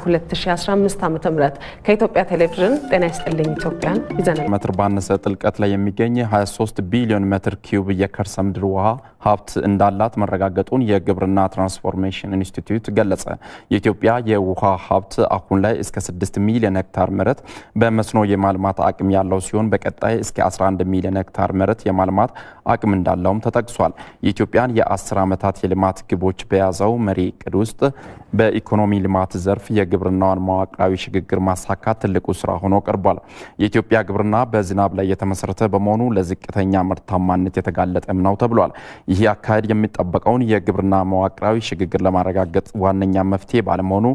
2015 ዓ.ም ከኢትዮጵያ ቴሌቪዥን ጤና ይስጥልኝ ኢትዮጵያን ይዘናል። ሜትር ባነሰ ጥልቀት ላይ የሚገኝ 23 ቢሊዮን ሜትር ኪዩብ የከርሰ ምድር ውሃ ሀብት እንዳላት መረጋገጡን የግብርና ትራንስፎርሜሽን ኢንስቲትዩት ገለጸ። የኢትዮጵያ የውሃ ሀብት አሁን ላይ እስከ 6 ሚሊዮን ሄክታር መሬት በመስኖ የማልማት አቅም ያለው ሲሆን በቀጣይ እስከ 11 ሚሊዮን ሄክታር መሬት የማልማት አቅም እንዳለውም ተጠቅሷል። የኢትዮጵያን የ10 ዓመታት የልማት ግቦች በያዘው መሪ እቅድ ውስጥ በኢኮኖሚ ልማት ዘርፍ የግብርናውን መዋቅራዊ ሽግግር ማሳካት ትልቁ ስራ ሆኖ ቀርቧል። የኢትዮጵያ ግብርና በዝናብ ላይ የተመሰረተ በመሆኑ ለዝቅተኛ ምርታማነት የተጋለጠም ነው ተብሏል። ይህ አካሄድ የሚጠበቀውን የግብርና መዋቅራዊ ሽግግር ለማረጋገጥ ዋነኛ መፍትሄ ባለመሆኑ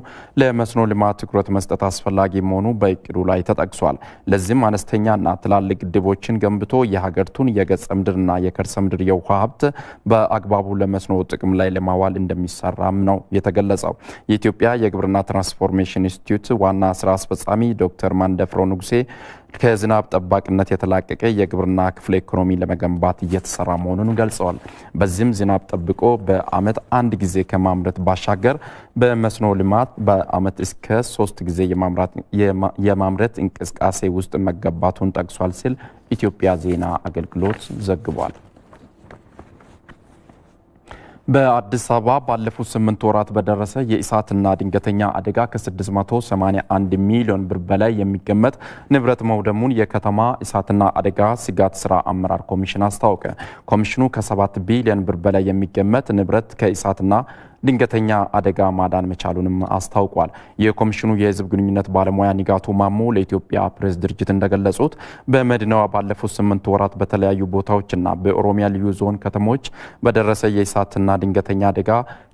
ለመስኖ ልማት ትኩረት መስጠት አስፈላጊ መሆኑ በእቅዱ ላይ ተጠቅሷል። ለዚህም አነስተኛና ትላልቅ ግድቦችን ገንብቶ የሀገሪቱን የገጸ ምድርና የከርሰ ምድር የውሃ ሀብት በአግባቡ ለመስኖ ጥቅም ላይ ለማዋል እንደሚሰራም ነው የተገለጸው። የኢትዮጵያ የግብርና ትራንስፎርሜሽን ኢንስቲትዩት ዋና ስራ አስፈጻሚ ዶክተር ማንደፍሮ ንጉሴ ከዝናብ ጠባቂነት የተላቀቀ የግብርና ክፍለ ኢኮኖሚ ለመገንባት እየተሰራ መሆኑን ገልጸዋል። በዚህም ዝናብ ጠብቆ በአመት አንድ ጊዜ ከማምረት ባሻገር በመስኖ ልማት በአመት እስከ 3 ጊዜ የማምረት እንቅስቃሴ ውስጥ መገባቱን ጠቅሷል ሲል ኢትዮጵያ ዜና አገልግሎት ዘግቧል። በአዲስ አበባ ባለፉት 8 ወራት በደረሰ የእሳትና ድንገተኛ አደጋ ከ681 ሚሊዮን ብር በላይ የሚገመት ንብረት መውደሙን የከተማ እሳትና አደጋ ስጋት ስራ አመራር ኮሚሽን አስታወቀ። ኮሚሽኑ ከ7 ቢሊዮን ብር በላይ የሚገመት ንብረት ከእሳትና ድንገተኛ አደጋ ማዳን መቻሉንም አስታውቋል። የኮሚሽኑ የህዝብ ግንኙነት ባለሙያ ንጋቱ ማሞ ለኢትዮጵያ ፕሬስ ድርጅት እንደገለጹት በመዲናዋ ባለፉት 8 ወራት በተለያዩ ቦታዎችና በኦሮሚያ ልዩ ዞን ከተሞች በደረሰ የእሳትና ድንገተኛ አደጋ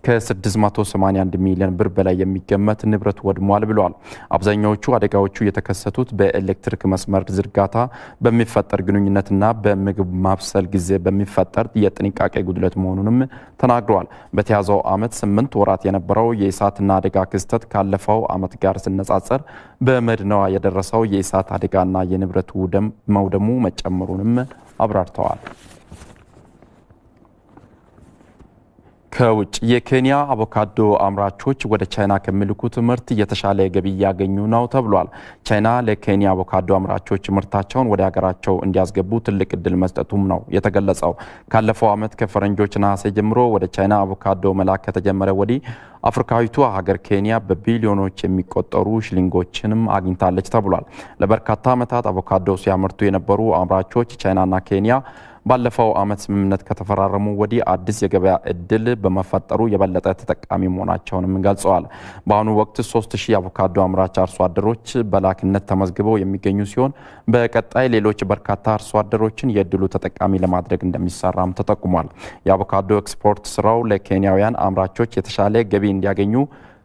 ከ681 ሚሊዮን ብር በላይ የሚገመት ንብረት ወድሟል ብለዋል። አብዛኛዎቹ አደጋዎቹ የተከሰቱት በኤሌክትሪክ መስመር ዝርጋታ በሚፈጠር ግንኙነትና በምግብ ማብሰል ጊዜ በሚፈጠር የጥንቃቄ ጉድለት መሆኑንም ተናግረዋል። በተያዘው ዓመት 8 ወራት የነበረው የእሳትና አደጋ ክስተት ካለፈው ዓመት ጋር ሲነጻጸር በመዲናዋ የደረሰው የእሳት አደጋና የንብረት መውደሙ መጨመሩንም አብራርተዋል። ከውጭ የኬንያ አቮካዶ አምራቾች ወደ ቻይና ከሚልኩት ምርት የተሻለ ገቢ ያገኙ ነው ተብሏል። ቻይና ለኬንያ አቮካዶ አምራቾች ምርታቸውን ወደ ሀገራቸው እንዲያስገቡ ትልቅ እድል መስጠቱም ነው የተገለጸው። ካለፈው ዓመት ከፈረንጆች ነሐሴ ጀምሮ ወደ ቻይና አቮካዶ መላክ ከተጀመረ ወዲህ አፍሪካዊቷ ሀገር ኬንያ በቢሊዮኖች የሚቆጠሩ ሽሊንጎችንም አግኝታለች ተብሏል። ለበርካታ ዓመታት አቮካዶ ሲያመርቱ የነበሩ አምራቾች ቻይናና ኬንያ ባለፈው ዓመት ስምምነት ከተፈራረሙ ወዲህ አዲስ የገበያ እድል በመፈጠሩ የበለጠ ተጠቃሚ መሆናቸውንም ገልጸዋል። በአሁኑ ወቅት 3000 አቮካዶ አምራች አርሶ አደሮች በላክነት ተመዝግበው የሚገኙ ሲሆን በቀጣይ ሌሎች በርካታ አርሶ አደሮችን የእድሉ ተጠቃሚ ለማድረግ እንደሚሰራም ተጠቁሟል። የአቮካዶ ኤክስፖርት ስራው ለኬንያውያን አምራቾች የተሻለ ገቢ እንዲያገኙ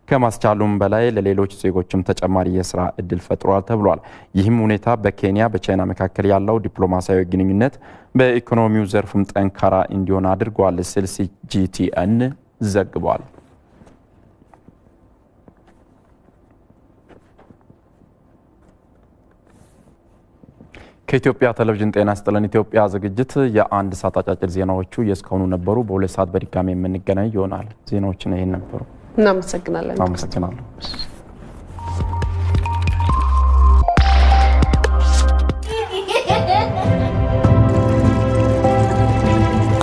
ከማስቻሉም በላይ ለሌሎች ዜጎችም ተጨማሪ የስራ እድል ፈጥሯል ተብሏል። ይህም ሁኔታ በኬንያ በቻይና መካከል ያለው ዲፕሎማሲያዊ ግንኙነት በኢኮኖሚው ዘርፍም ጠንካራ እንዲሆን አድርጓል ሲል ሲጂቲኤን ዘግቧል። ከኢትዮጵያ ቴሌቪዥን ጤና ይስጥልን ኢትዮጵያ ዝግጅት የአንድ ሰዓት አጫጭር ዜናዎቹ የስካሁኑ ነበሩ። በ2 ሰዓት በድጋሚ የምንገናኝ ይሆናል። ዜናዎችን ይሄን ነበሩ። እናመሰግናለን። አመሰግናለሁ።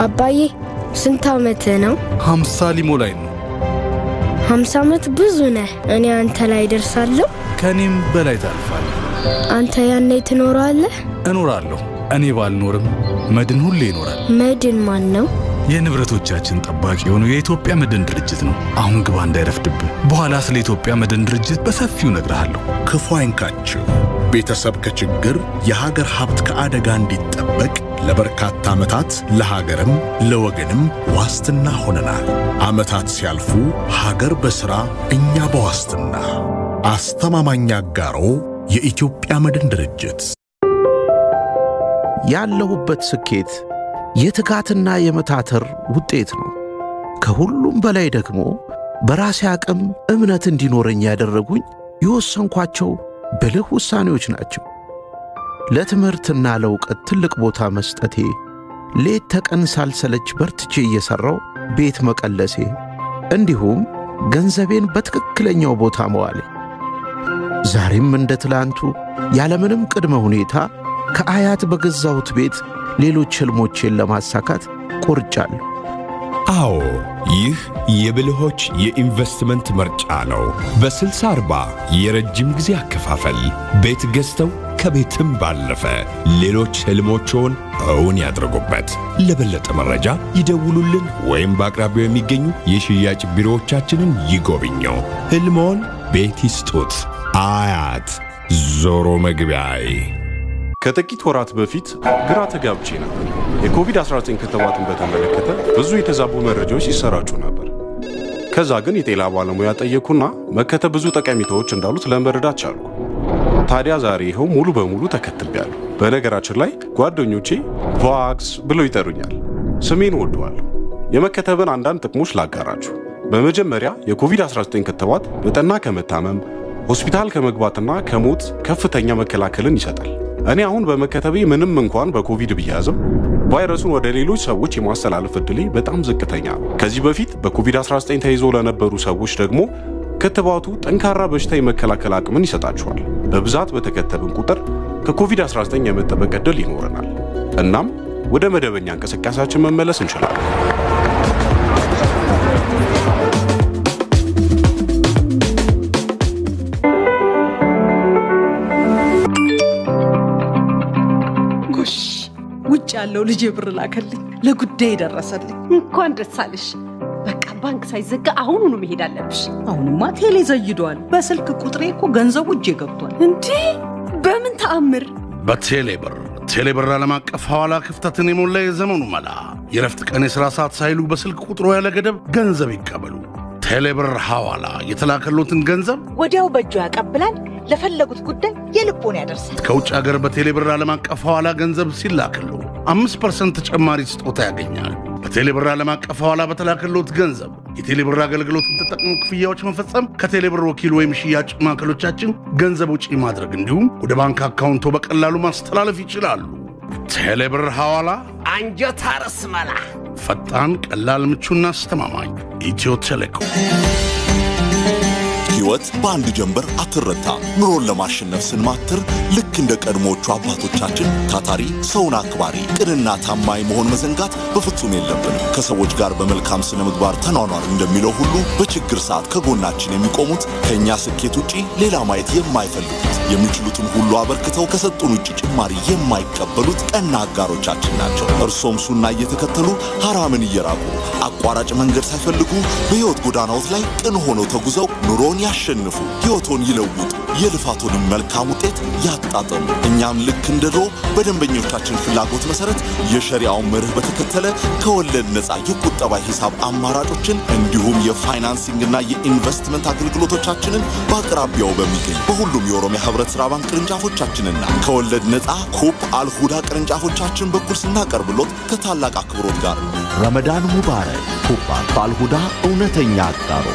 አባዬ ስንት ዓመት ነው? 50 ሊሞላኝ ነው። 50 ዓመት ብዙ ነህ። እኔ አንተ ላይ ደርሳለሁ። ከኔም በላይ ታልፋለህ። አንተ ያኔ ትኖራለህ? እኖራለሁ። እኔ ባልኖርም መድን ሁሌ ይኖራል። መድን ማን ነው? የንብረቶቻችን ጠባቂ የሆነው የኢትዮጵያ መድን ድርጅት ነው። አሁን ግባ እንዳይረፍድብህ። በኋላ ስለ ኢትዮጵያ መድን ድርጅት በሰፊው እነግርሃለሁ። ክፉ አይንካችሁ። ቤተሰብ ከችግር የሀገር ሀብት ከአደጋ እንዲጠበቅ ለበርካታ ዓመታት ለሀገርም ለወገንም ዋስትና ሆነናል። ዓመታት ሲያልፉ ሀገር በሥራ እኛ በዋስትና። አስተማማኝ አጋሮ የኢትዮጵያ መድን ድርጅት። ያለሁበት ስኬት የትጋትና የመታተር ውጤት ነው። ከሁሉም በላይ ደግሞ በራሴ አቅም እምነት እንዲኖረኝ ያደረጉኝ የወሰንኳቸው ብልህ ውሳኔዎች ናቸው። ለትምህርትና ለእውቀት ትልቅ ቦታ መስጠቴ፣ ሌት ተቀን ሳልሰለች በርትቼ እየሰራው ቤት መቀለሴ፣ እንዲሁም ገንዘቤን በትክክለኛው ቦታ መዋሌ ዛሬም እንደ ትላንቱ ያለምንም ቅድመ ሁኔታ ከአያት በገዛሁት ቤት ሌሎች ህልሞቼን ለማሳካት ቆርጫለሁ። አዎ ይህ የብልሆች የኢንቨስትመንት ምርጫ ነው። በ60/40 የረጅም ጊዜ አከፋፈል ቤት ገዝተው ከቤትም ባለፈ ሌሎች ህልሞችን እውን ያድርጉበት። ለበለጠ መረጃ ይደውሉልን ወይም በአቅራቢያው የሚገኙ የሽያጭ ቢሮዎቻችንን ይጎብኙ። ህልሞን ቤት ይስጡት። አያት ዞሮ መግቢያዬ። ከጥቂት ወራት በፊት ግራ ተጋብቼ ነበር። የኮቪድ-19 ክትባትን በተመለከተ ብዙ የተዛቡ መረጃዎች ሲሰራጩ ነበር። ከዛ ግን የጤና ባለሙያ ጠየቁና መከተብ ብዙ ጠቀሜታዎች እንዳሉት ለመረዳት ቻልኩ። ታዲያ ዛሬ ይኸው ሙሉ በሙሉ ተከትቤያለሁ። በነገራችን ላይ ጓደኞቼ ቫክስ ብለው ይጠሩኛል። ስሜን ወደዋለሁ። የመከተብን አንዳንድ ጥቅሞች ላጋራችሁ። በመጀመሪያ የኮቪድ-19 ክትባት በጠና ከመታመም ሆስፒታል ከመግባትና ከሞት ከፍተኛ መከላከልን ይሰጣል። እኔ አሁን በመከተቤ ምንም እንኳን በኮቪድ ቢያዝም ቫይረሱን ወደ ሌሎች ሰዎች የማስተላለፍ እድሌ በጣም ዝቅተኛ ነው። ከዚህ በፊት በኮቪድ-19 ተይዘው ለነበሩ ሰዎች ደግሞ ክትባቱ ጠንካራ በሽታ የመከላከል አቅምን ይሰጣቸዋል። በብዛት በተከተብን ቁጥር ከኮቪድ-19 የመጠበቅ እድል ይኖረናል። እናም ወደ መደበኛ እንቅስቃሴያችን መመለስ እንችላለን። ውጭ ያለው ልጅ ብር ላከልኝ ለጉዳይ ደረሰልኝ። እንኳን ደስ አለሽ። በቃ ባንክ ሳይዘጋ አሁኑኑ መሄድ አለብሽ። አሁንማ ቴሌ ዘይዷል። በስልክ ቁጥሬ እኮ ገንዘቡ እጄ ገብቷል። እንዴ በምን ተአምር? ቴሌ ብር ዓለም አቀፍ ሐዋላ ክፍተትን የሞላ የዘመኑ መላ። የረፍት ቀን የሥራ ሰዓት ሳይሉ በስልክ ቁጥሮ ያለ ገደብ ገንዘብ ይቀበሉ። ቴሌ ብር ሐዋላ የተላከሎትን ገንዘብ ወዲያው በእጁ ያቀብላል። ለፈለጉት ጉዳይ የልቦን ያደርሳል። ከውጭ ሀገር በቴሌ ብር ዓለም አቀፍ ሐዋላ ገንዘብ ሲላክሉ 5% ተጨማሪ ስጦታ ያገኛል። በቴሌ ብር ዓለም አቀፍ ሐዋላ በተላከሎት ገንዘብ የቴሌ ብር አገልግሎትን ተጠቅሞ ክፍያዎች መፈጸም፣ ከቴሌ ብር ወኪል ወይም ሽያጭ ማዕከሎቻችን ገንዘብ ውጪ ማድረግ እንዲሁም ወደ ባንክ አካውንቶ በቀላሉ ማስተላለፍ ይችላሉ። ቴሌ ብር ሐዋላ አንጀት አርስ መላ። ፈጣን፣ ቀላል፣ ምቹና አስተማማኝ። ኢትዮ ቴሌኮም። ሕይወት በአንድ ጀንበር አትረታ። ኑሮን ለማሸነፍ ስንማትር ልክ እንደ ቀድሞቹ አባቶቻችን ታታሪ፣ ሰውን አክባሪ፣ ቅንና ታማኝ መሆን መዘንጋት በፍጹም የለብንም። ከሰዎች ጋር በመልካም ስነ ምግባር ተኗኗር እንደሚለው ሁሉ በችግር ሰዓት ከጎናችን የሚቆሙት ከኛ ስኬት ውጪ ሌላ ማየት የማይፈልጉት የሚችሉትን ሁሉ አበርክተው ከሰጡን ውጪ ጭማሪ የማይቀበሉት ቀና አጋሮቻችን ናቸው። እርሶም ሱና እየተከተሉ ሐራምን እየራቁ አቋራጭ መንገድ ሳይፈልጉ በሕይወት ጎዳናዎች ላይ ቅን ሆነው ተጉዘው ኑሮን ያሸንፉ፣ ሕይወቶን ይለውጡ፣ የልፋቶንም መልካም ውጤት ያጣጥሙ። እኛም ልክ እንደድሮ በደንበኞቻችን ፍላጎት መሰረት የሸሪዓውን መርህ በተከተለ ከወለድ ነፃ የቁጠባ ሂሳብ አማራጮችን እንዲሁም የፋይናንሲንግና የኢንቨስትመንት አገልግሎቶቻችንን በአቅራቢያው በሚገኝ በሁሉም የኦሮሚያ ህብረት ሥራ ባንክ ቅርንጫፎቻችንና ከወለድ ነፃ ኩፕ አልሁዳ ቅርንጫፎቻችን በኩል ስናቀርብሎት ከታላቅ አክብሮት ጋር ረመዳን ሙባረክ። ኩፕ አልሁዳ እውነተኛ አጋሮ።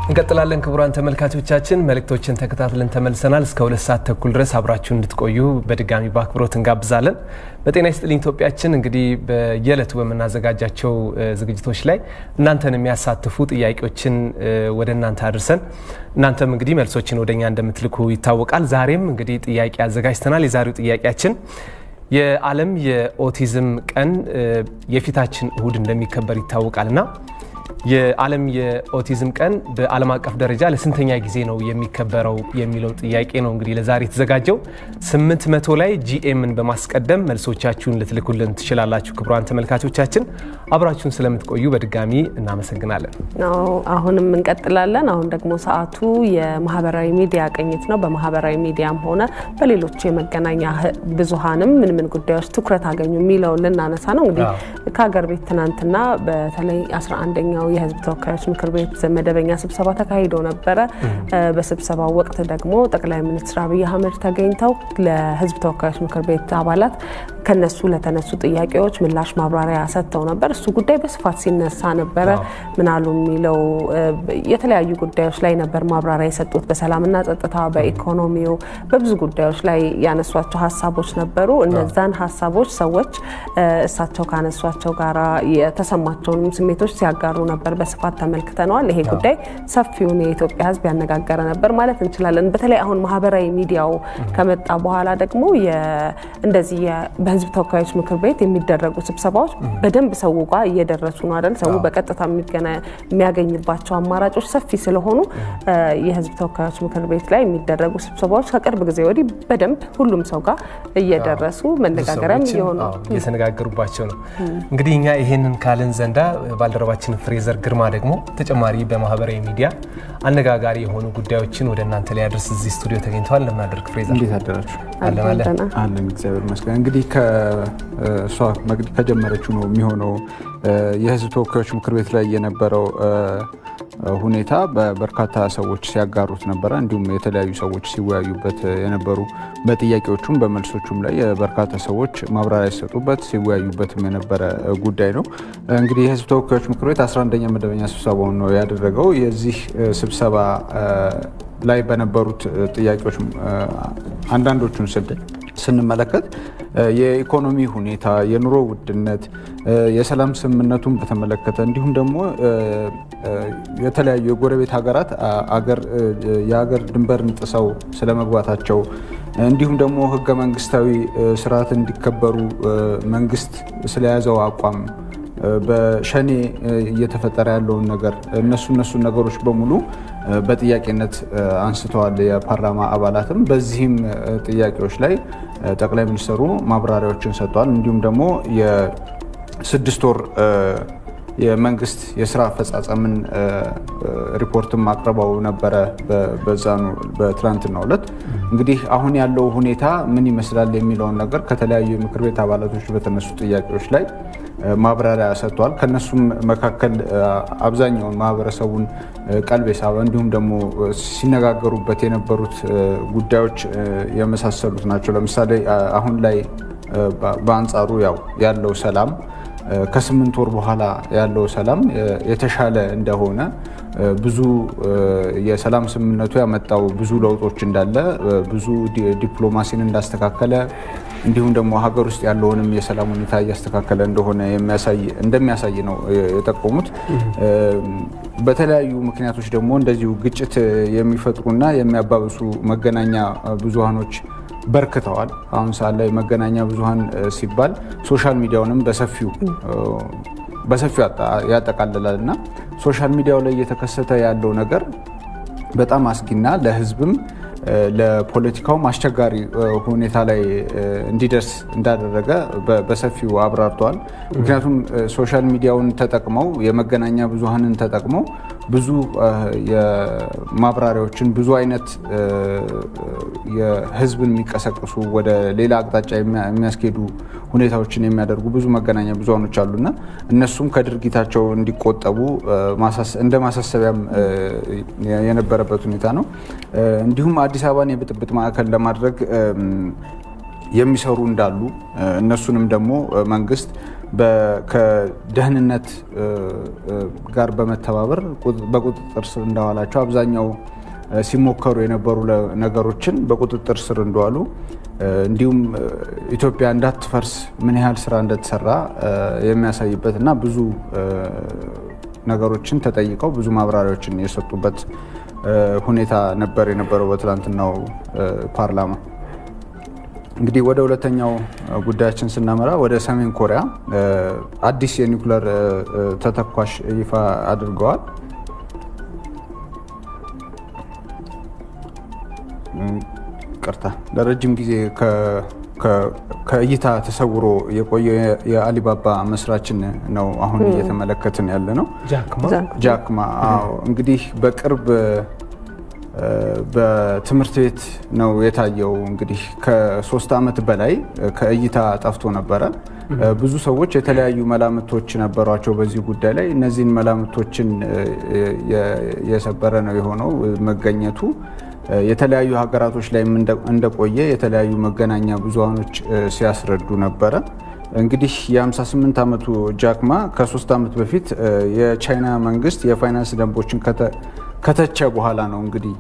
እንቀጥላለን። ክቡራን ተመልካቾቻችን መልእክቶችን ተከታትለን ተመልሰናል። እስከ 2 ሰዓት ተኩል ድረስ አብራችሁ እንድትቆዩ በድጋሚ በአክብሮት እንጋብዛለን። በጤና ይስጥልኝ ኢትዮጵያችን እንግዲህ በየዕለቱ በመናዘጋጃቸው ዝግጅቶች ላይ እናንተን የሚያሳትፉ ጥያቄዎችን ወደ እናንተ አድርሰን እናንተም እንግዲህ መልሶችን ወደኛ እንደምትልኩ ይታወቃል። ዛሬም እንግዲህ ጥያቄ አዘጋጅተናል። የዛሬው ጥያቄያችን የዓለም የኦቲዝም ቀን የፊታችን እሁድ እንደሚከበር ይታወቃልና የዓለም የኦቲዝም ቀን በዓለም አቀፍ ደረጃ ለስንተኛ ጊዜ ነው የሚከበረው የሚለው ጥያቄ ነው እንግዲህ ለዛሬ ተዘጋጀው። 800 ላይ ጂኤምን በማስቀደም መልሶቻችሁን ልትልኩልን ትችላላችሁ። ክቡራን ተመልካቾቻችን አብራችሁን ስለምትቆዩ በድጋሚ እናመሰግናለን። አሁንም እንቀጥላለን። አሁን ደግሞ ሰዓቱ የማህበራዊ ሚዲያ ቅኝት ነው። በማህበራዊ ሚዲያም ሆነ በሌሎች የመገናኛ ብዙሃንም ምን ጉዳዮች ትኩረት አገኙ የሚለውን ልናነሳ ነው። እንግዲህ ከሀገር ቤት ትናንትና በተለይ 11ኛው የህዝብ ተወካዮች ምክር ቤት መደበኛ ስብሰባ ተካሂዶ ነበረ። በስብሰባው ወቅት ደግሞ ጠቅላይ ሚኒስትር አብይ አህመድ ተገኝተው ለህዝብ ተወካዮች ምክር ቤት አባላት ከነሱ ለተነሱ ጥያቄዎች ምላሽ ማብራሪያ ሰጥተው ነበር። እሱ ጉዳይ በስፋት ሲነሳ ነበረ። ምናሉ የሚለው የተለያዩ ጉዳዮች ላይ ነበር ማብራሪያ የሰጡት። በሰላምና ጸጥታ፣ በኢኮኖሚው፣ በብዙ ጉዳዮች ላይ ያነሷቸው ሀሳቦች ነበሩ። እነዛን ሀሳቦች ሰዎች እሳቸው ካነሷቸው ጋራ የተሰማቸውን ስሜቶች ሲያጋሩ ነበር። በስፋት ተመልክተናል። ይሄ ጉዳይ ሰፊውን የኢትዮጵያ ህዝብ ያነጋገረ ነበር ማለት እንችላለን። በተለይ አሁን ማህበራዊ ሚዲያው ከመጣ በኋላ ደግሞ እንደዚህ በህዝብ ተወካዮች ምክር ቤት የሚደረጉ ስብሰባዎች በደንብ ሰው ጋር እየደረሱ ነው አይደል? ሰው በቀጥታ የሚያገኝባቸው አማራጮች ሰፊ ስለሆኑ የህዝብ ተወካዮች ምክር ቤት ላይ የሚደረጉ ስብሰባዎች ከቅርብ ጊዜ ወዲህ በደንብ ሁሉም ሰው ጋር እየደረሱ መነጋገሪያም እየሆኑ እየተነጋገሩባቸው ነው። እንግዲህ እኛ ይሄንን ካልን ዘንዳ ባልደረባችን ፍሬዘር ግርማ ደግሞ ተጨማሪ በማህበራዊ ሚዲያ አነጋጋሪ የሆኑ ጉዳዮችን ወደ እናንተ ላይ ያደርስ እዚህ ስቱዲዮ ተገኝቷል። ለማድረግ ፍሬዘር እንዴት አደራችሁ? አለን እግዚአብሔር ይመስገን። እንግዲህ ከሷ መግዲ ከጀመረችው ነው የሚሆነው የህዝብ ተወካዮች ምክር ቤት ላይ የነበረው ሁኔታ በበርካታ ሰዎች ሲያጋሩት ነበር። እንዲሁም የተለያዩ ሰዎች ሲወያዩበት የነበሩ በጥያቄዎቹም በመልሶቹም ላይ በርካታ ሰዎች ማብራሪያ ሲሰጡበት ሲወያዩበትም የነበረ ጉዳይ ነው። እንግዲህ የህዝብ ተወካዮች ምክር ቤት 11ኛ መደበኛ ስብሰባውን ነው ያደረገው። የዚህ ስብሰባ ላይ በነበሩት ጥያቄዎች አንዳንዶቹን ስንመለከት የኢኮኖሚ ሁኔታ፣ የኑሮ ውድነት፣ የሰላም ስምምነቱን በተመለከተ እንዲሁም ደግሞ የተለያዩ የጎረቤት ሀገራት የሀገር ድንበርን ጥሰው ስለመግባታቸው እንዲሁም ደግሞ ህገ መንግስታዊ ስርዓት እንዲከበሩ መንግስት ስለያዘው አቋም በሸኔ እየተፈጠረ ያለውን ነገር እነሱ ነገሮች በሙሉ በጥያቄነት አንስተዋል የፓርላማ አባላትም። በዚህም ጥያቄዎች ላይ ጠቅላይ ሚኒስትሩ ማብራሪያዎችን ሰጥተዋል። እንዲሁም ደግሞ የ6 ወር የመንግስት የስራ አፈጻጸምን ሪፖርትም አቅርበው ነበረ በትናንትናው ዕለት። እንግዲህ አሁን ያለው ሁኔታ ምን ይመስላል የሚለውን ነገር ከተለያዩ የምክር ቤት አባላቶች በተነሱ ጥያቄዎች ላይ ማብራሪያ ሰጥተዋል። ከነሱም መካከል አብዛኛውን ማህበረሰቡን ቀልብ የሳበ እንዲሁም ደግሞ ሲነጋገሩበት የነበሩት ጉዳዮች የመሳሰሉት ናቸው። ለምሳሌ አሁን ላይ በአንጻሩ ያለው ሰላም ከ8 ወር በኋላ ያለው ሰላም የተሻለ እንደሆነ ብዙ የሰላም ስምምነቱ ያመጣው ብዙ ለውጦች እንዳለ ብዙ ዲፕሎማሲን እንዳስተካከለ እንዲሁም ደግሞ ሀገር ውስጥ ያለውንም የሰላም ሁኔታ እያስተካከለ እንደሆነ እንደሚያሳይ ነው የጠቆሙት። በተለያዩ ምክንያቶች ደግሞ እንደዚሁ ግጭት የሚፈጥሩና የሚያባብሱ መገናኛ ብዙሃኖች በርክተዋል። አሁን ሰዓት ላይ መገናኛ ብዙሃን ሲባል ሶሻል ሚዲያውንም በሰፊው ያጠቃልላል እና ሶሻል ሚዲያው ላይ እየተከሰተ ያለው ነገር በጣም አስጊና ለህዝብም ለፖለቲካውም አስቸጋሪ ሁኔታ ላይ እንዲደርስ እንዳደረገ በሰፊው አብራርተዋል። ምክንያቱም ሶሻል ሚዲያውን ተጠቅመው የመገናኛ ብዙሃንን ተጠቅመው ብዙ የማብራሪያዎችን ብዙ አይነት የህዝብን የሚቀሰቅሱ ወደ ሌላ አቅጣጫ የሚያስኬዱ ሁኔታዎችን የሚያደርጉ ብዙ መገናኛ ብዙሃኖች አሉና እነሱም ከድርጊታቸው እንዲቆጠቡ እንደ ማሳሰቢያም የነበረበት ሁኔታ ነው። እንዲሁም አዲስ አበባን የብጥብጥ ማዕከል ለማድረግ የሚሰሩ እንዳሉ እነሱንም ደግሞ መንግስት ከደህንነት ጋር በመተባበር በቁጥጥር ስር እንዳዋላቸው አብዛኛው ሲሞከሩ የነበሩ ነገሮችን በቁጥጥር ስር እንደዋሉ እንዲሁም ኢትዮጵያ እንዳትፈርስ ምን ያህል ስራ እንደተሰራ የሚያሳይበት እና ብዙ ነገሮችን ተጠይቀው ብዙ ማብራሪያዎችን የሰጡበት ሁኔታ ነበር የነበረው በትላንትናው ፓርላማ። እንግዲህ ወደ ሁለተኛው ጉዳያችን ስናመራ ወደ ሰሜን ኮሪያ አዲስ የኒውክሌር ተተኳሽ ይፋ አድርገዋል። ቅርታ ለረጅም ጊዜ ከእይታ ተሰውሮ የቆየ የአሊባባ መስራችን ነው አሁን እየተመለከትን ያለ ነው። ጃክ ማ እንግዲህ በቅርብ በትምህርት ቤት ነው የታየው። እንግዲህ ከ3 ዓመት በላይ ከእይታ ጠፍቶ ነበረ። ብዙ ሰዎች የተለያዩ መላምቶች ነበሯቸው በዚህ ጉዳይ ላይ። እነዚህን መላምቶችን የሰበረ ነው የሆነው መገኘቱ። የተለያዩ ሀገራቶች ላይ እንደቆየ የተለያዩ መገናኛ ብዙሃኖች ሲያስረዱ ነበረ። እንግዲህ የ58 ዓመቱ ጃክማ ከ3 ዓመት በፊት የቻይና መንግስት የፋይናንስ ደንቦችን ከተቸ በኋላ ነው እንግዲህ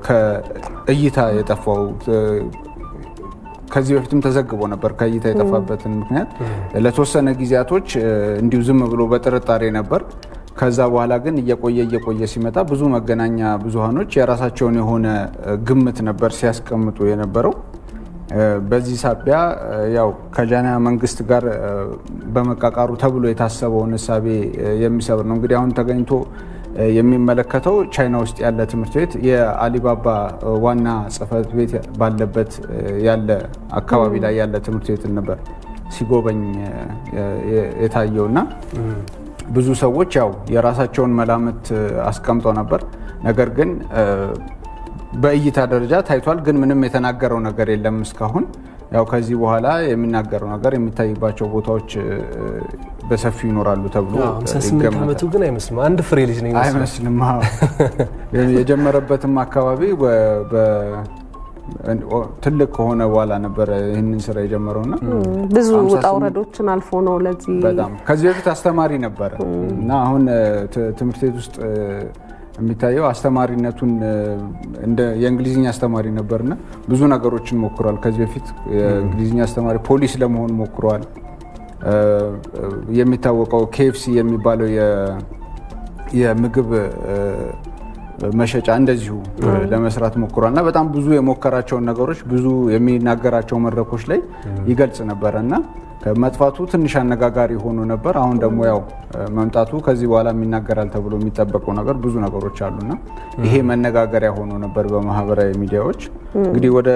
ከእይታ የጠፋው። ከዚህ በፊትም ተዘግቦ ነበር ከእይታ የጠፋበትን ምክንያት። ለተወሰነ ጊዜያቶች እንዲሁ ዝም ብሎ በጥርጣሬ ነበር። ከዛ በኋላ ግን እየቆየ ሲመጣ ብዙ መገናኛ ብዙሃኖች የራሳቸውን የሆነ ግምት ነበር ሲያስቀምጡ የነበረው። በዚህ ሳቢያ ያው ከቻይና መንግስት ጋር በመቃቃሩ ተብሎ የታሰበውን እሳቤ የሚሰብር ነው። እንግዲህ አሁን ተገኝቶ የሚመለከተው ቻይና ውስጥ ያለ ትምህርት ቤት የአሊባባ ዋና ጽህፈት ቤት ባለበት ያለ አካባቢ ላይ ያለ ትምህርት ቤት ነበር ሲጎበኝ የታየውና ብዙ ሰዎች ያው የራሳቸውን መላምት አስቀምጠው ነበር። ነገር ግን በእይታ ደረጃ ታይቷል፣ ግን ምንም የተናገረው ነገር የለም እስካሁን። ያው ከዚህ በኋላ የሚናገረው ነገር የሚታይባቸው ቦታዎች በሰፊው ይኖራሉ ተብሎ 58 ዓመቱ ግን አይመስልም። አንድ ፍሬ ልጅ ነው አይመስልም። የጀመረበትም አካባቢ ትልቅ ከሆነ በኋላ ነበር ይህንን ስራ የጀመረውና ብዙ ውጣ ውረዶችን አልፎ ነው ለዚህ። በጣም ከዚህ በፊት አስተማሪ ነበረ እና አሁን ትምህርት ቤት ውስጥ የሚታየው አስተማሪነቱን እንደ የእንግሊዝኛ አስተማሪ ነበርና ብዙ ነገሮችን ሞክሯል። ከዚህ በፊት የእንግሊዝኛ አስተማሪ ፖሊስ ለመሆን ሞክሯል። የሚታወቀው KFC የሚባለው የምግብ መሸጫ እንደዚሁ ለመስራት ሞክሯልና በጣም ብዙ የሞከራቸውን ነገሮች ብዙ የሚናገራቸው መድረኮች ላይ ይገልጽ ነበርና መጥፋቱ ትንሽ አነጋጋሪ ሆኖ ነበር። አሁን ደግሞ ያው መምጣቱ ከዚህ በኋላ የሚናገራል ተብሎ የሚጠበቀው ነገር ብዙ ነገሮች አሉና ይሄ መነጋገሪያ ሆኖ ነበር በማህበራዊ ሚዲያዎች። እንግዲህ ወደ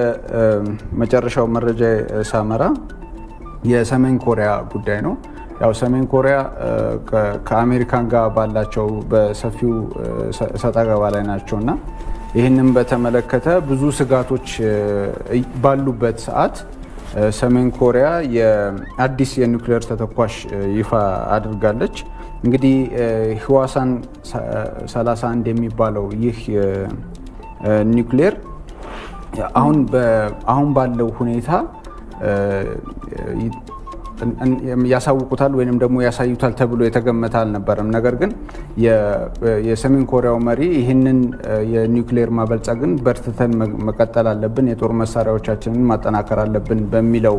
መጨረሻው መረጃ ሳመራ የሰሜን ኮሪያ ጉዳይ ነው። ያው ሰሜን ኮሪያ ከአሜሪካን ጋር ባላቸው በሰፊው ሰጣ ገባ ላይ ናቸውና ይህንን በተመለከተ ብዙ ስጋቶች ባሉበት ሰዓት ሰሜን ኮሪያ የአዲስ የኒውክሌር ተተኳሽ ይፋ አድርጋለች። እንግዲህ ህዋሳን 31 የሚባለው ይህ ኒውክሌር አሁን ባለው ሁኔታ ያሳውቁታል ወይንም ደግሞ ያሳዩታል ተብሎ የተገመተ አልነበረም። ነገር ግን የሰሜን ኮሪያው መሪ ይህንን የኒውክሌር ማበልጸግን በርትተን መቀጠል አለብን፣ የጦር መሳሪያዎቻችንን ማጠናከር አለብን በሚለው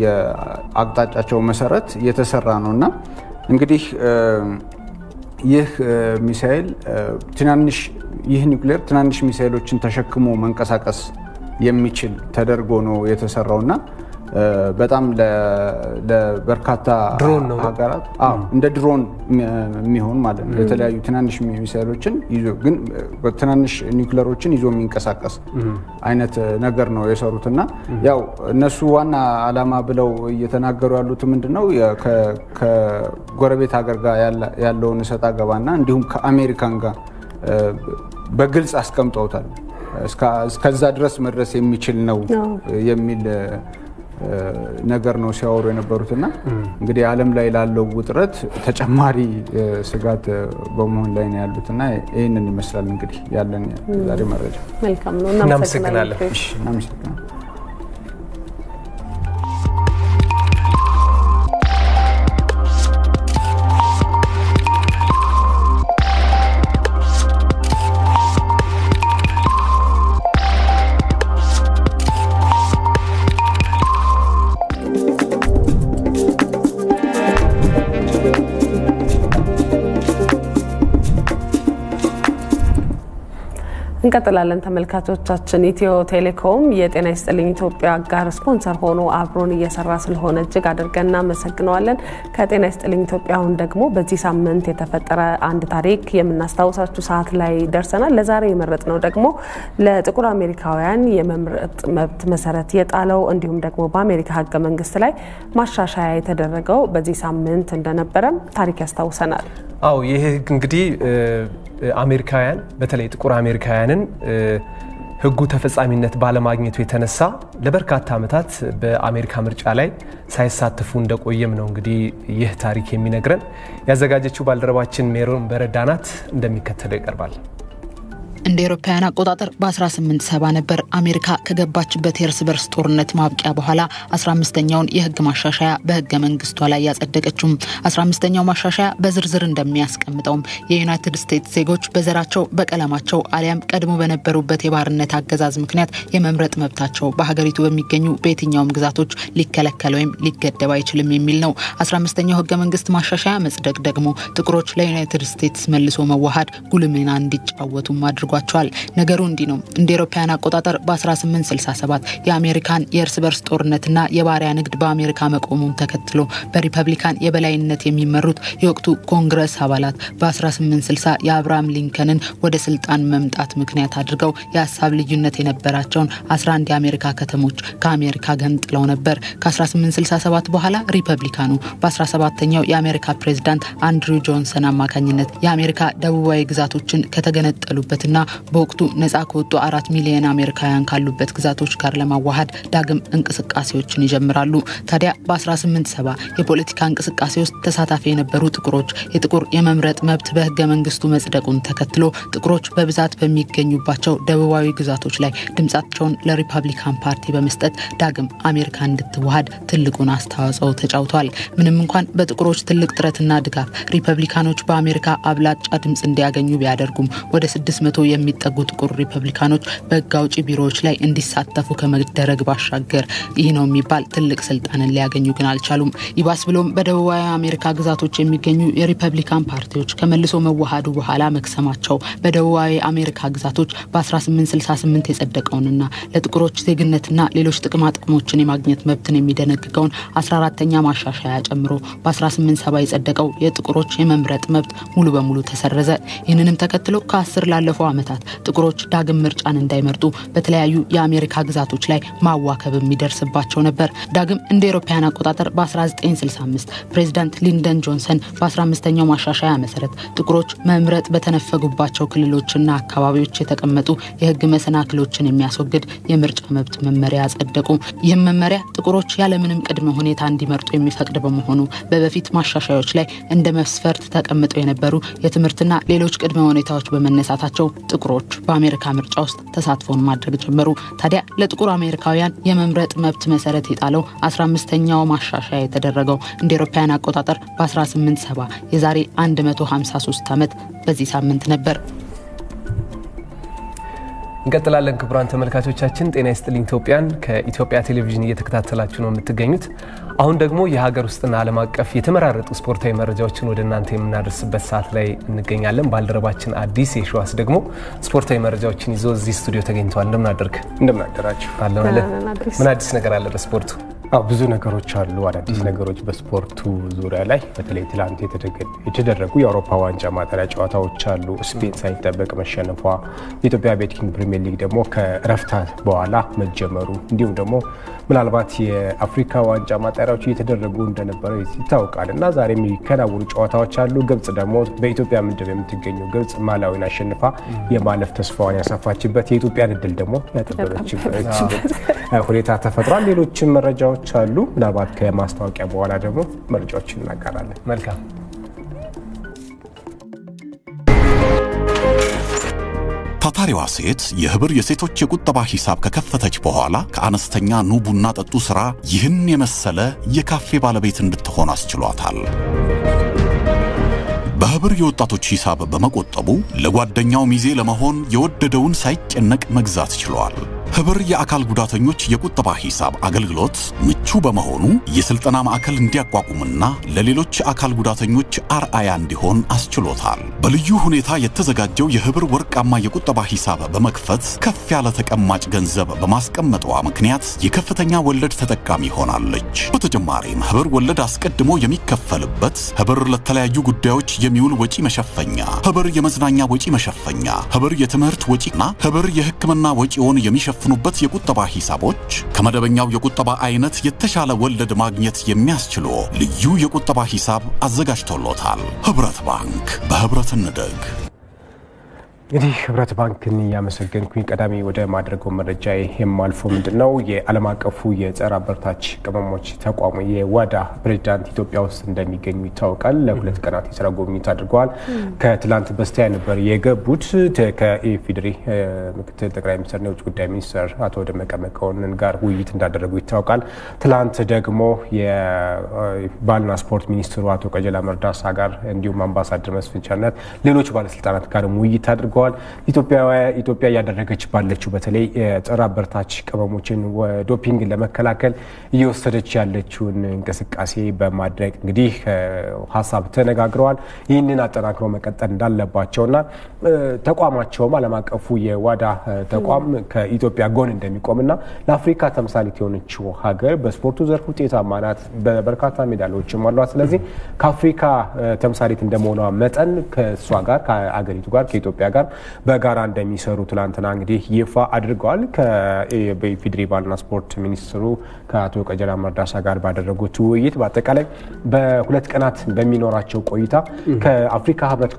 የአቅጣጫቸው መሰረት የተሰራ ነውና እንግዲህ ይህ ሚሳኤል ይህ ኒውክሌር ትናንሽ ሚሳኤሎችን ተሸክሞ መንቀሳቀስ የሚችል ተደርጎ ነው የተሰራውና በጣም ለበርካታ ሀገራት እንደ ድሮን የሚሆን ማለት ነው። የተለያዩ ትናንሽ ሚሳኤሎችን ይዞ ግን ትናንሽ ኒውክሌሮችን ይዞ የሚንቀሳቀስ አይነት ነገር ነው የሰሩትና ያው እነሱ ዋና አላማ ብለው እየተናገሩ ያሉት ምንድነው ከጎረቤት ሀገር ጋር ያለውን ሰጣ ገባና እንዲሁም ከአሜሪካን ጋር በግልጽ አስቀምጠውታል። እስከዛ ድረስ መድረስ የሚችል ነው የሚል ነገር ነው ሲያወሩ የነበሩትና እንግዲህ ዓለም ላይ ላለው ውጥረት ተጨማሪ ስጋት በመሆን ላይ ነው ያሉትና ይሄንን ይመስላል እንግዲህ ያለን ዛሬ መረጃ። መልካም ነው። እናመሰግናለን። እንቀጥላለን ተመልካቾቻችን። ኢትዮ ቴሌኮም የጤና ይስጥልኝ ኢትዮጵያ ጋር ስፖንሰር ሆኖ አብሮን እየሰራ ስለሆነ እጅግ አድርገን እናመሰግነዋለን። ከጤና ይስጥልኝ ኢትዮጵያ አሁን ደግሞ በዚህ ሳምንት የተፈጠረ አንድ ታሪክ የምናስታውሳችሁ ሰዓት ላይ ደርሰናል። ለዛሬ የመረጥነው ደግሞ ለጥቁር አሜሪካውያን የመምረጥ መብት መሰረት የጣለው እንዲሁም ደግሞ በአሜሪካ ህገ መንግስት ላይ ማሻሻያ የተደረገው በዚህ ሳምንት እንደነበረ ታሪክ ያስታውሰናል። አዎ ይሄ እንግዲህ አሜሪካውያን በተለይ ጥቁር አሜሪካውያንን ህጉ ተፈጻሚነት ባለማግኘቱ የተነሳ ለበርካታ ዓመታት በአሜሪካ ምርጫ ላይ ሳይሳተፉ እንደቆየም ነው እንግዲህ ይህ ታሪክ የሚነግረን። ያዘጋጀችው ባልደረባችን ሜሮን በረዳናት እንደሚከተለው ይቀርባል። እንደ አውሮፓውያን አቆጣጠር በ1870 ነበር አሜሪካ ከገባችበት የእርስ በርስ ጦርነት ማብቂያ በኋላ 15ኛውን የህግ ማሻሻያ በህገ መንግስቷ ላይ ያጸደቀችው። 15ኛው ማሻሻያ በዝርዝር እንደሚያስቀምጠው የዩናይትድ ስቴትስ ዜጎች በዘራቸው በቀለማቸው አሊያም ቀድሞ በነበሩበት የባርነት አገዛዝ ምክንያት የመምረጥ መብታቸው በሀገሪቱ በሚገኙ በየትኛውም ግዛቶች ሊከለከል ወይም ሊገደብ አይችልም የሚል ነው። 15ኛው ህገ መንግስት ማሻሻያ መጽደቅ ደግሞ ጥቁሮች ለዩናይትድ ስቴትስ መልሶ መዋሃድ ጉልህ ሚና እንዲጫወቱ አድርጓል። ነገሩ እንዲህ ነው። እንደ አውሮፓውያን አቆጣጠር በ1867 የአሜሪካን የእርስ በርስ ጦርነትና የባሪያ ንግድ በአሜሪካ መቆሙን ተከትሎ በሪፐብሊካን የበላይነት የሚመሩት የወቅቱ ኮንግረስ አባላት በ1860 የአብርሃም ሊንከንን ወደ ስልጣን መምጣት ምክንያት አድርገው የሐሳብ ልዩነት የነበራቸውን 11 የአሜሪካ ከተሞች ከአሜሪካ ገንጥለው ነበር። ከ1867 በኋላ ሪፐብሊካኑ በ17ኛው የአሜሪካ ፕሬዝዳንት አንድሪው ጆንሰን አማካኝነት የአሜሪካ ደቡባዊ ግዛቶችን ከተገነጠሉበትና በወቅቱ ነፃ ከወጡ 4 ሚሊዮን አሜሪካውያን ካሉበት ግዛቶች ጋር ለማዋሃድ ዳግም እንቅስቃሴዎችን ይጀምራሉ። ታዲያ በ1870 የፖለቲካ እንቅስቃሴ ውስጥ ተሳታፊ የነበሩ ጥቁሮች የጥቁር የመምረጥ መብት በህገ መንግስቱ መጽደቁን ተከትሎ ጥቁሮች በብዛት በሚገኙባቸው ደቡባዊ ግዛቶች ላይ ድምጻቸውን ለሪፐብሊካን ፓርቲ በመስጠት ዳግም አሜሪካ እንድትዋሃድ ትልቁን አስተዋጽኦ ተጫውተዋል። ምንም እንኳን በጥቁሮች ትልቅ ጥረትና ድጋፍ ሪፐብሊካኖች በአሜሪካ አብላጫ ድምጽ እንዲያገኙ ቢያደርጉም ወደ 600 የሚጠጉ ጥቁር ሪፐብሊካኖች በህግ አውጪ ቢሮዎች ላይ እንዲሳተፉ ከመደረግ ባሻገር ይህ ነው የሚባል ትልቅ ስልጣንን ሊያገኙ ግን አልቻሉም። ይባስ ብሎም በደቡባዊ አሜሪካ ግዛቶች የሚገኙ የሪፐብሊካን ፓርቲዎች ከመልሶ መዋሃዱ በኋላ መክሰማቸው በደቡባዊ አሜሪካ ግዛቶች በ1868 የጸደቀውንና ለጥቁሮች ዜግነትና ሌሎች ጥቅማ ጥቅሞችን የማግኘት መብትን የሚደነግገውን 14ኛ ማሻሻያ ጨምሮ በ1870 የጸደቀው የጥቁሮች የመምረጥ መብት ሙሉ በሙሉ ተሰረዘ። ይህንንም ተከትሎ ከ10 ላለፈው ዓመታት ጥቁሮች ዳግም ምርጫን እንዳይመርጡ በተለያዩ የአሜሪካ ግዛቶች ላይ ማዋከብ የሚደርስባቸው ነበር። ዳግም እንደ አውሮፓውያን አቆጣጠር በ1965 ፕሬዝዳንት ሊንደን ጆንሰን በ15ኛው ማሻሻያ መሰረት ጥቁሮች መምረጥ በተነፈጉባቸው ክልሎችና አካባቢዎች የተቀመጡ የህግ መሰናክሎችን የሚያስወግድ የምርጫ መብት መመሪያ አጸደቁ። ይህም መመሪያ ጥቁሮች ያለምንም ቅድመ ሁኔታ እንዲመርጡ የሚፈቅድ በመሆኑ በበፊት ማሻሻያዎች ላይ እንደ መስፈርት ተቀምጠው የነበሩ የትምህርትና ሌሎች ቅድመ ሁኔታዎች በመነሳታቸው ጥቁሮች በአሜሪካ ምርጫ ውስጥ ተሳትፎን ማድረግ ጀመሩ። ታዲያ ለጥቁር አሜሪካውያን የመምረጥ መብት መሰረት የጣለው 15ኛው ማሻሻያ የተደረገው እንደ አውሮፓውያን አቆጣጠር በ1870 የዛሬ 153 ዓመት በዚህ ሳምንት ነበር። እንቀጥላለን። ክቡራን ተመልካቾቻችን ጤና ይስጥልኝ። ኢትዮጵያን ከኢትዮጵያ ቴሌቪዥን እየተከታተላችሁ ነው የምትገኙት። አሁን ደግሞ የሀገር ውስጥና ዓለም አቀፍ የተመራረጡ ስፖርታዊ መረጃዎችን ወደ እናንተ የምናደርስበት ሰዓት ላይ እንገኛለን። ባልደረባችን አዲስ የሸዋስ ደግሞ ስፖርታዊ መረጃዎችን ይዞ እዚህ ስቱዲዮ ተገኝቷል። እንደምን አደርክ? እንደምን አደራችሁ? ምን አዲስ ነገር አለ በስፖርቱ? ብዙ ነገሮች አሉ። አዳዲስ ነገሮች በስፖርቱ ዙሪያ ላይ በተለይ ትላንት የተደረጉ የአውሮፓ ዋንጫ ማጣሪያ ጨዋታዎች አሉ። ስፔን ሳይጠበቅ መሸነፏ፣ የኢትዮጵያ ቤቲንግ ፕሪሚየር ሊግ ደግሞ ከረፍታ በኋላ መጀመሩ፣ እንዲሁም ደግሞ ምናልባት የአፍሪካ ዋንጫ ማጣሪያዎች እየተደረጉ እንደነበረ ይታወቃል እና ዛሬ የሚከናወኑ ጨዋታዎች አሉ። ግብጽ ደግሞ በኢትዮጵያ ምድብ የምትገኘው ግብጽ ማላዊን አሸንፋ የማለፍ ተስፋዋን ያሳፋችበት፣ የኢትዮጵያን እድል ደግሞ ያጠበበችበት ሁኔታ ተፈጥሯል። ሌሎችም መረጃዎች አሉ። ምናልባት ከማስታወቂያ በኋላ ደግሞ መረጃዎችን እናጋራለን። መልካም። ታታሪዋ ሴት የህብር የሴቶች የቁጠባ ሂሳብ ከከፈተች በኋላ ከአነስተኛ ኑ ቡና ጠጡ ስራ ይህን የመሰለ የካፌ ባለቤት እንድትሆን አስችሏታል። በህብር የወጣቶች ሂሳብ በመቆጠቡ ለጓደኛው ሚዜ ለመሆን የወደደውን ሳይጨነቅ መግዛት ችሏል። ህብር የአካል ጉዳተኞች የቁጠባ ሂሳብ አገልግሎት ምቹ በመሆኑ የስልጠና ማዕከል እንዲያቋቁምና ለሌሎች አካል ጉዳተኞች አርአያ እንዲሆን አስችሎታል። በልዩ ሁኔታ የተዘጋጀው የህብር ወርቃማ የቁጠባ ሂሳብ በመክፈት ከፍ ያለ ተቀማጭ ገንዘብ በማስቀመጧ ምክንያት የከፍተኛ ወለድ ተጠቃሚ ሆናለች። በተጨማሪም ህብር ወለድ አስቀድሞ የሚከፈልበት፣ ህብር ለተለያዩ ጉዳዮች የሚውል ወጪ መሸፈኛ፣ ህብር የመዝናኛ ወጪ መሸፈኛ፣ ህብር የትምህርት ወጪና ህብር የሕክምና ወጪውን የሚሸፍን በሚሸፍኑበት የቁጠባ ሂሳቦች ከመደበኛው የቁጠባ አይነት የተሻለ ወለድ ማግኘት የሚያስችሉ ልዩ የቁጠባ ሂሳብ አዘጋጅቶሎታል። ህብረት ባንክ፣ በህብረት እንደግ። እንግዲህ ህብረት ባንክን ያመሰገንኩኝ ቀዳሚ ወደ ማድረገው መረጃ የማልፎ ምንድነው የዓለም አቀፉ የጸረ አበረታች ቅመሞች ተቋም የዋዳ ፕሬዝዳንት ኢትዮጵያ ውስጥ እንደሚገኙ ይታወቃል። ለሁለት ቀናት የስራ ጉብኝት አድርገዋል። ከትላንት በስቲያ ነበር የገቡት። ከኢፌዴሪ ምክትል ጠቅላይ ሚኒስትርና የውጭ ጉዳይ ሚኒስትር አቶ ደመቀ መኮንን ጋር ውይይት እንዳደረጉ ይታወቃል። ትላንት ደግሞ የባህልና ስፖርት ሚኒስትሩ አቶ ቀጀላ መርዳሳ ጋር እንዲሁም አምባሳደር መስፍን ቸርነት ሌሎች ባለስልጣናት ጋር ውይይት አድርገዋል። ኢትዮጵያ እያደረገች ባለችው በተለይ ጸረ አበረታች ቅመሞችን ዶፒንግ ለመከላከል እየወሰደች ያለችውን እንቅስቃሴ በማድረግ እንግዲህ ሀሳብ ተነጋግረዋል። ይህንን አጠናክረው መቀጠል እንዳለባቸውና ተቋማቸውም ዓለም አቀፉ የዋዳ ተቋም ከኢትዮጵያ ጎን እንደሚቆምና ለአፍሪካ ተምሳሌት የሆነችው ሀገር በስፖርቱ ዘርፍ ውጤታማ ናት፣ በርካታ ሜዳሊያዎችም አሏት። ስለዚህ ከአፍሪካ ተምሳሌት እንደመሆኗ መጠን ከእሷ ጋር ከአገሪቱ ጋር ከኢትዮጵያ ጋር በጋራ እንደሚሰሩ ትላንትና እንግዲህ ይፋ አድርገዋል። ከኢፌዴሪ ባህልና ስፖርት ሚኒስትሩ ከአቶ ቀጀላ መርዳሳ ጋር ባደረጉት ውይይት በአጠቃላይ በሁለት ቀናት በሚኖራቸው ቆይታ ከአፍሪካ ህብረት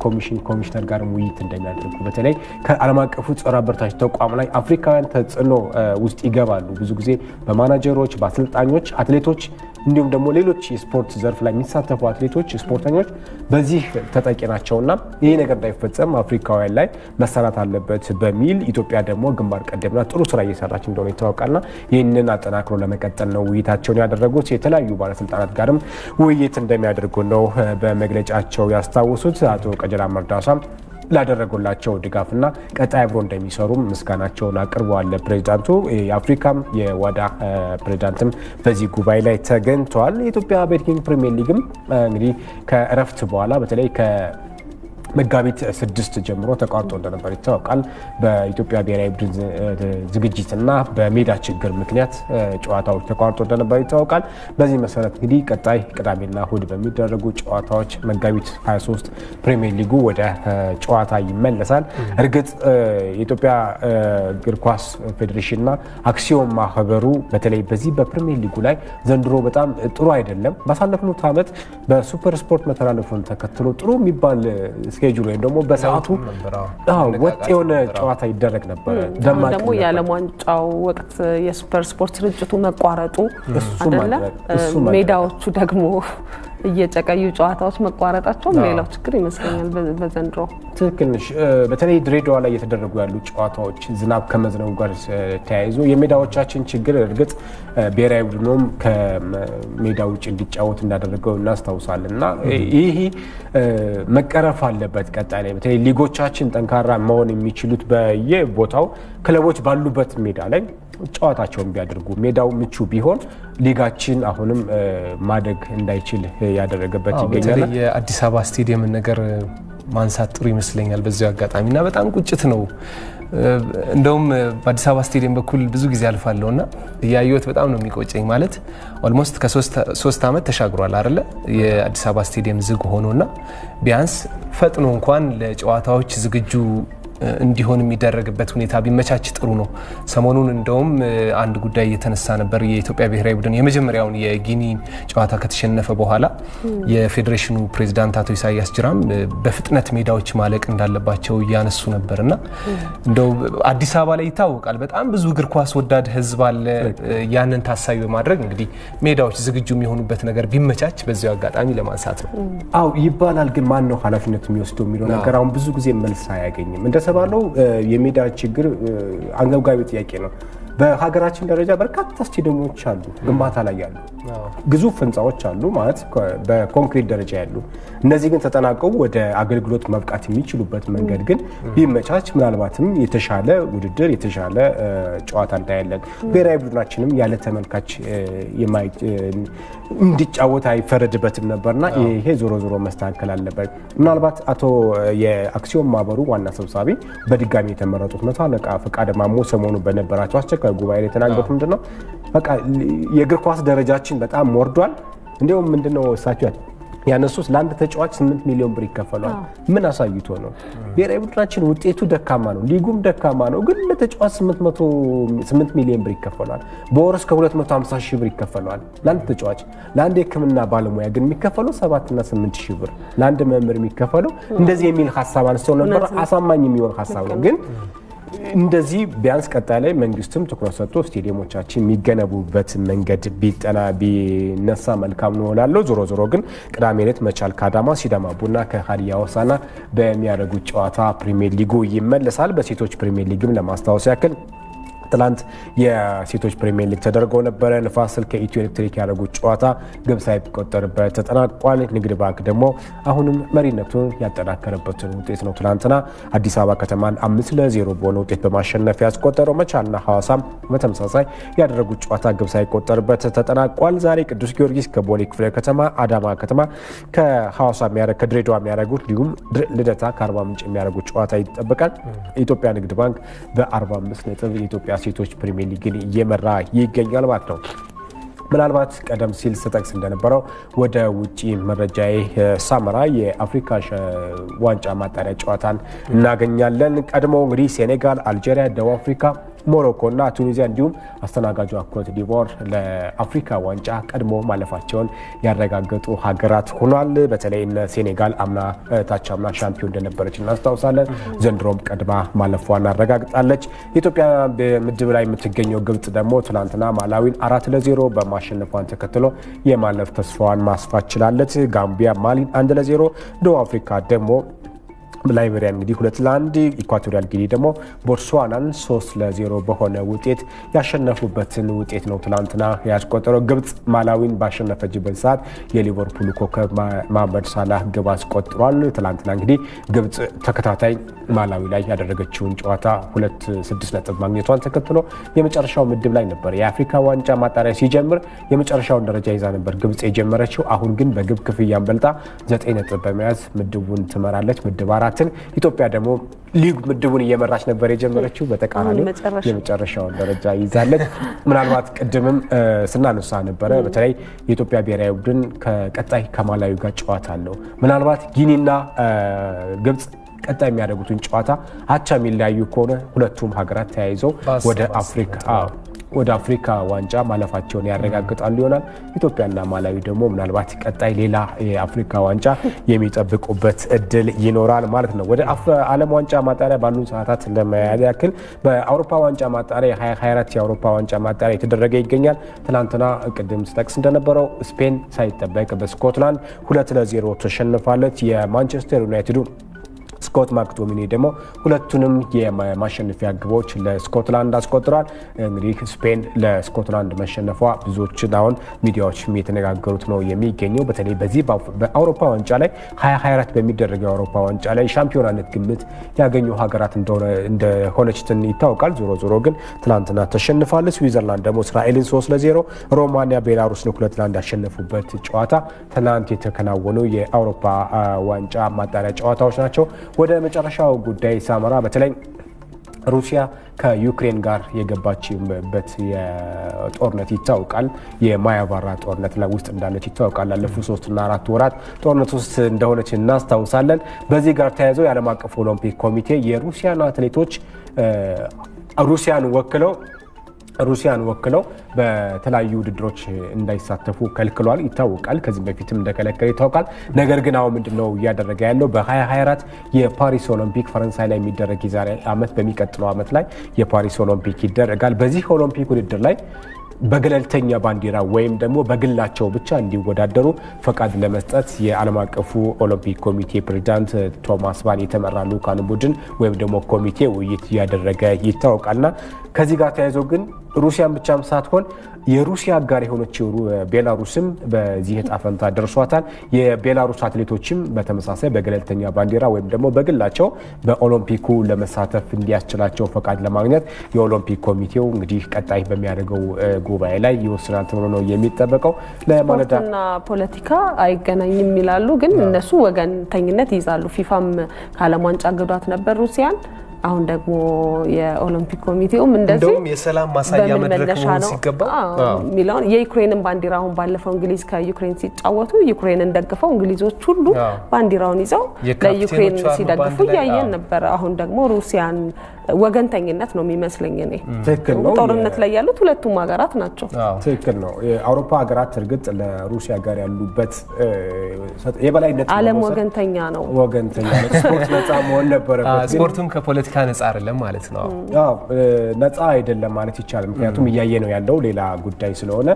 ኮሚሽነር ጋር ውይይት እንደሚያደርጉ በተለይ ከዓለም አቀፉ ጸረ አበረታች ተቋም ላይ አፍሪካውያን ተጽዕኖ ውስጥ ይገባሉ። ብዙ ጊዜ በማናጀሮች፣ በአሰልጣኞች፣ አትሌቶች እንዲሁም ደግሞ ሌሎች የስፖርት ዘርፍ ላይ የሚሳተፉ አትሌቶች፣ ስፖርተኞች በዚህ ተጠቂ ናቸውና ይህ ነገር እንዳይፈጸም አፍሪካውያን ላይ መሰራት አለበት በሚል ኢትዮጵያ ደግሞ ግንባር ቀደምና ጥሩ ስራ እየሰራች እንደሆነ ይታወቃልና ይህንን አጠናክሮ ለመቀጠል ነው ውይይታቸውን ያደረጉት። የተለያዩ ባለስልጣናት ጋርም ውይይት እንደሚያደርጉ ነው በመግለጫቸው ያስታወሱት። አቶ ቀጀላ መርዳሳ ላደረጉላቸው ድጋፍና ቀጣይ አብሮ እንደሚሰሩም ምስጋናቸውን አቅርበዋል። ፕሬዝዳንቱ የአፍሪካም የዋዳ ፕሬዝዳንትም በዚህ ጉባኤ ላይ ተገኝተዋል። የኢትዮጵያ ቤቲንግ ፕሪሚየር ሊግም እንግዲህ ከእረፍት በኋላ በተለይ መጋቢት 6 ጀምሮ ተቋርጦ እንደነበር ይታወቃል። በኢትዮጵያ ብሔራዊ ቡድን ዝግጅትና በሜዳ ችግር ምክንያት ጨዋታዎች ተቋርጦ እንደነበር ይታወቃል። በዚህ መሰረት እንግዲህ ቀጣይ ቅዳሜና እሁድ በሚደረጉ ጨዋታዎች መጋቢት 23 ፕሪሚየር ሊጉ ወደ ጨዋታ ይመለሳል። እርግጥ የኢትዮጵያ እግር ኳስ ፌዴሬሽንና አክሲዮን ማህበሩ በተለይ በዚህ በፕሪሚየር ሊጉ ላይ ዘንድሮ በጣም ጥሩ አይደለም። ባሳለፍነው ዓመት በሱፐር ስፖርት መተላለፉን ተከትሎ ጥሩ የሚባል ስኬጁል ወይም ደግሞ በሰዓቱ ወጥ የሆነ ጨዋታ ይደረግ ነበር። ደግሞ የዓለም ዋንጫው ወቅት የሱፐር ስፖርት ስርጭቱ መቋረጡ አይደለ? ሜዳዎቹ ደግሞ እየጨቀዩ ጨዋታዎች መቋረጣቸው ሌላው ችግር ይመስለኛል በዘንድሮ። ትክክል ነሽ። በተለይ ድሬዳዋ ላይ የተደረጉ ያሉ ጨዋታዎች ዝናብ ከመዝነቡ ጋር ተያይዞ የሜዳዎቻችን ችግር እርግጥ ብሔራዊ ቡድኑም ከሜዳ ውጭ እንዲጫወት እንዳደረገው እናስታውሳለን እና ይህ መቀረፍ አለበት። ቀጣይ ላይ በተለይ ሊጎቻችን ጠንካራ መሆን የሚችሉት በየቦታው ክለቦች ባሉበት ሜዳ ላይ ጨዋታቸውን ቢያደርጉ ሜዳው ምቹ ቢሆን ሊጋችን አሁንም ማደግ እንዳይችል ያደረገበት ይገኛል። የአዲስ አበባ ስቴዲየምን ነገር ማንሳት ጥሩ ይመስለኛል በዚህ አጋጣሚና በጣም ቁጭት ነው። እንደውም በአዲስ አበባ ስቴዲየም በኩል ብዙ ጊዜ አልፋለሁና ያየሁት በጣም ነው የሚቆጨኝ። ማለት ኦልሞስት ከ3 ዓመት ተሻግሯል አይደለ? የአዲስ አበባ ስቴዲየም ዝግ ሆኖና ቢያንስ ፈጥኖ እንኳን ለጨዋታዎች ዝግጁ እንዲሆን የሚደረግበት ሁኔታ ቢመቻች ጥሩ ነው። ሰሞኑን እንደውም አንድ ጉዳይ እየተነሳ ነበር። የኢትዮጵያ ብሔራዊ ቡድን የመጀመሪያውን የጊኒ ጨዋታ ከተሸነፈ በኋላ የፌዴሬሽኑ ፕሬዝዳንት አቶ ኢሳያስ ጅራም በፍጥነት ሜዳዎች ማለቅ እንዳለባቸው እያነሱ ነበርና እንደው አዲስ አበባ ላይ ይታወቃል በጣም ብዙ እግር ኳስ ወዳድ ህዝብ አለ። ያንን ታሳቢ በማድረግ እንግዲህ ሜዳዎች ዝግጁ የሚሆኑበት ነገር ቢመቻች በዚያው አጋጣሚ ለማንሳት ነው። አው ይባላል፣ ግን ማን ነው ኃላፊነት የሚወስደው የሚለው ነገር አሁን ብዙ ጊዜ መልስ አያገኝም። እንደተባለው የሜዳ ችግር አንገብጋቢ ጥያቄ ነው። በሀገራችን ደረጃ በርካታ ስቴዲየሞች አሉ፣ ግንባታ ላይ ያሉ ግዙፍ ህንፃዎች አሉ ማለት በኮንክሪት ደረጃ ያሉ። እነዚህ ግን ተጠናቀው ወደ አገልግሎት መብቃት የሚችሉበት መንገድ ግን ቢመቻች ምናልባትም የተሻለ ውድድር የተሻለ ጨዋታ እንዳያለን ብሔራዊ ቡድናችንም ያለ ተመልካች እንዲጫወት አይፈረድበትም ነበርና ይሄ ዞሮ ዞሮ መስተካከል አለበት። ምናልባት አቶ የአክሲዮን ማህበሩ ዋና ሰብሳቢ በድጋሚ የተመረጡት መቶ አለቃ ፈቃደ ማሞ ሰሞኑ በነበራቸው አስቸኳይ ጉባኤ ላይ የተናገሩት ምንድነው በቃ የእግር ኳስ ደረጃችን በጣም ወርዷል። እንዲሁም ምንድነው እሳቸው ያነሱት ለአንድ ተጫዋች 8 ሚሊዮን ብር ይከፈሏል። ምን አሳይቶ ነው? ብሔራዊ ቡድናችን ውጤቱ ደካማ ነው፣ ሊጉም ደካማ ነው፣ ግን ለተጫዋች 8 ሚሊዮን ብር ይከፈሏል። በወር እስከ 250 ሺህ ብር ይከፈሏል ለአንድ ተጫዋች። ለአንድ የሕክምና ባለሙያ ግን የሚከፈለው 7 እና 8 ሺህ ብር፣ ለአንድ መምህር የሚከፈለው እንደዚህ የሚል ሀሳብ አንስተው ነበር። አሳማኝ የሚሆን ሀሳብ ነው ግን እንደዚህ ቢያንስ ቀጣይ ላይ መንግስትም ትኩረት ሰጥቶ ስቴዲየሞቻችን የሚገነቡበት መንገድ ቢነሳ መልካም ነው እላለሁ። ዞሮ ግን ቅዳሜ ዕለት መቻል ከአዳማ፣ ሲዳማ ቡና ከሀዲያ ሆሳዕና በሚያደርጉት ጨዋታ ፕሪሚየር ሊጉ ይመለሳል። በሴቶች ፕሪሚየር ሊግም ለማስታወስ ያክል ትላንት የሴቶች ፕሪሚየር ሊግ ተደርጎ ነበረ። ንፋስ ስልክ ከኢትዮ ኤሌክትሪክ ያደረጉት ጨዋታ ግብ ሳይቆጠርበት ተጠናቋል። ንግድ ባንክ ደግሞ አሁንም መሪነቱን ያጠናከረበትን ውጤት ነው ትላንትና አዲስ አበባ ከተማን 5-0 በሆነ ውጤት በማሸነፍ ያስቆጠረው። መቻልና ሐዋሳም በተመሳሳይ ያደረጉት ጨዋታ ግብ ሳይቆጠርበት ተጠናቋል። ዛሬ ቅዱስ ጊዮርጊስ ከቦሌ ክፍለ ከተማ፣ አዳማ ከተማ ከሐዋሳ ከድሬዳዋ የሚያደርጉት እንዲሁም ልደታ ከአርባ ምንጭ የሚያደርጉት ጨዋታ ይጠበቃል። የኢትዮጵያ ንግድ ባንክ በ45 ነጥብ የኢትዮጵያ ሴቶች ፕሪሚየር ሊግን እየመራ ይገኛል ማለት ነው። ምናልባት ቀደም ሲል ስጠቅስ እንደነበረው ወደ ውጪ መረጃዬ ሳመራ የአፍሪካ ዋንጫ ማጣሪያ ጨዋታን እናገኛለን። ቀድሞ እንግዲህ ሴኔጋል፣ አልጄሪያ፣ ደቡብ አፍሪካ፣ ሞሮኮ እና ቱኒዚያ እንዲሁም አስተናጋጇ ኮት ዲቮር ለአፍሪካ ዋንጫ ቀድሞ ማለፋቸውን ያረጋገጡ ሀገራት ሆኗል። በተለይ ሴኔጋል ታች አምና ሻምፒዮን እንደነበረች እናስታውሳለን። ዘንድሮም ቀድማ ማለፏን አረጋግጣለች። ኢትዮጵያ በምድብ ላይ የምትገኘው ግብጽ ደግሞ ትናንትና ማላዊን 4-0 በማሸነፏን ተከትሎ የማለፍ ተስፋዋን ማስፋት ችላለች። ጋምቢያ ማሊን 1-0፣ ደቡብ አፍሪካ ደግሞ ላይቤሪያ እንግዲህ 2-1፣ ኢኳቶሪያል ጊኒ ደግሞ ቦትስዋናን 3-0 በሆነ ውጤት ያሸነፉበትን ውጤት ነው ትላንትና ያስቆጠረው። ግብጽ ማላዊን ባሸነፈችበት ሰዓት የሊቨርፑል ኮከብ መሐመድ ሳላህ ግብ አስቆጥሯል። ትላንትና እንግዲህ ግብጽ ተከታታይ ማላዊ ላይ ያደረገችውን ጨዋታ 6 ነጥብ ማግኘቷን ተከትሎ የመጨረሻው ምድብ ላይ ነበር። የአፍሪካ ዋንጫ ማጣሪያ ሲጀምር የመጨረሻውን ደረጃ ይዛ ነበር ግብጽ የጀመረችው። አሁን ግን በግብ ክፍያን በልጣ 9 ነጥብ በመያዝ ምድቡን ትመራለች። ምድብ 4 ኢትዮጵያ ደግሞ ሊግ ምድቡን እየመራች ነበር የጀመረችው። በተቃራኒው የመጨረሻውን ደረጃ ይዛለች። ምናልባት ቅድምም ስናነሳ ነበረ በተለይ የኢትዮጵያ ብሔራዊ ቡድን ከቀጣይ ከማላዊ ጋር ጨዋታ አለው። ምናልባት ጊኒና ግብጽ ቀጣይ የሚያደርጉትን ጨዋታ አቻ የሚለያዩ ከሆነ ሁለቱም ሀገራት ተያይዘው ወደ አፍሪካ ዋንጫ ማለፋቸውን ያረጋግጣሉ ይሆናል። ኢትዮጵያና ማላዊ ደግሞ ምናልባት ቀጣይ ሌላ የአፍሪካ ዋንጫ የሚጠብቁበት እድል ይኖራል ማለት ነው። ወደ ዓለም ዋንጫ ማጣሪያ ባሉ ሰዓታት ለመያዝ ያክል በአውሮፓ ዋንጫ ማጣሪያ 2024 የአውሮፓ ዋንጫ ማጣሪያ የተደረገ ይገኛል። ትናንትና ቅድም ስጠቅስ እንደነበረው ስፔን ሳይጠበቅ በስኮትላንድ 2-0 ተሸንፋለች። የማንቸስተር ዩናይትዱ ስኮት ማክቶሚኒ ደግሞ ሁለቱንም የማሸነፊያ ግቦች ለስኮትላንድ አስቆጥሯል። እንግዲህ ስፔን ለስኮትላንድ መሸነፏ ብዙዎችን አሁን ሚዲያዎች የተነጋገሩት ነው የሚገኘው። በተለይ በዚህ በአውሮፓ ዋንጫ ላይ 2024 በሚደረገው የአውሮፓ ዋንጫ ላይ ሻምፒዮናነት ግምት ያገኙ ሀገራት እንደሆነች ይታወቃል። ዞሮ ግን ትናንትና ተሸንፋለች። ስዊዘርላንድ ደግሞ እስራኤልን 3-0፣ ሮማኒያ ቤላሩስ 2-1 ያሸነፉበት ጨዋታ ትናንት የተከናወኑ የአውሮፓ ዋንጫ ማጣሪያ ጨዋታዎች ናቸው። ወደ መጨረሻው ጉዳይ ሳመራ በተለይ ሩሲያ ከዩክሬን ጋር የገባችበት የጦርነት ይታወቃል። የማያባራ ጦርነት ላይ ውስጥ እንዳለች ይታወቃል። ላለፉት 3 እና 4 ወራት ጦርነት ውስጥ እንደሆነች እናስታውሳለን። በዚህ ጋር ተያይዘው የዓለም አቀፍ ኦሎምፒክ ኮሚቴ የሩሲያን አትሌቶች ሩሲያን ወክለው በተለያዩ ውድድሮች እንዳይሳተፉ ከልክሏል ይታወቃል። ከዚህ በፊትም እንደከለከለ ይታወቃል። ነገር ግን አሁን ምንድነው እያደረገ ያለው? በ2024 የፓሪስ ኦሎምፒክ ፈረንሳይ ላይ የሚደረግ የዛሬ ዓመት በሚቀጥለው ዓመት ላይ የፓሪስ ኦሎምፒክ ይደረጋል። በዚህ ኦሎምፒክ ውድድር ላይ በገለልተኛ ባንዲራ ወይም ደግሞ በግላቸው ብቻ እንዲወዳደሩ ፈቃድ ለመስጠት የዓለም አቀፉ ኦሎምፒክ ኮሚቴ ፕሬዝዳንት ቶማስ ባን የተመራ ልዑካን ቡድን ወይም ደግሞ ኮሚቴ ውይይት እያደረገ ይታወቃልና ከዚህ ጋር ተያይዞ ግን ሩሲያን ብቻም ሳትሆን የሩሲያ አጋር የሆነችው ቤላሩስም በዚህ ዕጣ ፈንታ ደርሷታል። የቤላሩስ አትሌቶችም በተመሳሳይ በገለልተኛ ባንዲራ ወይም ደግሞ በግላቸው በኦሎምፒኩ ለመሳተፍ እንዲያስችላቸው ፈቃድ ለማግኘት የኦሎምፒክ ኮሚቴው እንግዲህ ቀጣይ በሚያደርገው ጉባኤ ላይ ይወስናል ተብሎ ነው የሚጠበቀው። ለማለዳና ፖለቲካ አይገናኝም ይላሉ፣ ግን እነሱ ወገንተኝነት ይዛሉ። ፊፋም ከዓለም ዋንጫ ግዷት ነበር ሩሲያን አሁን ደግሞ የኦሎምፒክ ኮሚቴውም እንደዚህ እንደውም የሰላም ማሳያ መድረክ መሆን ሲገባ ሚላን የዩክሬንን ባንዲራ አሁን ባለፈው እንግሊዝ ከዩክሬን ሲጫወቱ ዩክሬንን ደግፈው እንግሊዞች ሁሉ ባንዲራውን ይዘው ለዩክሬን ሲደግፉ ያየን ነበር። አሁን ደግሞ ሩሲያን ወገንተኝነት ነው የሚመስለኝ እኔ። ትክክል ነው። ጦርነት ላይ ያሉት ሁለቱም ሀገራት ናቸው። ትክክል ነው። የአውሮፓ ሀገራት እርግጥ ለሩሲያ ጋር ያሉበት የበላይነት ዓለም ወገንተኛ ነው። ስፖርት ነፃ መሆን ነበረበት። ስፖርቱም ከፖለቲካ ነፃ አይደለም ማለት ነው። ነፃ አይደለም ማለት ይቻላል። ምክንያቱም እያየ ነው ያለው ሌላ ጉዳይ ስለሆነ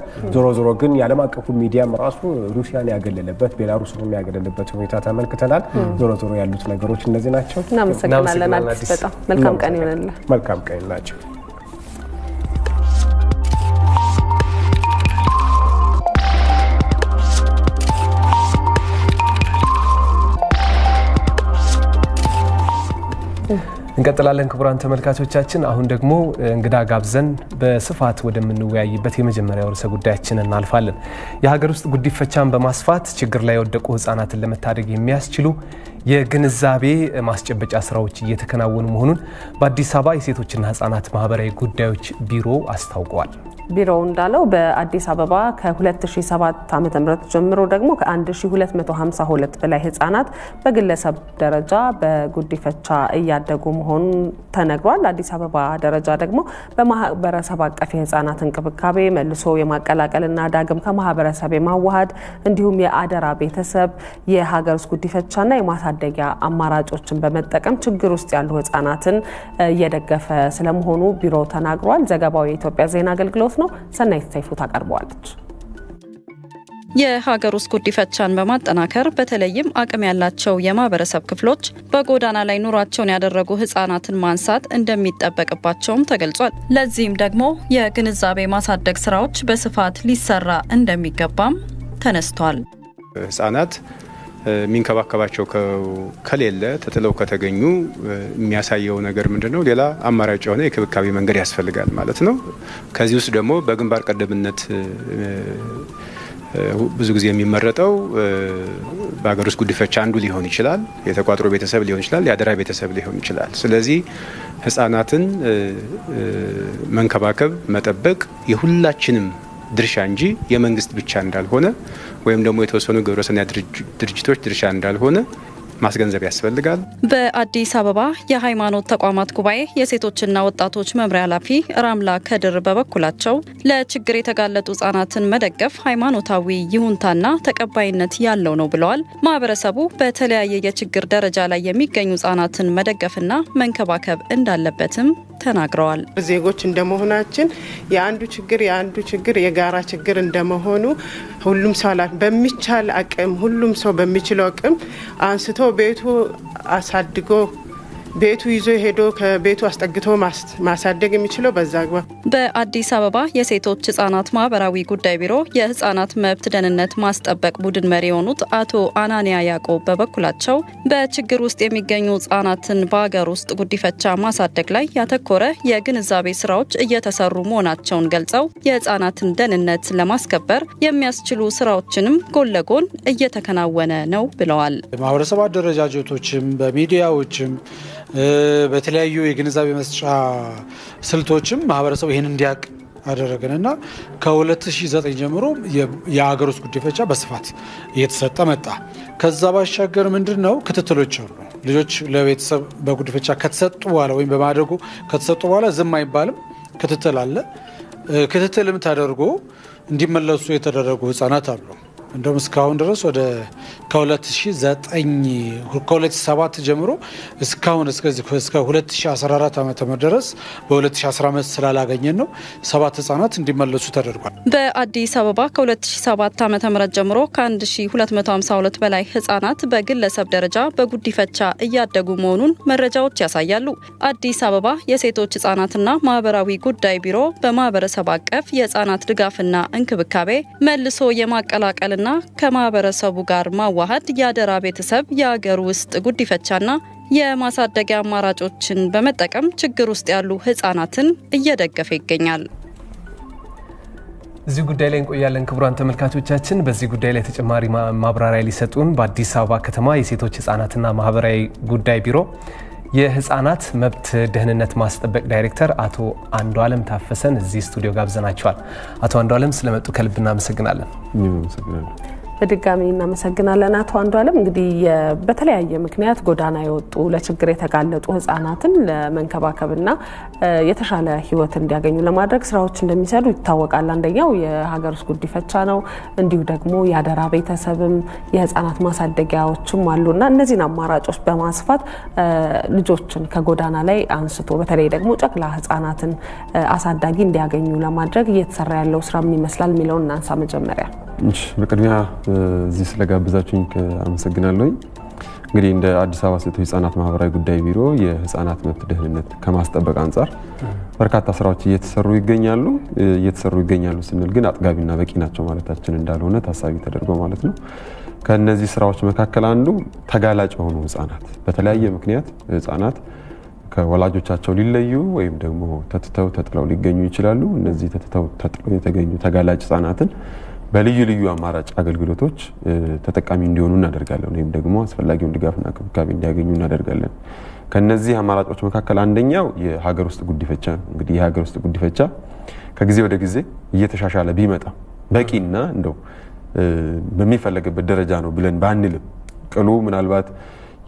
ዞሮ ግን የዓለም አቀፉ ሚዲያም ራሱ ሩሲያን ያገለለበት ቤላሩስን ያገለለበት ሁኔታ ተመልክተናል። ዞሮ ያሉት ነገሮች እነዚህ ናቸው። እናመሰግናለን አዲስ። በጣም መልካም ቀን ይሁንልህ። መልካም ቀን ናቸው። እንቀጥላለን ክቡራን ተመልካቾቻችን። አሁን ደግሞ እንግዳ ጋብዘን በስፋት ወደምንወያይበት የመጀመሪያው ርዕሰ ጉዳያችን እናልፋለን። የሀገር ውስጥ ጉዲፈቻን በማስፋት ችግር ላይ የወደቁ ህፃናትን ለመታደግ የሚያስችሉ የግንዛቤ ማስጨበጫ ስራዎች እየተከናወኑ መሆኑን በአዲስ አበባ የሴቶችና ህፃናት ማህበራዊ ጉዳዮች ቢሮ አስታውቋል። ቢሮው እንዳለው በአዲስ አበባ ከ2007 ዓ.ም ጀምሮ ደግሞ ከ1252 በላይ ህፃናት በግለሰብ ደረጃ በጉዲፈቻ እያደጉ መሆኑን ተነግሯል። አዲስ አበባ ደረጃ ደግሞ በማህበረሰብ አቀፍ የህፃናት እንክብካቤ መልሶ የማቀላቀልና ዳግም ከማህበረሰብ የማዋሃድ እንዲሁም የአደራ ቤተሰብ የሀገር ውስጥ ጉዲፈቻና የማሳደጊያ አማራጮችን በመጠቀም ችግር ውስጥ ያሉ ህፃናትን እየደገፈ ስለመሆኑ ቢሮው ተናግሯል። ዘገባው የኢትዮጵያ ዜና አገልግሎት ነው። ሰናይት ሰይፉ ታቀርበዋለች። የሀገር ውስጥ ጉዲፈቻን በማጠናከር በተለይም አቅም ያላቸው የማህበረሰብ ክፍሎች በጎዳና ላይ ኑሯቸውን ያደረጉ ህፃናትን ማንሳት እንደሚጠበቅባቸውም ተገልጿል። ለዚህም ደግሞ የግንዛቤ ማሳደግ ስራዎች በስፋት ሊሰራ እንደሚገባም ተነስቷል። ህፃናት ሚንከባከባቸው ከሌለ ተጥለው ከተገኙ የሚያሳየው ነገር ምንድነው? ሌላ አማራጭ የሆነ የክብካቤ መንገድ ያስፈልጋል ማለት ነው። ከዚህ ውስጥ ደግሞ በግንባር ቀደምትነት ብዙ ጊዜ የሚመረጠው በሀገር ውስጥ ጉዲፈቻ አንዱ ሊሆን ይችላል፣ የተቋጥሮ ቤተሰብ ሊሆን ይችላል፣ የአደራ ቤተሰብ ሊሆን ይችላል። ስለዚህ ህፃናትን መንከባከብ መጠበቅ የሁላችንም ድርሻ እንጂ የመንግስት ብቻ እንዳልሆነ ወይም ደግሞ የተወሰኑ ግብረሰናይ ድርጅቶች ድርሻ እንዳልሆነ ማስገንዘብ ያስፈልጋል። በአዲስ አበባ የሃይማኖት ተቋማት ጉባኤ የሴቶችና ወጣቶች መምሪያ ኃላፊ ራምላ ከድር በበኩላቸው ለችግር የተጋለጡ ህጻናትን መደገፍ ሃይማኖታዊ ይሁንታና ተቀባይነት ያለው ነው ብለዋል። ማህበረሰቡ በተለያየ የችግር ደረጃ ላይ የሚገኙ ህጻናትን መደገፍና መንከባከብ እንዳለበትም ተናግረዋል። ዜጎች እንደመሆናችን የአንዱ ችግር የጋራ ችግር እንደመሆኑ ሁሉም ሰው በሚቻል አቅም ሁሉም ሰው በሚችለው አቅም አንስቶ ቤቱ አሳድጎ ቤቱ ይዞ ሄዶ ከቤቱ አስጠግቶ ማሳደግ የሚችለው በዛ አግባብ። በአዲስ አበባ የሴቶች ህጻናት ማህበራዊ ጉዳይ ቢሮ የህጻናት መብት ደህንነት ማስጠበቅ ቡድን መሪ የሆኑት አቶ አናንያ ያዕቆብ በበኩላቸው በችግር ውስጥ የሚገኙ ህጻናትን በሀገር ውስጥ ጉዲፈቻ ማሳደግ ላይ ያተኮረ የግንዛቤ ስራዎች እየተሰሩ መሆናቸውን ገልጸው የህጻናትን ደህንነት ለማስከበር የሚያስችሉ ስራዎችንም ጎን ለጎን እየተከናወነ ነው ብለዋል። ማህበረሰብ አደረጃጀቶችም በሚዲያዎችም በተለያዩ የግንዛቤ መስጫ ስልቶችም ማህበረሰቡ ይህን እንዲያውቅ አደረገንና ከ2009 ጀምሮ የሀገር ውስጥ ጉዲፈቻ በስፋት እየተሰጠ መጣ። ከዛ ባሻገር ምንድነው ክትትሎች አሉ። ልጆች ለቤተሰብ በጉዲፈቻ ከተሰጡ በኋላ ወይም በማደጎ ከተሰጡ በኋላ ዝም አይባልም። ክትትል አለ። ክትትልም ተደርጎ እንዲመለሱ የተደረጉ ህፃናት አሉ። እንደውም እስካሁን ድረስ ወደ ከ2007 ጀምሮ እስካሁን እስከ 2014 ዓ.ም ድረስ በ2015 ስላላገኘን ነው 7 ህጻናት እንዲመለሱ ተደርጓል። በአዲስ አበባ ከ2007 ዓ.ም ጀምሮ ከ1252 በላይ ህጻናት በግለሰብ ደረጃ በጉዲፈቻ እያደጉ መሆኑን መረጃዎች ያሳያሉ። አዲስ አበባ የሴቶች ህጻናትና ማህበራዊ ጉዳይ ቢሮ በማህበረሰብ አቀፍ የህጻናት ድጋፍና እንክብካቤ መልሶ የማቀላቀልና ከማህበረሰቡ ጋር ማዋሃድ የአደራ ቤተሰብ የሀገር ውስጥ ጉዲፈቻና የማሳደጊያ አማራጮችን በመጠቀም ችግር ውስጥ ያሉ ህጻናትን እየደገፈ ይገኛል። እዚህ ጉዳይ ላይ እንቆያለን። ክቡራን ተመልካቾቻችን በዚህ ጉዳይ ላይ ተጨማሪ ማብራሪያ ሊሰጡን በአዲስ አበባ ከተማ የሴቶች ህጻናትና ማህበራዊ ጉዳይ ቢሮ የህፃናት መብት ደህንነት ማስጠበቅ ዳይሬክተር አቶ አንዱዓለም ታፈሰን እዚህ ስቱዲዮ ጋብዘናቸዋል። አቶ አንዱዓለም ስለመጡ ከልብ እናመሰግናለን። በድጋሚ እናመሰግናለን አቶ አንዱዓለም። እንግዲህ በተለያየ ምክንያት ጎዳና የወጡ ለችግር የተጋለጡ ህፃናትን ለመንከባከብና የተሻለ ህይወት እንዲያገኙ ለማድረግ ስራዎች እንደሚሰሩ ይታወቃል። አንደኛው የሀገር ውስጥ ጉዲፈቻ ነው። እንዲሁ ደግሞ የአደራ ቤተሰብም የህፃናት ማሳደጊያዎችም አሉና እነዚህን አማራጮች በማስፋት ልጆችን ከጎዳና ላይ አንስቶ በተለይ ደግሞ ጨቅላ ህፃናትን አሳዳጊ እንዲያገኙ ለማድረግ እየተሰራ ያለው ስራ ምን ይመስላል የሚለውን እናንሳ መጀመሪያ። በቅድሚያ እዚህ ስለጋብዛችሁኝ አመሰግናለሁ። እንግዲህ እንደ አዲስ አበባ ሴቶች ህፃናት ማህበራዊ ጉዳይ ቢሮ የህፃናት መብት ደህንነት ከማስጠበቅ አንጻር በርካታ ስራዎች እየተሰሩ ይገኛሉ ስንል ግን አጥጋቢና በቂ ናቸው ማለታችን እንዳልሆነ ታሳቢ ተደርጎ ማለት ነው። ከነዚህ ስራዎች መካከል አንዱ ተጋላጭ የሆኑ ህፃናት በተለያየ ምክንያት ህፃናት ከወላጆቻቸው ሊለዩ ወይም ደግሞ ተጥለው ሊገኙ ይችላሉ። እነዚህ ተጥለው የተገኙ ተጋላጭ ህፃናትን በልዩ ልዩ አማራጭ አገልግሎቶች ተጠቃሚ እንዲሆኑ እናደርጋለን ወይም ደግሞ አስፈላጊውን ድጋፍና እንክብካቤ እንዲያገኙ እናደርጋለን። ከነዚህ አማራጮች መካከል አንደኛው የሀገር ውስጥ ጉዲፈቻ ነው። እንግዲህ የሀገር ውስጥ ጉዲፈቻ ከጊዜ ወደ ጊዜ እየተሻሻለ ቢመጣ በቂና እንደው በሚፈለግበት ደረጃ ነው ብለን ባንልም ቅሉ ምናልባት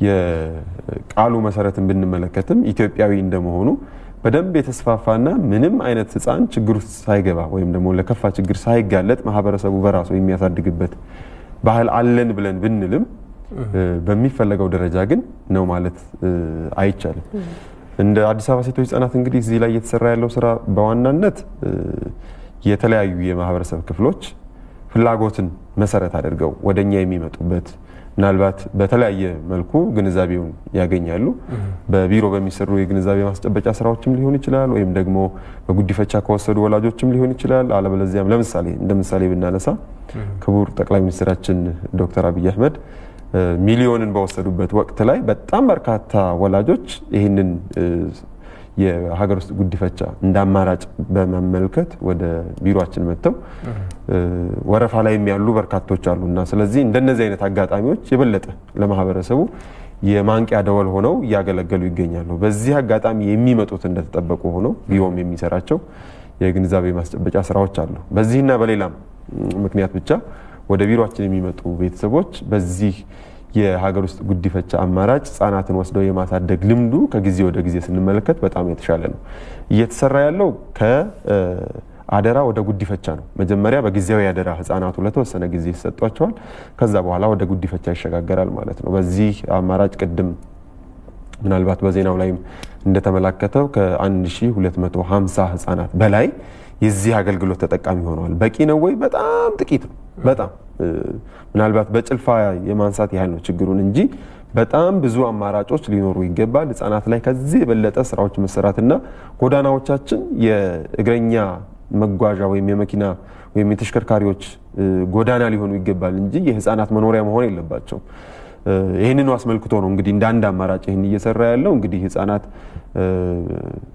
የቃሉ መሰረትን ብንመለከትም ኢትዮጵያዊ እንደመሆኑ በደንብ የተስፋፋና ምንም አይነት ህፃን ችግር ውስጥ ሳይገባ ወይም ደግሞ ለከፋ ችግር ሳይጋለጥ ማህበረሰቡ በራሱ የሚያሳድግበት ባህል አለን ብለን ብንልም በሚፈለገው ደረጃ ግን ነው ማለት አይቻልም። እንደ አዲስ አበባ ሴቶች ህፃናት እንግዲህ እዚህ ላይ እየተሰራ ያለው ስራ በዋናነት የተለያዩ የማህበረሰብ ክፍሎች ፍላጎትን መሰረት አድርገው ወደኛ የሚመጡበት ምናልባት በተለያየ መልኩ ግንዛቤውን ያገኛሉ። በቢሮ በሚሰሩ የግንዛቤ ማስጨበጫ ስራዎችም ሊሆን ይችላል ወይም ደግሞ በጉዲፈቻ ከወሰዱ ወላጆችም ሊሆን ይችላል። አለበለዚያም ለምሳሌ እንደምሳሌ ብናነሳ ክቡር ጠቅላይ ሚኒስትራችን ዶክተር አብይ አህመድ ሚሊዮንን በወሰዱበት ወቅት ላይ በጣም በርካታ ወላጆች ይህንን የሀገር ውስጥ ጉዲፈቻ እንደ አማራጭ በመመልከት ወደ ቢሮአችን መጥተው ወረፋ ላይ ያሉ በርካቶች አሉና ስለዚህ እንደነዚህ አይነት አጋጣሚዎች የበለጠ ለማህበረሰቡ የማንቂያ ደወል ሆነው ያገለገሉ ይገኛሉ። በዚህ አጋጣሚ የሚመጡት እንደተጠበቁ ሆነው ቢሮም የሚሰራቸው የግንዛቤ ማስጨበጫ ስራዎች አሉ። በዚህና በሌላም ምክንያት ብቻ ወደ ቢሮአችን የሚመጡ ቤተሰቦች በዚህ የሀገር ውስጥ ጉዲፈቻ አማራጭ ህፃናትን ወስደው የማሳደግ ልምዱ ከጊዜ ወደ ጊዜ ስንመለከት በጣም የተሻለ ነው። እየተሰራ ያለው ከአደራ ወደ ጉዲፈቻ ነው። መጀመሪያ በጊዜያዊ አደራ ህፃናቱ ለተወሰነ ጊዜ ይሰጧቸዋል። ከዛ በኋላ ወደ ጉዲፈቻ ይሸጋገራል ማለት ነው። በዚህ አማራጭ ቅድም ምናልባት በዜናው ላይ እንደተመላከተው ከ1250 ህፃናት በላይ የዚህ አገልግሎት ተጠቃሚ ሆነዋል። በቂ ነው ወይ? በጣም ጥቂት ነው። በጣም ምናልባት በጭልፋ የማንሳት ያህል ነው ችግሩን እንጂ በጣም ብዙ አማራጮች ሊኖሩ ይገባል። ህፃናት ላይ ከዚህ የበለጠ ስራዎች መሰራትና ጎዳናዎቻችን የእግረኛ መጓዣ ወይም የመኪና ወይም የተሽከርካሪዎች ጎዳና ሊሆኑ ይገባል እንጂ የህፃናት መኖሪያ መሆን የለባቸው። ይህንኑ አስመልክቶ ነው እንግዲህ እንደ አንድ አማራጭ ይህን እየሰራ ያለው። እንግዲህ ህፃናት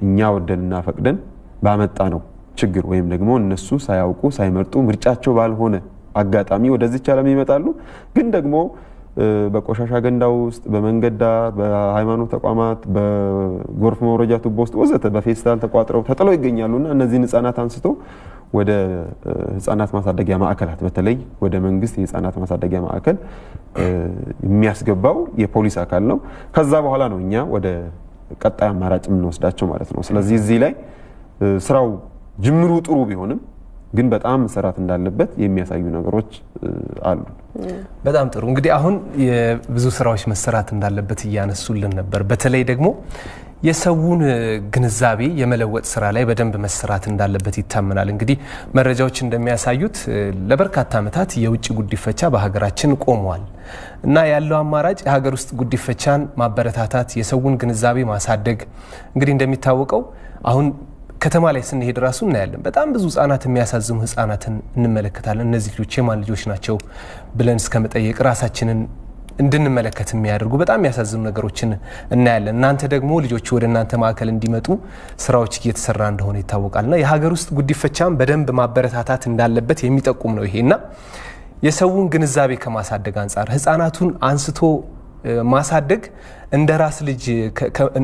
እኛ ወደንና ፈቅደን ባመጣ ነው ችግር ወይም ደግሞ እነሱ ሳያውቁ ሳይመርጡ ምርጫቸው ባልሆነ አጋጣሚ ወደዚህ ዓለም ይመጣሉ። ግን ደግሞ በቆሻሻ ገንዳ ውስጥ በመንገድ ዳር በሃይማኖት ተቋማት በጎርፍ መውረጃ ቱቦ ውስጥ ወዘተ በፌስታል ተቋጥረው ተጥለው ይገኛሉና እነዚህን ህፃናት አንስቶ ወደ ህፃናት ማሳደጊያ ማዕከላት በተለይ ወደ መንግስት የህፃናት ማሳደጊያ ማዕከል የሚያስገባው የፖሊስ አካል ነው። ከዛ በኋላ ነው እኛ ወደ ቀጣይ አማራጭ የምንወስዳቸው ማለት ነው። ስለዚህ እዚህ ላይ ስራው ጅምሩ ጥሩ ቢሆንም ግን በጣም መሰራት እንዳለበት የሚያሳዩ ነገሮች አሉ። በጣም ጥሩ። እንግዲህ አሁን የብዙ ስራዎች መሰራት እንዳለበት እያነሱልን ነበር። በተለይ ደግሞ የሰውን ግንዛቤ የመለወጥ ስራ ላይ በደንብ መሰራት እንዳለበት ይታመናል። እንግዲህ መረጃዎች እንደሚያሳዩት ለበርካታ ዓመታት የውጭ ጉዲፈቻ በሀገራችን ቆሟል እና ያለው አማራጭ የሀገር ውስጥ ጉዲፈቻን ማበረታታት፣ የሰውን ግንዛቤ ማሳደግ። እንግዲህ እንደሚታወቀው አሁን ከተማ ላይ ስንሄድ ራሱ እናያለን። በጣም ብዙ ህፃናት የሚያሳዝኑ ህፃናትን እንመለከታለን። እነዚህ ልጆች የማን ልጆች ናቸው ብለን እስከመጠየቅ ራሳችንን እንድንመለከት የሚያደርጉ በጣም የሚያሳዝኑ ነገሮችን እናያለን። እናንተ ደግሞ ልጆች ወደ እናንተ ማዕከል እንዲመጡ ስራዎች እየተሰራ እንደሆነ ይታወቃልና የሀገር ውስጥ ጉዲፈቻን በደንብ ማበረታታት እንዳለበት የሚጠቁም ነው ይሄና የሰውን ግንዛቤ ከማሳደግ አንጻር ህፃናቱን አንስቶ ማሳደግ እንደ ራስ ልጅ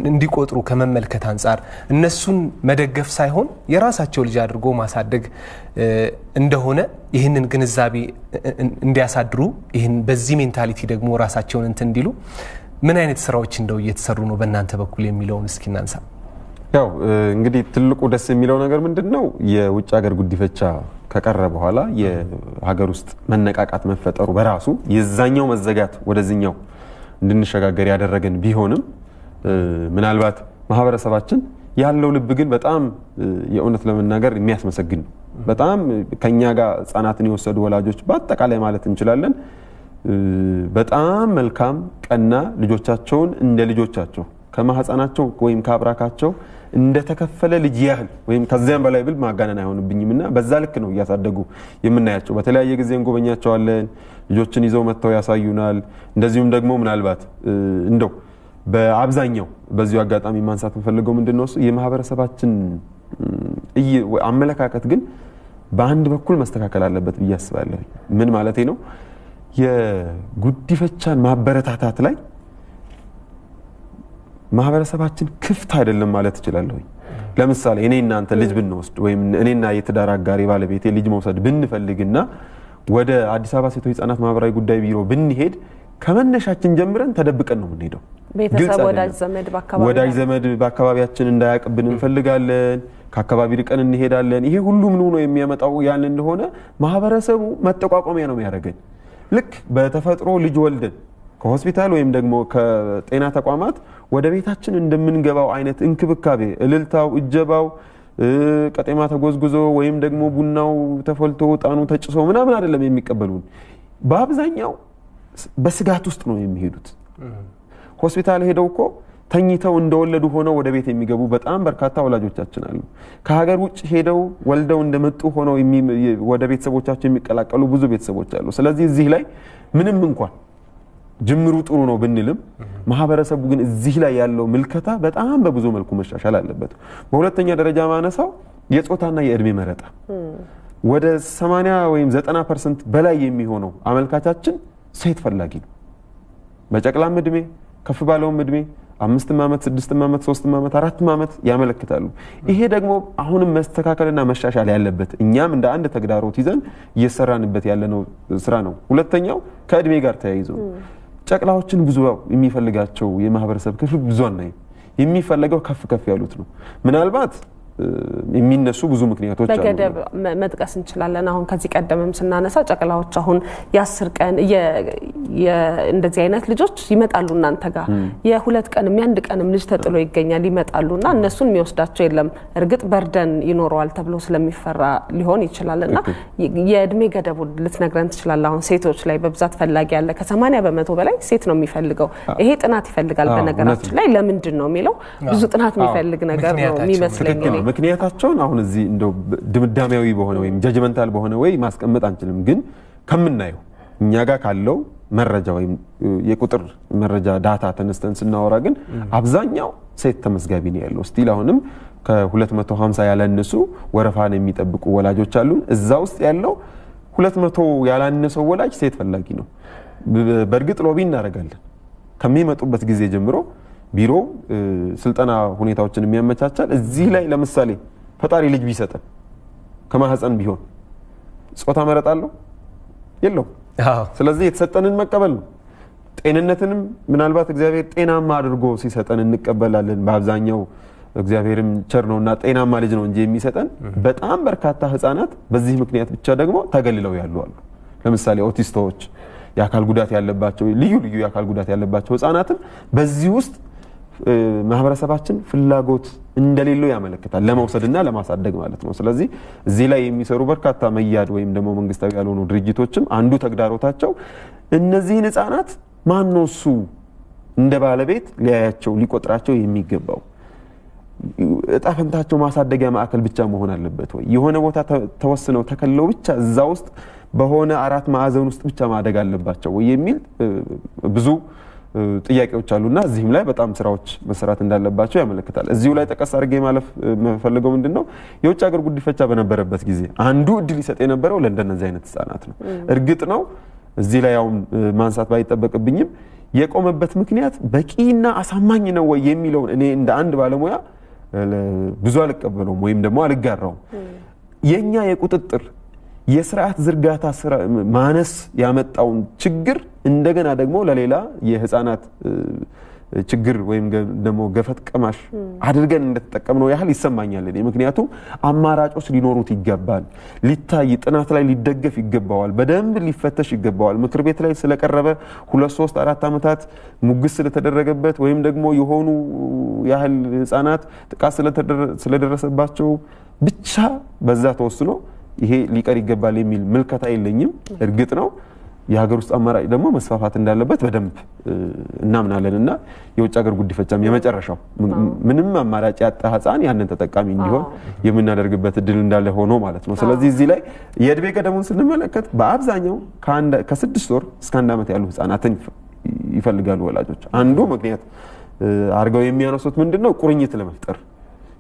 እንዲቆጥሩ ከመመልከት አንጻር እነሱን መደገፍ ሳይሆን የራሳቸው ልጅ አድርጎ ማሳደግ እንደሆነ ይህንን ግንዛቤ እንዲያሳድሩ ይህን በዚህ ሜንታሊቲ ደግሞ ራሳቸውን እንትን እንዲሉ ምን አይነት ስራዎች እንደው እየተሰሩ ነው በእናንተ በኩል የሚለውን እስኪ እናንሳ። ያው እንግዲህ ትልቁ ደስ የሚለው ነገር ምንድነው የውጭ ሀገር ጉዲፈቻ ከቀረ በኋላ የሀገር ውስጥ መነቃቃት መፈጠሩ በራሱ የዛኛው መዘጋት ወደዚህኛው እንድንሸጋገር ያደረገን ቢሆንም ምናልባት ማህበረሰባችን ያለው ልብ ግን በጣም የእውነት ለመናገር የሚያስመሰግን ነው። በጣም ከኛ ጋር ህፃናትን የወሰዱ ወላጆች በአጠቃላይ ማለት እንችላለን በጣም መልካም ቀና ልጆቻቸውን እንደ ልጆቻቸው ከማህፀናቸው ወይም ከአብራካቸው እንደተከፈለ ልጅ ያህል ወይም ከዚያም በላይ ብል ማጋነን አይሆንብኝምና በዛ ልክ ነው እያሳደጉ የምናያቸው። በተለያየ ጊዜ እንጎበኛቸዋለን፣ ልጆችን ይዘው መጥተው ያሳዩናል። እንደዚሁም ደግሞ ምናልባት እንደው በአብዛኛው በዚሁ አጋጣሚ ማንሳት እንፈልገው ምንድነው እሱ የማህበረሰባችን አመለካከት ግን በአንድ በኩል መስተካከል አለበት ብዬ አስባለሁ። ምን ማለቴ ነው? የጉዲፈቻን ማበረታታት ላይ ማህበረሰባችን ክፍት አይደለም ማለት እችላለሁ። ለምሳሌ እኔ እናንተ ልጅ ብንወስድ ወይም እኔና የትዳር አጋሪ ባለቤቴ ልጅ መውሰድ ብንፈልግና ወደ አዲስ አበባ ሴቶች ህፃናት ማህበራዊ ጉዳይ ቢሮ ብንሄድ ከመነሻችን ጀምረን ተደብቀን ነው የምንሄደው። ቤተሰብ ወዳጅ ዘመድ በአካባቢያችን እንዳያቅብን እንፈልጋለን። ከአካባቢ ርቀን እንሄዳለን። ይሄ ሁሉ ምን ሆኖ የሚያመጣው ያን እንደሆነ ማህበረሰቡ መጠቋቋሚያ ነው የሚያደርገን። ልክ በተፈጥሮ ልጅ ወልደን ከሆስፒታል ወይም ደግሞ ከጤና ተቋማት ወደ ቤታችን እንደምንገባው አይነት እንክብካቤ እልልታው፣ እጀባው፣ ቀጤማ ተጎዝጉዞ ወይም ደግሞ ቡናው ተፈልቶ ጣኑ ተጭሶ ምናምን አይደለም የሚቀበሉን። በአብዛኛው በስጋት ውስጥ ነው የሚሄዱት። ሆስፒታል ሄደው እኮ ተኝተው እንደወለዱ ሆነው ወደ ቤት የሚገቡ በጣም በርካታ ወላጆቻችን አሉ። ከሀገር ውጭ ሄደው ወልደው እንደመጡ ሆነው ወደ ቤተሰቦቻቸው የሚቀላቀሉ ብዙ ቤተሰቦች አሉ። ስለዚህ እዚህ ላይ ምንም እንኳን ጅምሩ ጥሩ ነው ብንልም ማህበረሰቡ ግን እዚህ ላይ ያለው ምልከታ በጣም በብዙ መልኩ መሻሻል አለበት። በሁለተኛ ደረጃ ማነሳው የጾታና የእድሜ መረጣ ወደ 80 ወይም 90% በላይ የሚሆነው አመልካቻችን ሴት ፈላጊ ነው። በጨቅላም እድሜ ከፍ ባለውም እድሜ 5 ዓመት 6 ዓመት 3 ዓመት 4 ዓመት ያመለክታሉ። ይሄ ደግሞ አሁንም መስተካከልና መሻሻል ያለበት እኛም እንደ አንድ ተግዳሮት ይዘን እየሰራንበት ያለነው ስራ ነው። ሁለተኛው ከእድሜ ጋር ተያይዞ ጨቅላዎችን ብዙ የሚፈልጋቸው የማህበረሰብ ክፍል ብዙ አናይ። የሚፈልገው ከፍ ያሉት ነው። ምናልባት የሚነሱ ብዙ ምክንያቶች አሉ። በገደብ መጥቀስ እንችላለን። አሁን ከዚህ ቀደምም ስናነሳ ጨቅላዎች አሁን የ10 ቀን እንደዚህ አይነት ልጆች ይመጣሉ እናንተ ጋር የ2 ቀንም የ1 ቀንም ልጅ ተጥሎ ይገኛል ይመጣሉና እነሱን የሚወስዳቸው የለም። እርግጥ በርደን ይኖረዋል ተብሎ ስለሚፈራ ሊሆን ይችላልና የእድሜ ገደቡ ልትነግረን ትችላለህ? አሁን ሴቶች ላይ በብዛት ፈላጊ ያለ ከ80% በላይ ሴት ነው የሚፈልገው። ይሄ ጥናት ይፈልጋል። በነገራችን ላይ ለምንድን ነው የሚለው ብዙ ጥናት የሚፈልግ ነገር ነው የሚመስለኝ። ምክንያታቸውን አሁን እዚህ እንደው ድምዳሜያዊ በሆነ ወይም ጀጅመንታል በሆነ ወይ ማስቀመጥ አንችልም። ግን ከምናየው እኛ ጋር ካለው መረጃ ወይም የቁጥር መረጃ ዳታ ተነስተን ስናወራ ግን አብዛኛው ሴት ተመዝጋቢ ነው ያለው። ስቲል አሁንም ከ250 ያላነሱ ወረፋን የሚጠብቁ ወላጆች አሉ። እዛ ውስጥ ያለው 200 ያላነሰው ወላጅ ሴት ፈላጊ ነው። በእርግጥ ሎቢ እናደርጋለን። ከሚመጡበት ጊዜ ጀምሮ ቢሮ ስልጠና ሁኔታዎችን የሚያመቻቻል። እዚህ ላይ ለምሳሌ ፈጣሪ ልጅ ቢሰጠን ከማህፀን ቢሆን ጾታ መረጣለው የለው። ስለዚህ የተሰጠንን መቀበል ነው። ጤንነትንም ምናልባት እግዚአብሔር ጤናማ አድርጎ ሲሰጠን እንቀበላለን። በአብዛኛው እግዚአብሔርም ቸር ነውና ጤናማ ልጅ ነው እንጂ የሚሰጠን በጣም በርካታ ህፃናት በዚህ ምክንያት ብቻ ደግሞ ተገልለው ያሉ አሉ። ለምሳሌ ኦቲስቶች፣ የአካል ጉዳት ያለባቸው ልዩ የአካል ጉዳት ያለባቸው ህፃናትም በዚህ ውስጥ ማህበረሰባችን ፍላጎት እንደሌለው ያመለክታል፣ ለመውሰድና ለማሳደግ ማለት ነው። ስለዚህ እዚህ ላይ የሚሰሩ በርካታ መያድ ወይም ደግሞ መንግስታዊ ያልሆኑ ድርጅቶችም አንዱ ተግዳሮታቸው እነዚህን ህፃናት ማን ነው እሱ እንደ ባለቤት ሊያያቸው ሊቆጥራቸው የሚገባው? እጣ ፈንታቸው ማሳደጊያ ማዕከል ብቻ መሆን አለበት ወይ? የሆነ ቦታ ተወስነው ተከለው ብቻ እዛ ውስጥ በሆነ 4 ማዕዘን ውስጥ ብቻ ማደግ አለባቸው ወይ የሚል ብዙ ጥያቄዎች አሉና እዚህም ላይ በጣም ስራዎች መሰራት እንዳለባቸው ያመለክታል። እዚሁ ላይ ተቀስ አድርጌ ማለፍ መፈልገው ምንድነው የውጭ ሀገር ጉዲፈቻ በነበረበት ጊዜ አንዱ እድል ይሰጥ የነበረው ለእንደነዚህ አይነት ህፃናት ነው። እርግጥ ነው እዚህ ላይ ያው ማንሳት ባይጠበቅብኝም የቆመበት ምክንያት በቂና አሳማኝ ነው ወይ የሚለውን እኔ እንደ አንድ ባለሙያ ብዙ አልቀበለውም ወይም ደግሞ አልጋራውም። የኛ የቁጥጥር የስርዓት ዝርጋታ ማነስ ያመጣውን ችግር እንደገና ደግሞ ለሌላ የህፃናት ችግር ወይም ደግሞ ገፈት ቀማሽ አድርገን እንደተጠቀምነው ያህል ይሰማኛል እኔ። ምክንያቱም አማራጮች ሊኖሩት ይገባል፣ ሊታይ ጥናት ላይ ሊደገፍ ይገባዋል፣ በደንብ ሊፈተሽ ይገባዋል። ምክር ቤት ላይ ስለቀረበ 2 3 4 ዓመታት ሙግስ ስለተደረገበት ወይም ደግሞ የሆኑ ያህል ህፃናት ጥቃት ስለደረሰባቸው ብቻ በዛ ተወስኖ ይሄ ሊቀር ይገባል የሚል ምልከታ የለኝም። እርግጥ ነው የሀገር ውስጥ አማራጭ ደግሞ መስፋፋት እንዳለበት በደንብ እናምናለን እና የውጭ ሀገር ጉዲፈቻም የመጨረሻው ምንም አማራጭ ያጣ ህፃን ያንን ተጠቃሚ እንዲሆን የምናደርግበት እድል እንዳለ ሆኖ ማለት ነው። ስለዚህ እዚህ ላይ የእድሜ ገደሙን ስንመለከት በአብዛኛው ከ6 ወር እስከ 1 ዓመት ያሉ ህፃናትን ይፈልጋሉ ወላጆች። አንዱ ምክንያት አርገው የሚያነሱት ምንድነው ቁርኝት ለመፍጠር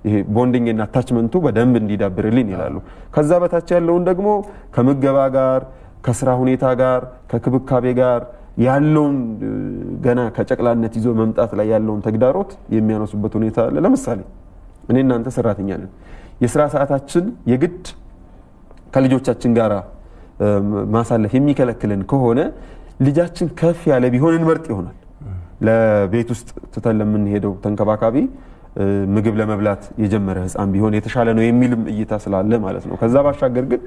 ይሄ ቦንዲንግ እና አታችመንቱ በደንብ እንዲዳብርልን ይላሉ። ከዛ በታች ያለውን ደግሞ ከምገባ ጋር ከስራ ሁኔታ ጋር ከክብካቤ ጋር ያለውን ገና ከጨቅላነት ይዞ መምጣት ላይ ያለውን ተግዳሮት የሚያነሱበት ሁኔታ አለ። ለምሳሌ እኔ እናንተ ሰራተኛ ነን። የስራ ሰዓታችን የግድ ከልጆቻችን ጋር ማሳለፍ የሚከለክለን ከሆነ ልጃችን ከፍ ያለ ቢሆን እንመርጥ ይሆናል። ለቤት ውስጥ ትተን ለምንሄደው ተንከባካቢ ምግብ ለመብላት የጀመረ ህፃን ቢሆን የተሻለ ነው የሚልም እይታ ስላለ ማለት ነው። ከዛ ባሻገር ግን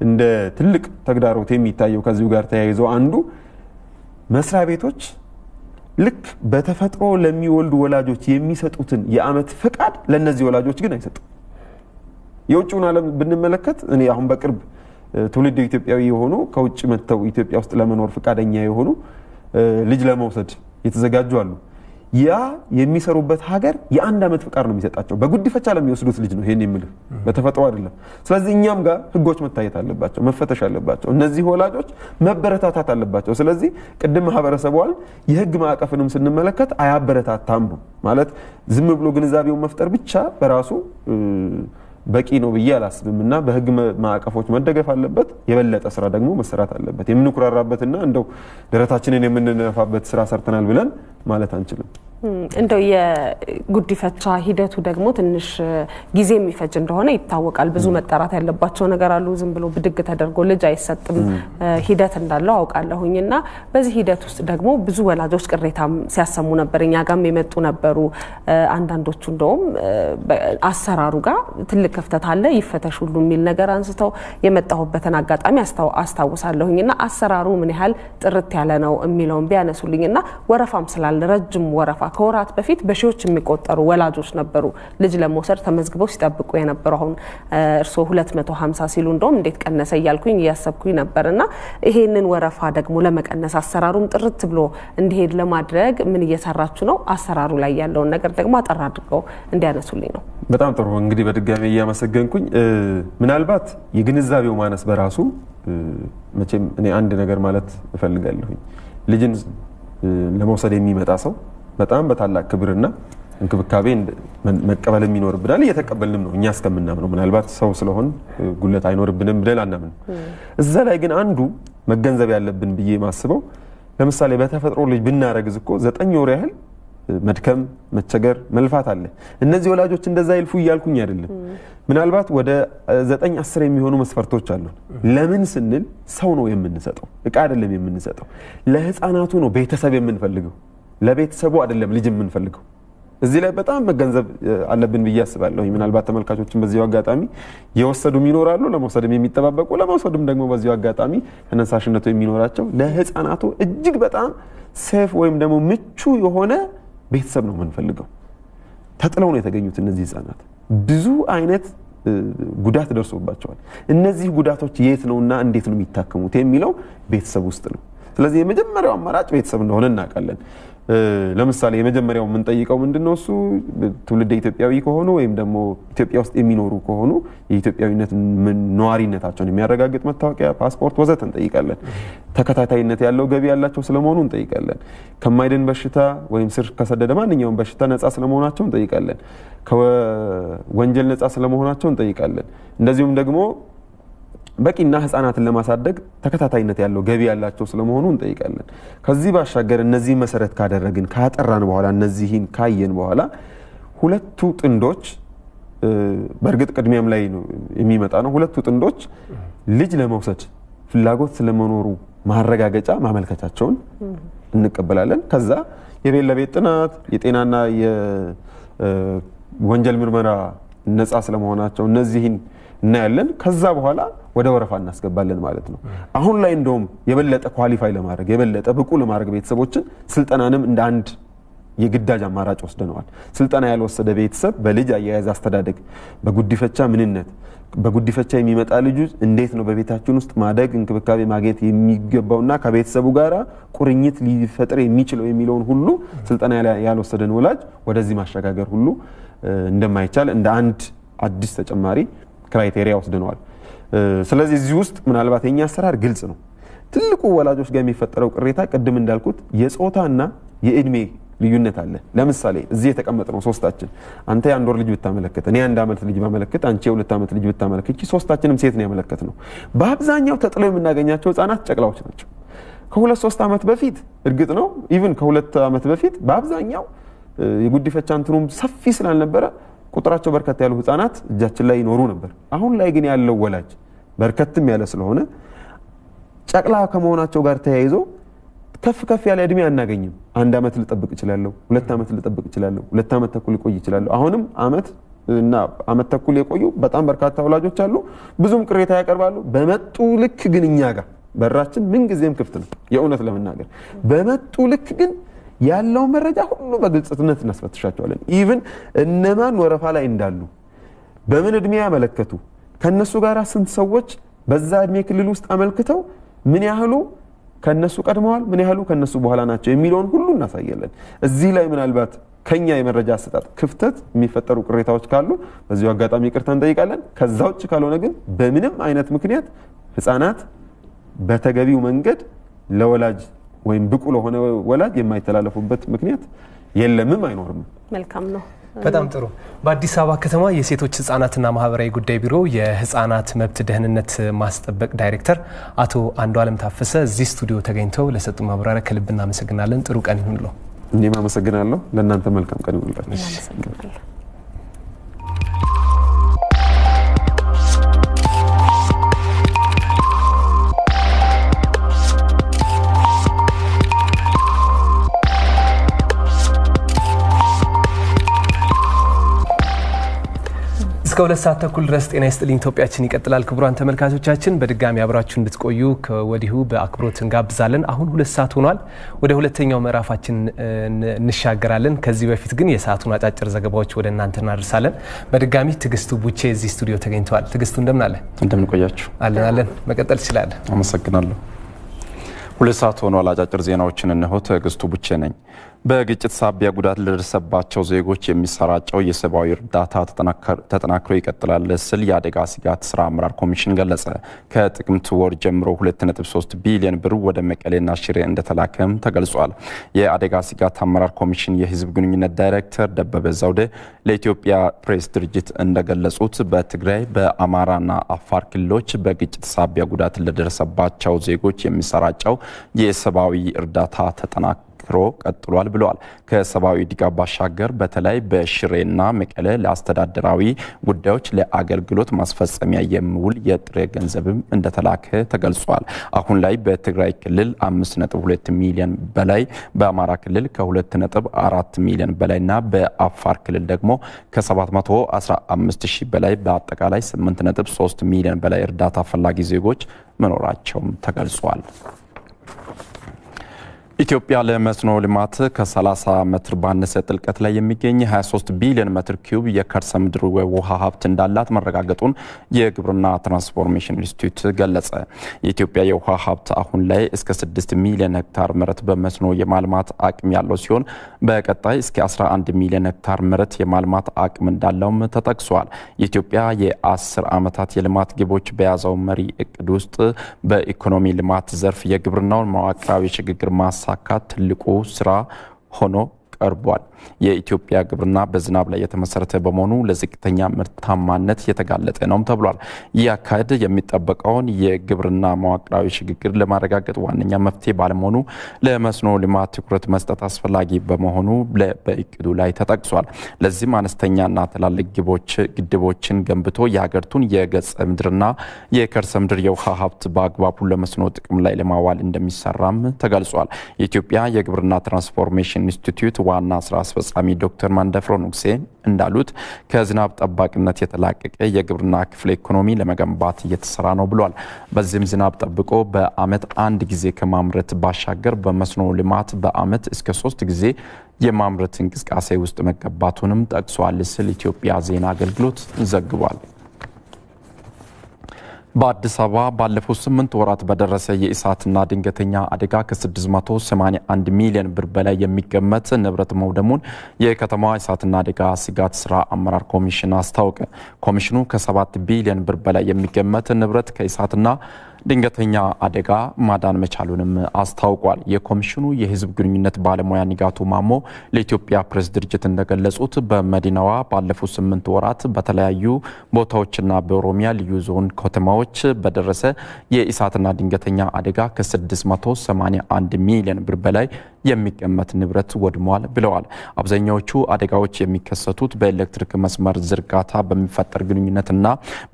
እንደ ትልቅ ተግዳሮት የሚታየው ከዚሁ ጋር ተያይዞ አንዱ መስሪያ ቤቶች ልክ በተፈጥሮ ለሚወልዱ ወላጆች የሚሰጡትን የአመት ፍቃድ ለነዚህ ወላጆች ግን አይሰጡም። የውጭውን ዓለም ብንመለከት እኔ አሁን በቅርብ ትውልድ ኢትዮጵያዊ የሆኑ ከውጭ መጥተው ኢትዮጵያ ውስጥ ለመኖር ፍቃደኛ የሆኑ ልጅ ለመውሰድ የተዘጋጁ አሉ። ያ የሚሰሩበት ሀገር የ1 ዓመት ፍቃድ ነው የሚሰጣቸው። በጉዲፈቻ ለሚወስዱት ልጅ ነው ይሄን የሚልህ በተፈጥሮ አይደለም። ስለዚህ እኛም ጋር ህጎች መታየት አለባቸው፣ መፈተሽ አለባቸው። እነዚህ ወላጆች መበረታታት አለባቸው። ስለዚህ ቅድም ማህበረሰቧል የህግ ማዕቀፍንም ስንመለከት አያበረታታም ማለት ዝም ብሎ ግንዛቤውን መፍጠር ብቻ በራሱ በቂ ነው ብዬ አላስብም እና በህግ ማዕቀፎች መደገፍ አለበት። የበለጠ ስራ ደግሞ መሰራት አለበት። የምንኩራራበትና እንደው ደረታችንን የምንነፋበት ስራ ሰርተናል ብለን ማለት አንችልም። እንደው የጉዲፈቻ ሂደቱ ደግሞ ትንሽ ጊዜ የሚፈጅ እንደሆነ ይታወቃል። ብዙ መጣራት ያለባቸው ነገር አሉ። ዝም ብሎ ብድግ ተደርጎ ልጅ አይሰጥም፣ ሂደት እንዳለው አውቃለሁኝና በዚህ ሂደት ውስጥ ደግሞ ብዙ ወላጆች ቅሬታም ሲያሰሙ ነበር። እኛ ጋርም የመጡ ነበሩ። አንዳንዶቹ እንደውም አሰራሩ ጋር ትልቅ ክፍተት አለ ይፈተሽ ሁሉ የሚል ነገር አንስተው የመጣሁበትን አጋጣሚ አስታውሳለሁኝና አሰራሩ ምን ያህል ጥርት ያለ ነው የሚለውን ቢያነሱልኝና ወረፋም ስላለ ረጅም ወረፋ ከወራት በፊት በሺዎች የሚቆጠሩ ወላጆች ነበሩ ልጅ ለመውሰድ ተመዝግበው ሲጠብቁ የነበሩ። አሁን እርሶ 250 ሲሉ እንደውም እንዴት ቀነሰ እያልኩኝ እያሰብኩኝ ነበርና ይሄንን ወረፋ ደግሞ ለመቀነስ አሰራሩም ጥርት ብሎ እንዲሄድ ለማድረግ ምን እየሰራችሁ ነው? አሰራሩ ላይ ያለውን ነገር ደግሞ አጠር አድርገው እንዲያነሱልኝ ነው። በጣም ጥሩ። እንግዲህ በድጋሚ እያመሰገንኩኝ ምናልባት የግንዛቤው ማነስ በራሱ መቼም እኔ አንድ ነገር ማለት እፈልጋለሁኝ። ልጅን ለመውሰድ የሚመጣ ሰው በጣም በታላቅ ክብርና እንክብካቤ መቀበል የሚኖርብናል። እየተቀበልንም ነው እኛ እስከምናምነው። ምናልባት ሰው ስለሆን ጉለት አይኖርብንም ብለን አናምን። እዛ ላይ ግን አንዱ መገንዘብ ያለብን ብዬ ማስበው ለምሳሌ በተፈጥሮ ልጅ ብናረግዝ እኮ 9 ወር ያህል መድከም፣ መቸገር፣ መልፋት አለ። እነዚህ ወላጆች እንደዛ ይልፉ እያልኩኝ አይደለም። ምናልባት ወደ 9 10 የሚሆኑ መስፈርቶች አሉ። ለምን ስንል ሰው ነው የምንሰጠው፣ እቃ አይደለም የምንሰጠው። ለህፃናቱ ነው ቤተሰብ የምንፈልገው፣ ለቤተሰቡ አይደለም ልጅ የምንፈልገው። እዚህ ላይ በጣም መገንዘብ አለብን ብዬ አስባለሁ። ምናልባት ተመልካቾችን በዚሁ አጋጣሚ የወሰዱም ይኖራሉ፣ ለመውሰድም የሚጠባበቁ፣ ለመውሰድም ደግሞ በዚሁ አጋጣሚ ተነሳሽነቱ የሚኖራቸው ለህፃናቱ እጅግ በጣም ሴፍ ወይም ደግሞ ምቹ የሆነ ቤተሰብ ነው የምንፈልገው። ተጥለው ነው የተገኙት እነዚህ ህፃናት። ብዙ አይነት ጉዳት ደርሶባቸዋል። እነዚህ ጉዳቶች የት ነውና እንዴት ነው የሚታከሙት የሚለው ቤተሰብ ውስጥ ነው። ስለዚህ የመጀመሪያው አማራጭ ቤተሰብ እንደሆነ እናውቃለን። ለምሳሌ የመጀመሪያው የምንጠይቀው ምንድነው? እሱ ትውልደ ኢትዮጵያዊ ከሆኑ ወይም ደግሞ ኢትዮጵያ ውስጥ የሚኖሩ ከሆኑ የኢትዮጵያዊነት ነዋሪነታቸውን የሚያረጋግጥ መታወቂያ፣ ፓስፖርት ወዘተ እንጠይቃለን። ተከታታይነት ያለው ገቢ ያላቸው ስለመሆኑ እንጠይቃለን። ከማይድን በሽታ ወይም ስር ከሰደደ ማንኛውም በሽታ ነፃ ስለመሆናቸው እንጠይቃለን። ከወንጀል ነፃ ስለመሆናቸው እንጠይቃለን። እንደዚሁም ደግሞ በቂና ህፃናትን ለማሳደግ ተከታታይነት ያለው ገቢ ያላቸው ስለመሆኑ እንጠይቃለን። ከዚህ ባሻገር እነዚህ መሰረት ካደረግን ካጠራን በኋላ እነዚህን ካየን በኋላ ሁለቱ ጥንዶች በእርግጥ ቅድሚያም ላይ የሚመጣ ነው። ሁለቱ ጥንዶች ልጅ ለመውሰድ ፍላጎት ስለመኖሩ ማረጋገጫ ማመልከቻቸውን እንቀበላለን። ከዛ የቤት ለቤት ጥናት የጤናና የወንጀል ምርመራ ነፃ ስለመሆናቸው እነዚህን እናያለን። ከዛ በኋላ ወደ ወረፋ እናስገባለን ማለት ነው። አሁን ላይ እንደውም የበለጠ ኳሊፋይ ለማድረግ የበለጠ ብቁ ለማድረግ ቤተሰቦችን ስልጠናንም እንደ አንድ የግዳጅ አማራጭ ወስደነዋል። ስልጠና ያልወሰደ ቤተሰብ በልጅ አያያዝ አስተዳደግ፣ በጉዲፈቻ ምንነት፣ በጉዲፈቻ የሚመጣ ልጅ እንዴት ነው በቤታችን ውስጥ ማደግ እንክብካቤ ማግኘት የሚገባውና ከቤተሰቡ ጋር ቁርኝት ሊፈጥር የሚችለው የሚለውን ሁሉ ስልጠና ያልወሰደን ወላጅ ወደዚህ ማሸጋገር ሁሉ እንደማይቻል እንደ አንድ አዲስ ተጨማሪ ክራይቴሪያ ወስደነዋል። ስለዚህ እዚህ ውስጥ ምናልባት የኛ አሰራር ግልጽ ነው። ትልቁ ወላጆች ጋር የሚፈጠረው ቅሬታ ቅድም እንዳልኩት የጾታና የእድሜ ልዩነት አለ። ለምሳሌ እዚህ የተቀመጥነው ሶስታችን አንተ የአንድ ወር ልጅ ብታመለክት እኔ አንድ ዓመት ልጅ ባመለክት አንቺ የሁለት ዓመት ልጅ ብታመለክት ሶስታችንም ሴት ነው ያመለከትነው። በአብዛኛው ተጥለው የምናገኛቸው ህፃናት ጨቅላዎች ናቸው። ከ2-3 ዓመት በፊት እርግጥ ነው ኢቭን ከ2 ዓመት በፊት በአብዛኛው የጉዲፈቻ እንትኑም ሰፊ ስላልነበረ ቁጥራቸው በርከት ያሉ ህፃናት እጃችን ላይ ይኖሩ ነበር። አሁን ላይ ግን ያለው ወላጅ በርከትም ያለ ስለሆነ ጨቅላ ከመሆናቸው ጋር ተያይዞ ከፍ ያለ እድሜ አናገኝም። 1 ዓመት ልጠብቅ እችላለሁ፣ 2 ዓመት ልጠብቅ እችላለሁ፣ 2 ዓመት ተኩል ልቆይ እችላለሁ። አሁንም ዓመት እና ዓመት ተኩል የቆዩ በጣም በርካታ ወላጆች አሉ። ብዙም ቅሬታ ያቀርባሉ። በመጡ ልክ ግን እኛ ጋር በራችን ምን ጊዜም ክፍት ነው። የእውነት ለመናገር በመጡ ልክ ግን ያለው መረጃ ሁሉ በግልጽነት እናስፈትሻቸዋለን። ኢቭን እነማን ወረፋ ላይ እንዳሉ በምን እድሜ ያመለከቱ ከነሱ ጋር ስንት ሰዎች በዛ እድሜ ክልል ውስጥ አመልክተው ምን ያህሉ ከነሱ ቀድመዋል ምን ያህሉ ከነሱ በኋላ ናቸው የሚለውን ሁሉ እናሳያለን። እዚህ ላይ ምናልባት ከኛ የመረጃ አሰጣጥ ክፍተት የሚፈጠሩ ቅሬታዎች ካሉ በዚሁ አጋጣሚ ይቅርታ እንጠይቃለን። ከዛ ውጭ ካልሆነ ግን በምንም አይነት ምክንያት ህፃናት በተገቢው መንገድ ለወላጅ ወይም ብቁ ለሆነ ወላጅ የማይተላለፉበት ምክንያት የለምም አይኖርም። መልካም ነው። በጣም ጥሩ። በአዲስ አበባ ከተማ የሴቶች ህፃናትና ማህበራዊ ጉዳይ ቢሮ የህፃናት መብት ደህንነት ማስጠበቅ ዳይሬክተር አቶ አንዱዓለም ታፈሰ እዚህ ስቱዲዮ ተገኝተው ለሰጡ ማብራሪያ ከልብ እናመሰግናለን። ጥሩ ቀን ይሁንልዎ። እኔም አመሰግናለሁ። ለእናንተ መልካም ቀን ይሁንላችሁ። እስከ 2 ሰዓት ተኩል ድረስ ጤና ይስጥልኝ ኢትዮጵያችን ይቀጥላል። ክቡራን ተመልካቾቻችን በድጋሚ አብራችሁ እንድትቆዩ ከወዲሁ በአክብሮት እንጋብዛለን። አሁን 2 ሰዓት ሆኗል። ወደ ሁለተኛው ምዕራፋችን እንሻገራለን። ከዚህ በፊት ግን የሰዓቱን አጫጭር ዘገባዎች ወደ እናንተ እናደርሳለን። በድጋሚ ትግስቱ ቡቼ እዚህ ስቱዲዮ ተገኝተዋል። ትግስቱ እንደምን አለ? እንደምን ቆያችሁ? አለን። መቀጠል ትችላለህ። አመሰግናለሁ። 2 ሰዓት ሆኗል። አጫጭር ዜናዎችን እነሆ። ትግስቱ ቡቼ ነኝ። በግጭት ሳቢያ ጉዳት ለደረሰባቸው ዜጎች የሚሰራጨው የሰብአዊ እርዳታ ተጠናክሮ ይቀጥላል ሲል የአደጋ ስጋት ስራ አመራር ኮሚሽን ገለጸ። ከጥቅምት ወር ጀምሮ 2.3 ቢሊዮን ብር ወደ መቀሌና ሽሬ እንደተላከም ተገልጿል። የአደጋ ስጋት አመራር ኮሚሽን የህዝብ ግንኙነት ዳይሬክተር ደበበ ዘውዴ ለኢትዮጵያ ፕሬስ ድርጅት እንደገለጹት በትግራይ በአማራና አፋር ክልሎች በግጭት ሳቢያ ጉዳት ለደረሰባቸው ዜጎች የሚሰራጨው የሰብአዊ እርዳታ ተጠናክሮ ቀጥሏል ብለዋል። ከሰብአዊ ድጋፍ ባሻገር በተለይ በሽሬና መቀሌ ለአስተዳደራዊ ጉዳዮች ለአገልግሎት ማስፈጸሚያ የሚውል የጥሬ ገንዘብም እንደተላከ ተገልጿል። አሁን ላይ በትግራይ ክልል 5.2 ሚሊዮን በላይ፣ በአማራ ክልል ከ2.4 ሚሊዮን በላይና በአፋር ክልል ደግሞ ከ715 ሺህ በላይ በአጠቃላይ 8.3 ሚሊዮን በላይ እርዳታ ፈላጊ ዜጎች መኖራቸውም ተገልጿል። ኢትዮጵያ ለመስኖ ልማት ከ30 ሜትር ባነሰ ጥልቀት ላይ የሚገኝ 23 ቢሊዮን ሜትር ኪዩብ የከርሰ ምድር ውሃ ሀብት እንዳላት መረጋገጡን የግብርና ትራንስፎርሜሽን ኢንስቲትዩት ገለጸ። የኢትዮጵያ የውሃ ሀብት አሁን ላይ እስከ 6 ሚሊዮን ሄክታር መሬት በመስኖ የማልማት አቅም ያለው ሲሆን በቀጣይ እስከ 11 ሚሊዮን ሄክታር መሬት የማልማት አቅም እንዳለውም ተጠቅሷል። የኢትዮጵያ የ10 ዓመታት የልማት ግቦች በያዘው መሪ እቅድ ውስጥ በኢኮኖሚ ልማት ዘርፍ የግብርናውን መዋቅራዊ ሽግግር ማሳካት ትልቁ ስራ ሆኖ ቀርቧል። የኢትዮጵያ ግብርና በዝናብ ላይ የተመሰረተ በመሆኑ ለዝቅተኛ ምርታማነት የተጋለጠ ነውም ተብሏል። ይህ አካሄድ የሚጠበቀውን የግብርና መዋቅራዊ ሽግግር ለማረጋገጥ ዋነኛ መፍትሄ ባለመሆኑ ለመስኖ ልማት ትኩረት መስጠት አስፈላጊ በመሆኑ በእቅዱ ላይ ተጠቅሷል። ለዚህም አነስተኛና ትላልቅ ግድቦችን ገንብቶ የሀገሪቱን የገጸ ምድርና የከርሰ ምድር የውሃ ሀብት በአግባቡ ለመስኖ ጥቅም ላይ ለማዋል እንደሚሰራም ተገልጿል። የኢትዮጵያ የግብርና ትራንስፎርሜሽን ኢንስቲትዩት ዋና ስራ አስፈጻሚ ዶክተር ማንደፍሮ ንጉሴ እንዳሉት ከዝናብ ጠባቂነት የተላቀቀ የግብርና ክፍለ ኢኮኖሚ ለመገንባት እየተሰራ ነው ብሏል። በዚህም ዝናብ ጠብቆ በአመት አንድ ጊዜ ከማምረት ባሻገር በመስኖ ልማት በአመት እስከ 3 ጊዜ የማምረት እንቅስቃሴ ውስጥ መገባቱንም ጠቅሷል ሲል ኢትዮጵያ ዜና አገልግሎት ዘግቧል። በአዲስ አበባ ባለፉት 8 ወራት በደረሰ የእሳትና ድንገተኛ አደጋ ከ681 ሚሊዮን ብር በላይ የሚገመት ንብረት መውደሙን የከተማዋ እሳትና አደጋ ስጋት ስራ አመራር ኮሚሽን አስታወቀ። ኮሚሽኑ ከ7 ቢሊዮን ብር በላይ የሚገመት ንብረት ከእሳትና ድንገተኛ አደጋ ማዳን መቻሉንም አስታውቋል። የኮሚሽኑ የህዝብ ግንኙነት ባለሙያ ንጋቱ ማሞ ለኢትዮጵያ ፕሬስ ድርጅት እንደገለጹት በመዲናዋ ባለፉት 8 ወራት በተለያዩ ቦታዎችና በኦሮሚያ ልዩ ዞን ከተማዎች በደረሰ የእሳትና ድንገተኛ አደጋ ከ681 ሚሊዮን ብር በላይ የሚገመት ንብረት ወድሟል ብለዋል። አብዛኛዎቹ አደጋዎች የሚከሰቱት በኤሌክትሪክ መስመር ዝርጋታ በሚፈጠር ግንኙነትና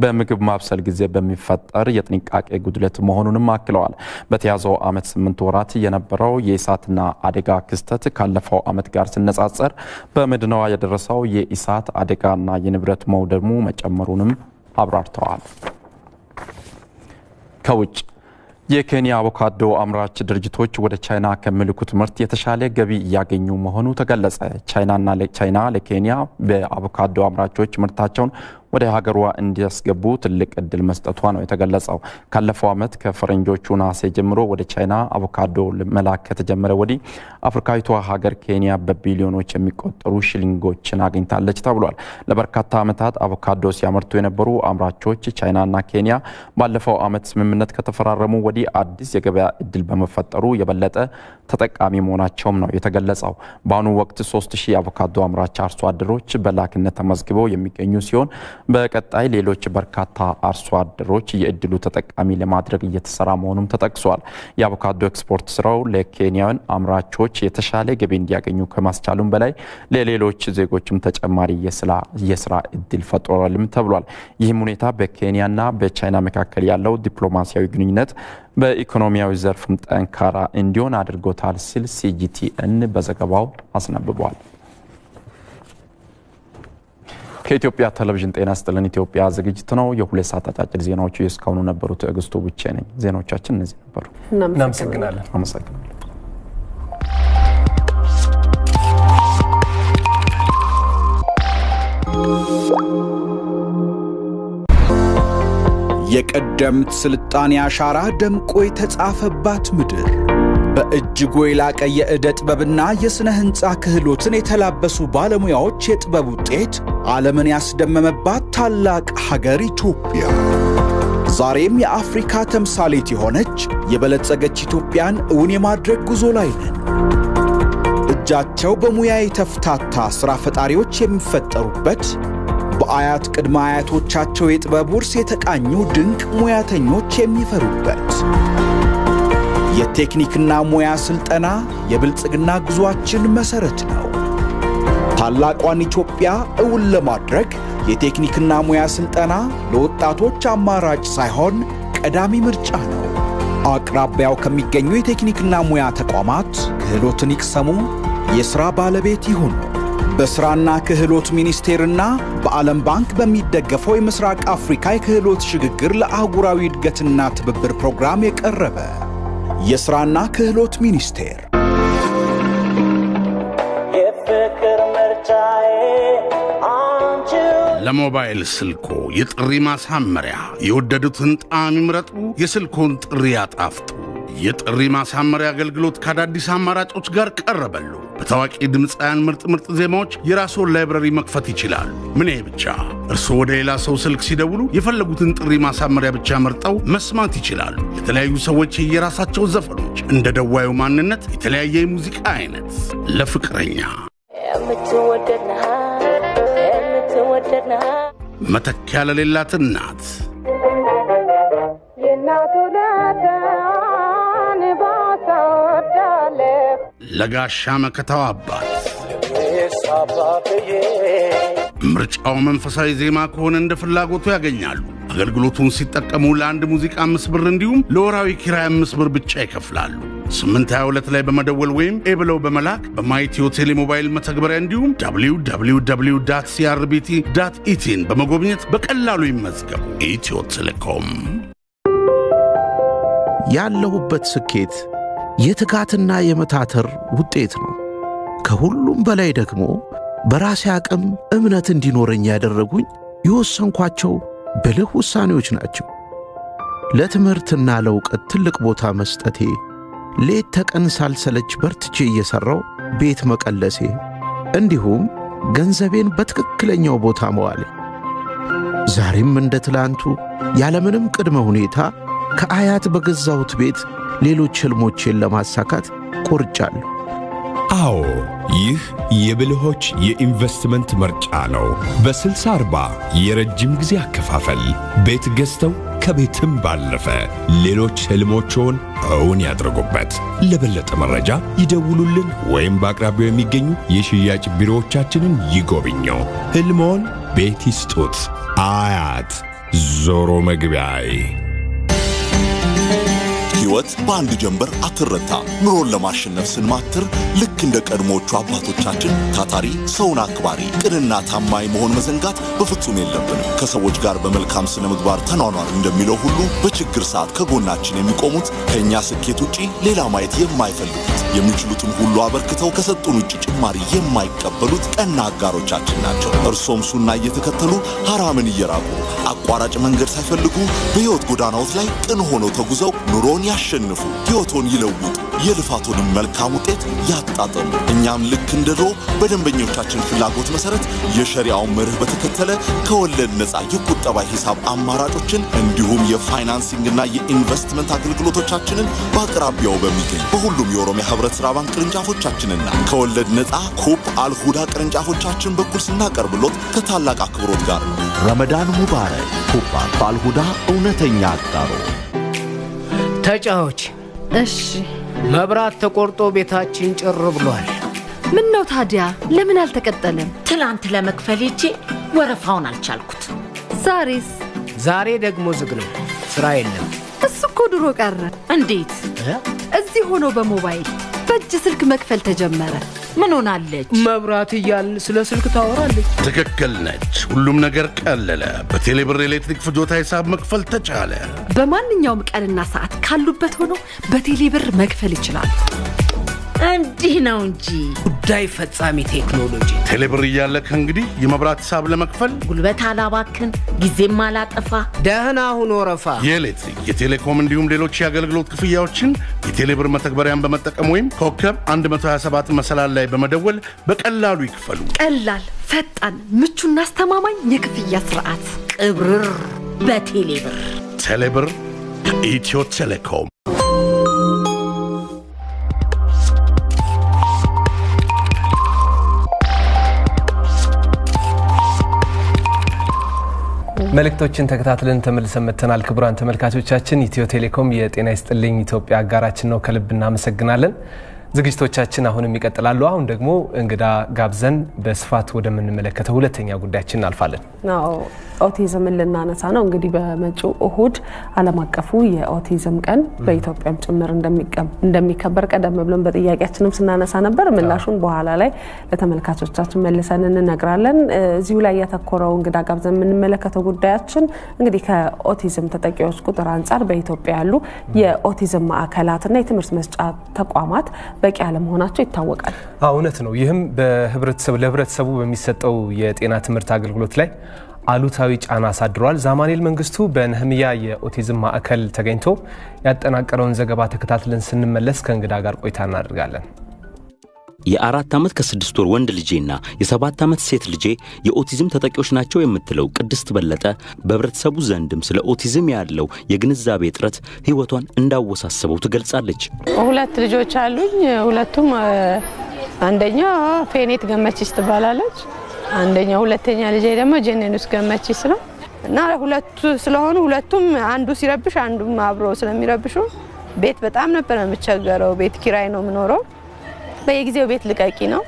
በምግብ ማብሰል ጊዜ በሚፈጠር የጥንቃቄ ጉድለት መሆኑንም አክለዋል። በተያዘው ዓመት 8 ወራት የነበረው የእሳትና አደጋ ክስተት ካለፈው ዓመት ጋር ሲነጻጸር በመዲናዋ የደረሰው የእሳት አደጋና የንብረት መውደሙ መጨመሩንም አብራርተዋል። ከውጭ የኬንያ አቮካዶ አምራች ድርጅቶች ወደ ቻይና ከሚልኩት ምርት የተሻለ ገቢ እያገኙ መሆኑ ተገለጸ። ቻይና ለኬንያ በአቮካዶ አምራቾች ምርታቸውን ወደ ሀገሯ እንዲያስገቡ ትልቅ እድል መስጠቷ ነው የተገለጸው። ካለፈው ዓመት ከፈረንጆቹ ነሐሴ ጀምሮ ወደ ቻይና አቮካዶ መላክ ከተጀመረ ወዲህ አፍሪካዊቷ ሀገር ኬንያ በቢሊዮኖች የሚቆጠሩ ሽሊንጎችን አግኝታለች ተብሏል። ለበርካታ ዓመታት አቮካዶ ሲያመርቱ የነበሩ አምራቾች ቻይናና ኬንያ ባለፈው ዓመት ስምምነት ከተፈራረሙ ወዲህ አዲስ የገበያ እድል በመፈጠሩ የበለጠ ተጠቃሚ መሆናቸውም ነው የተገለጸው። በአሁኑ ወቅት 3000 አቮካዶ አምራች አርሶ አደሮች በላክነት ተመዝግበው የሚገኙ ሲሆን በቀጣይ ሌሎች በርካታ አርሶ አደሮች የእድሉ ተጠቃሚ ለማድረግ እየተሰራ መሆኑም ተጠቅሷል። የአቮካዶ ኤክስፖርት ስራው ለኬንያውያን አምራቾች የተሻለ ገቢ እንዲያገኙ ከማስቻሉም በላይ ለሌሎች ዜጎችም ተጨማሪ የስራ እድል ፈጥሯልም ተብሏል። ይህም ሁኔታ በኬንያና በቻይና መካከል ያለው ዲፕሎማሲያዊ ግንኙነት በኢኮኖሚያዊ ዘርፍም ጠንካራ እንዲሆን አድርጎታል ሲል ሲጂቲኤን በዘገባው አስነብቧል። ከኢትዮጵያ ቴሌቪዥን ጤና ይስጥልን ኢትዮጵያ ዝግጅት ነው። የ2 ሰዓት አጫጭር ዜናዎቹ እስካሁኑ ነበሩ። ትዕግስቱ ብቻ ነኝ። ዜናዎቻችን እነዚህ ነበሩ። እናመሰግናለን። የቀደምት ስልጣኔ አሻራ ደምቆ የተጻፈባት ምድር በእጅጉ የላቀ የዕደ ጥበብና የሥነ ሕንፃ ክህሎትን የተላበሱ ባለሙያዎች የጥበብ ውጤት ዓለምን ያስደመመባት ታላቅ ሀገር ኢትዮጵያ ዛሬም የአፍሪካ ተምሳሌት የሆነች የበለጸገች ኢትዮጵያን እውን የማድረግ ጉዞ ላይ ነን። እጃቸው በሙያ የተፍታታ ሥራ ፈጣሪዎች የሚፈጠሩበት በአያት ቅድመ አያቶቻቸው የጥበብ ውርስ የተቃኙ ድንቅ ሙያተኞች የሚፈሩበት የቴክኒክና ሙያ ስልጠና የብልጽግና ጉዟችን መሰረት ነው። ታላቋን ኢትዮጵያ እውን ለማድረግ የቴክኒክና ሙያ ስልጠና ለወጣቶች አማራጭ ሳይሆን ቀዳሚ ምርጫ ነው። አቅራቢያው ከሚገኙ የቴክኒክና ሙያ ተቋማት ክህሎትን ይቅሰሙ፣ የሥራ ባለቤት ይሁኑ። በሥራና ክህሎት ሚኒስቴርና በዓለም ባንክ በሚደገፈው የምስራቅ አፍሪካ የክህሎት ሽግግር ለአህጉራዊ እድገትና ትብብር ፕሮግራም የቀረበ የሥራና ክህሎት ሚኒስቴር የፍቅር ምርጫዬ ለሞባይል ስልኮ የጥሪ ማሳመሪያ የወደዱትን ጣዕም ይምረጡ፣ የስልኮን ጥሪ ያጣፍጡ። የጥሪ ማሳመሪያ አገልግሎት ከአዳዲስ አማራጮች ጋር ቀረበሉ። በታዋቂ ድምፃውያን ምርጥ ዜማዎች የራስዎን ላይብረሪ መክፈት ይችላሉ። ምን ብቻ እርስዎ ወደ ሌላ ሰው ስልክ ሲደውሉ የፈለጉትን ጥሪ ማሳመሪያ ብቻ መርጠው መስማት ይችላሉ። የተለያዩ ሰዎች የራሳቸው ዘፈኖች፣ እንደ ደዋዩ ማንነት የተለያየ የሙዚቃ አይነት፣ ለፍቅረኛ መተኪያ ለሌላት እናት ለጋሻ መከታው አባት ምርጫው መንፈሳዊ ዜማ ከሆነ እንደ ፍላጎቱ ያገኛሉ። አገልግሎቱን ሲጠቀሙ ለአንድ ሙዚቃ 5 ብር እንዲሁም ለወራዊ ኪራይ 5 ብር ብቻ ይከፍላሉ። 822 ላይ በመደወል ወይም ኤብለው በመላክ በማይቲዮ ቴሌሞባይል መተግበሪያ እንዲሁም www.crbt.ኢቲን በመጎብኘት በቀላሉ ይመዝገቡ። ኢትዮ ቴሌኮም። ያለሁበት ስኬት የትጋትና የመታተር ውጤት ነው። ከሁሉም በላይ ደግሞ በራሴ አቅም እምነት እንዲኖረኝ ያደረጉኝ የወሰንኳቸው ብልህ ውሳኔዎች ናቸው። ለትምህርትና ለእውቀት ትልቅ ቦታ መስጠቴ፣ ሌት ተቀን ሳልሰለች በርትቼ እየሠራው ቤት መቀለሴ፣ እንዲሁም ገንዘቤን በትክክለኛው ቦታ መዋሌ ዛሬም እንደ ትላንቱ ያለምንም ቅድመ ሁኔታ ከአያት በገዛሁት ቤት ሌሎች ሕልሞቼን ለማሳካት ቆርጫለሁ። አዎ ይህ የብልሆች የኢንቨስትመንት ምርጫ ነው። በ60/40 የረጅም ጊዜ አከፋፈል ቤት ገዝተው ከቤትም ባለፈ ሌሎች ሕልሞችን እውን ያድርጉበት። ለበለጠ መረጃ ይደውሉልን ወይም በአቅራቢያው የሚገኙ የሽያጭ ቢሮዎቻችንን ይጎብኙ። ሕልሞን ቤት ይስጡት። አያት ዞሮ መግቢያዬ። ሕይወት በአንድ ጀንበር አትረታ። ኑሮን ለማሸነፍ ስንማትር ልክ እንደ ቀድሞቹ አባቶቻችን ታታሪ፣ ሰውን አክባሪ፣ ቅንና ታማኝ መሆን መዘንጋት በፍጹም የለብንም። ከሰዎች ጋር በመልካም ስነ ምግባር ተኗኗር እንደሚለው ሁሉ በችግር ሰዓት ከጎናችን የሚቆሙት ከኛ ስኬት ውጪ ሌላ ማየት የማይፈልጉት የሚችሉትን ሁሉ አበርክተው ከሰጡን ውጪ ጭማሪ የማይቀበሉት ቀና አጋሮቻችን ናቸው። እርሶም ሱና እየተከተሉ ሐራምን እየራቁ አቋራጭ መንገድ ሳይፈልጉ በሕይወት ጎዳናዎች ላይ ቅን ሆነው ተጉዘው ኑሮን ያሸንፉ፣ ሕይወቶን ይለውጡ፣ የልፋቶንም መልካም ውጤት ያጣጥሙ። እኛም ልክ እንደ ድሮ በደንበኞቻችን ፍላጎት መሰረት የሸሪዓውን መርህ በተከተለ ከወለድ ነፃ የቁጠባ ሂሳብ አማራጮችን እንዲሁም የፋይናንሲንግና የኢንቨስትመንት አገልግሎቶቻችንን በአቅራቢያው በሚገኝ በሁሉም የኦሮሚያ ህብረት ሥራ ባንክ ቅርንጫፎቻችንና ከወለድ ነፃ ኩፕ አልሁዳ ቅርንጫፎቻችን በኩል ስናቀርብሎት ከታላቅ አክብሮት ጋር ነው። ረመዳን ሙባረክ። ኩፕ አልሁዳ እውነተኛ አጋሮ። ተጫዎች እሺ፣ መብራት ተቆርጦ ቤታችን ጭር ብሏል። ምን ነው ታዲያ ለምን አልተቀጠለም? ትላንት ለመክፈል ሄጄ ወረፋውን አልቻልኩት። ዛሬስ? ዛሬ ደግሞ ዝግ ነው፣ ስራ የለም። እሱ እኮ ድሮ ቀረ። እንዴት? እዚህ ሆኖ በሞባይል በእጅ ስልክ መክፈል ተጀመረ። ምን ሆናለች? መብራት እያልን ስለ ስልክ ታወራለች። ትክክል ነች። ሁሉም ነገር ቀለለ። በቴሌብር ኤሌክትሪክ ፍጆታ ሂሳብ መክፈል ተቻለ። በማንኛውም ቀንና ሰዓት ካሉበት ሆኖ በቴሌብር መክፈል ይችላል። እንዲህ ነው እንጂ ጉዳይ ፈጻሚ ቴክኖሎጂ። ቴሌብር እያለ ከእንግዲህ የመብራት ሂሳብ ለመክፈል ጉልበት አላባክን፣ ጊዜም አላጠፋ። ደህና ሁኖ ረፋ። የኤሌክትሪክ፣ የቴሌኮም እንዲሁም ሌሎች የአገልግሎት ክፍያዎችን የቴሌብር መተግበሪያን በመጠቀም ወይም ኮከብ 127 መሰላል ላይ በመደወል በቀላሉ ይክፈሉ። ቀላል፣ ፈጣን፣ ምቹና አስተማማኝ የክፍያ ስርዓት። ቅብርር በቴሌብር። ቴሌብር ኢትዮ ቴሌኮም። መልእክቶችን ተከታትለን ተመልሰን መጥተናል። ክቡራን ተመልካቾቻችን ኢትዮ ቴሌኮም የጤና ይስጥልኝ ኢትዮጵያ አጋራችን ነው። ከልብ እናመሰግናለን። ዝግጅቶቻችን አሁንም ይቀጥላሉ። አሁን ደግሞ እንግዳ ጋብዘን በስፋት ወደምንመለከተው ሁለተኛ ጉዳያችን እናልፋለን። ኦቲዝምን ልናነሳ ነው። እንግዲህ በመጪው እሁድ ዓለም አቀፉ የኦቲዝም ቀን በኢትዮጵያም ጭምር እንደሚከበር ቀደም ብለን በጥያቄያችንም ስናነሳ ነበር። ምላሹን በኋላ ላይ ለተመልካቾቻችን መልሰን እንነግራለን። እዚሁ ላይ ያተኮረው እንግዳ ጋብዘን የምንመለከተው ጉዳያችን እንግዲህ ከኦቲዝም ተጠቂዎች ቁጥር አንጻር በኢትዮጵያ ያሉ የኦቲዝም ማዕከላትና የትምህርት መስጫ ተቋማት በቂ አለመሆናቸው ይታወቃል። እውነት ነው። ይህም ለህብረተሰቡ በሚሰጠው የጤና ትምህርት አገልግሎት ላይ አሉታዊ ጫና አሳድሯል። ዛማኔል መንግስቱ በነህምያ የኦቲዝም ማዕከል ተገኝቶ ያጠናቀረውን ዘገባ ተከታትለን ስንመለስ ከእንግዳ ጋር ቆይታ እናደርጋለን። የ4 ዓመት ከ6 ወር ወንድ ልጄና የ7 ዓመት ሴት ልጄ የኦቲዝም ተጠቂዎች ናቸው የምትለው ቅድስት በለጠ በህብረተሰቡ ዘንድም ስለ ኦቲዝም ያለው የግንዛቤ እጥረት ህይወቷን እንዳወሳሰበው ትገልጻለች። 2 ልጆች አሉኝ። ሁለቱም አንደኛው ፌኔት ገመችስ ትባላለች አንደኛው ሁለተኛ ልጄ ደግሞ ጀነኑስ ገመችስ ነው እና ሁለቱ ስለሆኑ ሁለቱም አንዱ ሲረብሽ አንዱም አብሮ ስለሚረብሹ ቤት በጣም ነበር የምቸገረው ቤት ኪራይ ነው ምኖረው በየጊዜው ቤት ልቀቂ ነው